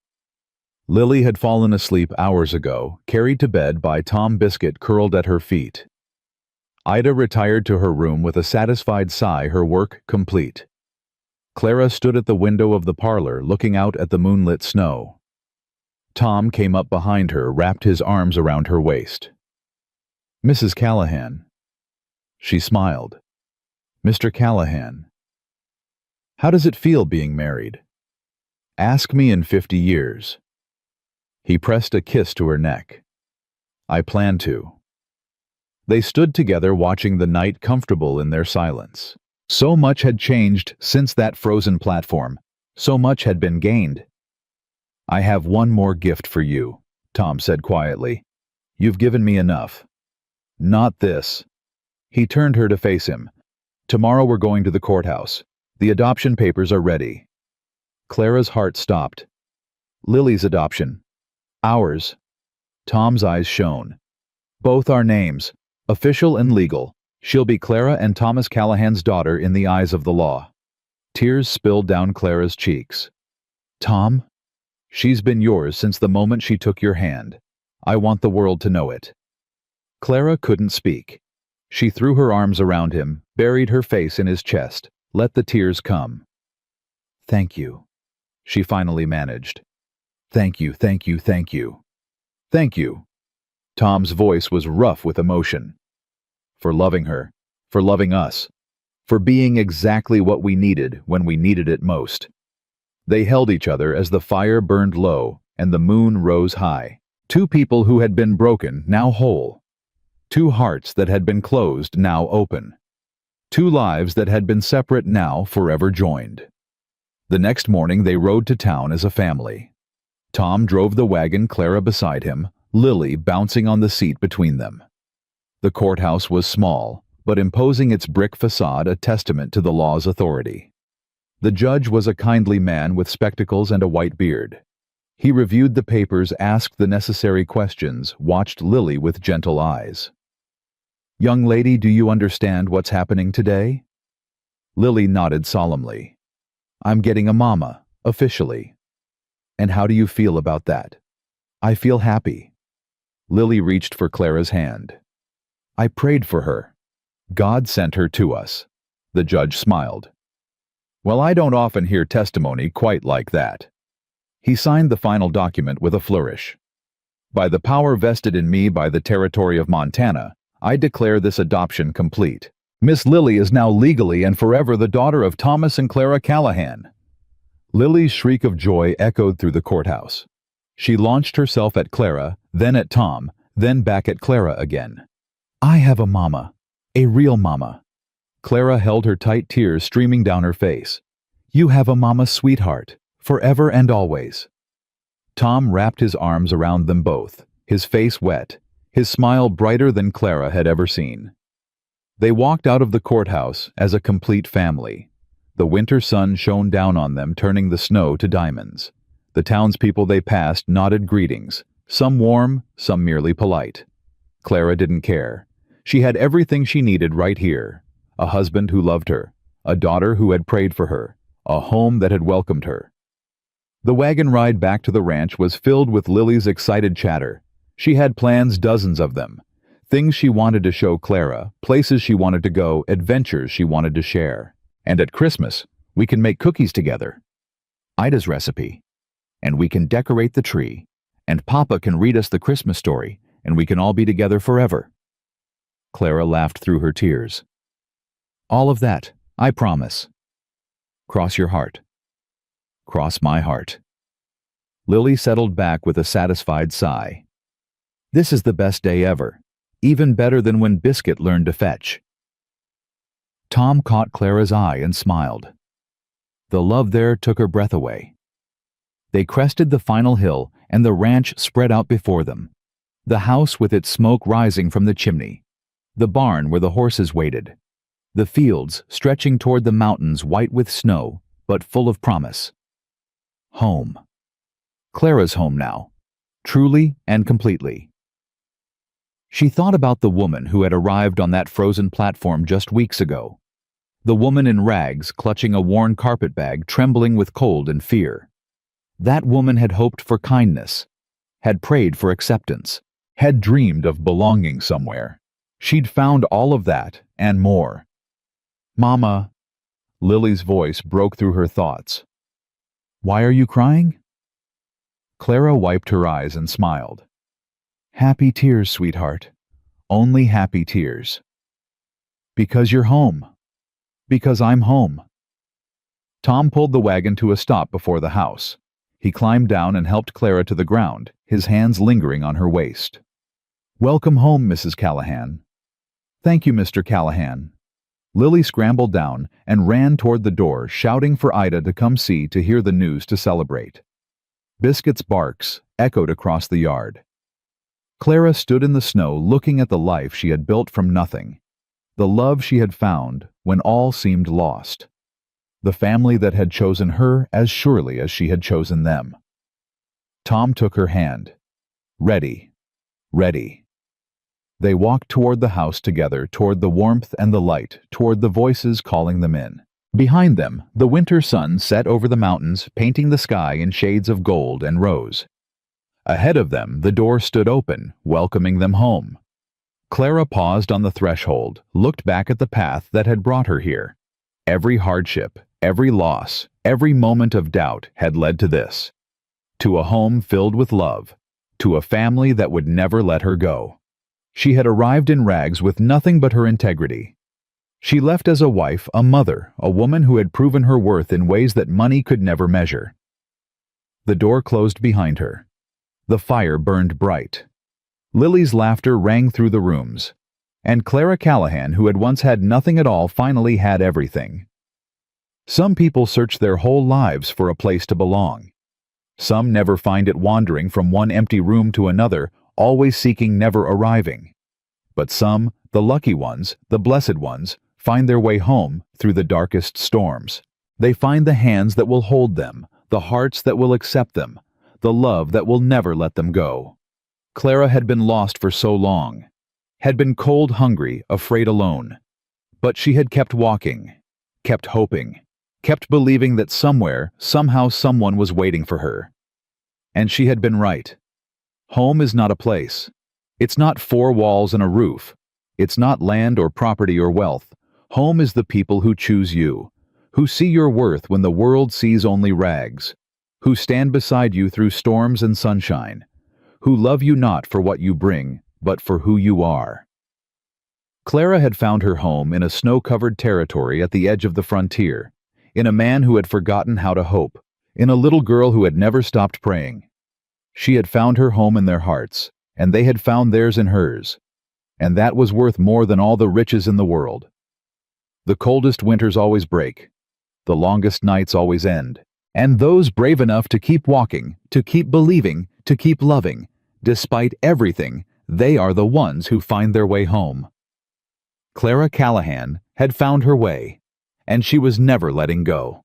Lily had fallen asleep hours ago, carried to bed by Tom Biscuit curled at her feet. Ida retired to her room with a satisfied sigh, her work complete. Clara stood at the window of the parlor, looking out at the moonlit snow. Tom came up behind her, wrapped his arms around her waist. "Mrs. Callahan." She smiled. "Mr. Callahan. How does it feel being married?" "Ask me in 50 years." He pressed a kiss to her neck. "I plan to." They stood together, watching the night, comfortable in their silence. So much had changed since that frozen platform. So much had been gained. "I have one more gift for you," Tom said quietly. "You've given me enough." "Not this." He turned her to face him. "Tomorrow we're going to the courthouse. The adoption papers are ready." Clara's heart stopped. "Lily's adoption. Ours." Tom's eyes shone. "Both our names, official and legal. She'll be Clara and Thomas Callahan's daughter in the eyes of the law." Tears spilled down Clara's cheeks. "Tom, she's been yours since the moment she took your hand. I want the world to know it." Clara couldn't speak. She threw her arms around him, buried her face in his chest, let the tears come. "Thank you," she finally managed. "Thank you, thank you, thank you. Thank you." Tom's voice was rough with emotion. "For loving her, for loving us, for being exactly what we needed when we needed it most." They held each other as the fire burned low and the moon rose high. Two people who had been broken, now whole. Two hearts that had been closed, now open. Two lives that had been separate, now forever joined. The next morning they rode to town as a family. Tom drove the wagon, Clara beside him, Lily bouncing on the seat between them. The courthouse was small, but imposing, its brick facade a testament to the law's authority. The judge was a kindly man with spectacles and a white beard. He reviewed the papers, asked the necessary questions, watched Lily with gentle eyes. "Young lady, do you understand what's happening today?" Lily nodded solemnly. "I'm getting a mama, officially." "And how do you feel about that?" "I feel happy." Lily reached for Clara's hand. "I prayed for her. God sent her to us." The judge smiled. "Well, I don't often hear testimony quite like that." He signed the final document with a flourish. "By the power vested in me by the territory of Montana, I declare this adoption complete. Miss Lily is now legally and forever the daughter of Thomas and Clara Callahan." Lily's shriek of joy echoed through the courthouse. She launched herself at Clara, then at Tom, then back at Clara again. "I have a mama. A real mama." Clara held her tight, tears streaming down her face. "You have a mama, sweetheart, forever and always." Tom wrapped his arms around them both, his face wet, his smile brighter than Clara had ever seen. They walked out of the courthouse as a complete family. The winter sun shone down on them, turning the snow to diamonds. The townspeople they passed nodded greetings, some warm, some merely polite. Clara didn't care. She had everything she needed right here: a husband who loved her, a daughter who had prayed for her, a home that had welcomed her. The wagon ride back to the ranch was filled with Lily's excited chatter. She had plans, dozens of them. Things she wanted to show Clara, places she wanted to go, adventures she wanted to share. And at Christmas, we can make cookies together. Ida's recipe. And we can decorate the tree. And Papa can read us the Christmas story, and we can all be together forever. Clara laughed through her tears. All of that, I promise. Cross your heart. Cross my heart. Lily settled back with a satisfied sigh. This is the best day ever, even better than when Biscuit learned to fetch. Tom caught Clara's eye and smiled. The love there took her breath away. They crested the final hill, and the ranch spread out before them. The house with its smoke rising from the chimney. The barn where the horses waited. The fields stretching toward the mountains white with snow, but full of promise. Home. Clara's home now, truly and completely. She thought about the woman who had arrived on that frozen platform just weeks ago. The woman in rags clutching a worn carpet bag, trembling with cold and fear. That woman had hoped for kindness, had prayed for acceptance, had dreamed of belonging somewhere. She'd found all of that and more. Mama, Lily's voice broke through her thoughts. Why are you crying? Clara wiped her eyes and smiled. Happy tears, sweetheart. Only happy tears. Because you're home. Because I'm home. Tom pulled the wagon to a stop before the house. He climbed down and helped Clara to the ground, his hands lingering on her waist. Welcome home, Mrs. Callahan. Thank you, Mr. Callahan. Lily scrambled down and ran toward the door, shouting for Ida to come see to hear the news to celebrate. Biscuit's barks echoed across the yard. Clara stood in the snow looking at the life she had built from nothing, the love she had found when all seemed lost, the family that had chosen her as surely as she had chosen them. Tom took her hand. Ready. Ready. They walked toward the house together, toward the warmth and the light, toward the voices calling them in. Behind them, the winter sun set over the mountains, painting the sky in shades of gold and rose. Ahead of them, the door stood open, welcoming them home. Clara paused on the threshold, looked back at the path that had brought her here. Every hardship, every loss, every moment of doubt had led to this. To a home filled with love, to a family that would never let her go. She had arrived in rags with nothing but her integrity. She left as a wife, a mother, a woman who had proven her worth in ways that money could never measure. The door closed behind her. The fire burned bright. Lily's laughter rang through the rooms. And Clara Callahan, who had once had nothing at all, finally had everything. Some people search their whole lives for a place to belong. Some never find it, wandering from one empty room to another, always seeking, never arriving. But some, the lucky ones, the blessed ones, find their way home through the darkest storms. They find the hands that will hold them, the hearts that will accept them, the love that will never let them go. Clara had been lost for so long, had been cold, hungry, afraid, alone. But she had kept walking, kept hoping, kept believing that somewhere, somehow, someone was waiting for her. And she had been right. Home is not a place. It's not four walls and a roof. It's not land or property or wealth. Home is the people who choose you, who see your worth when the world sees only rags, who stand beside you through storms and sunshine, who love you not for what you bring, but for who you are. Clara had found her home in a snow-covered territory at the edge of the frontier, in a man who had forgotten how to hope, in a little girl who had never stopped praying. She had found her home in their hearts, and they had found theirs in hers, and that was worth more than all the riches in the world. The coldest winters always break, the longest nights always end, and those brave enough to keep walking, to keep believing, to keep loving, despite everything, they are the ones who find their way home. Clara Callahan had found her way, and she was never letting go.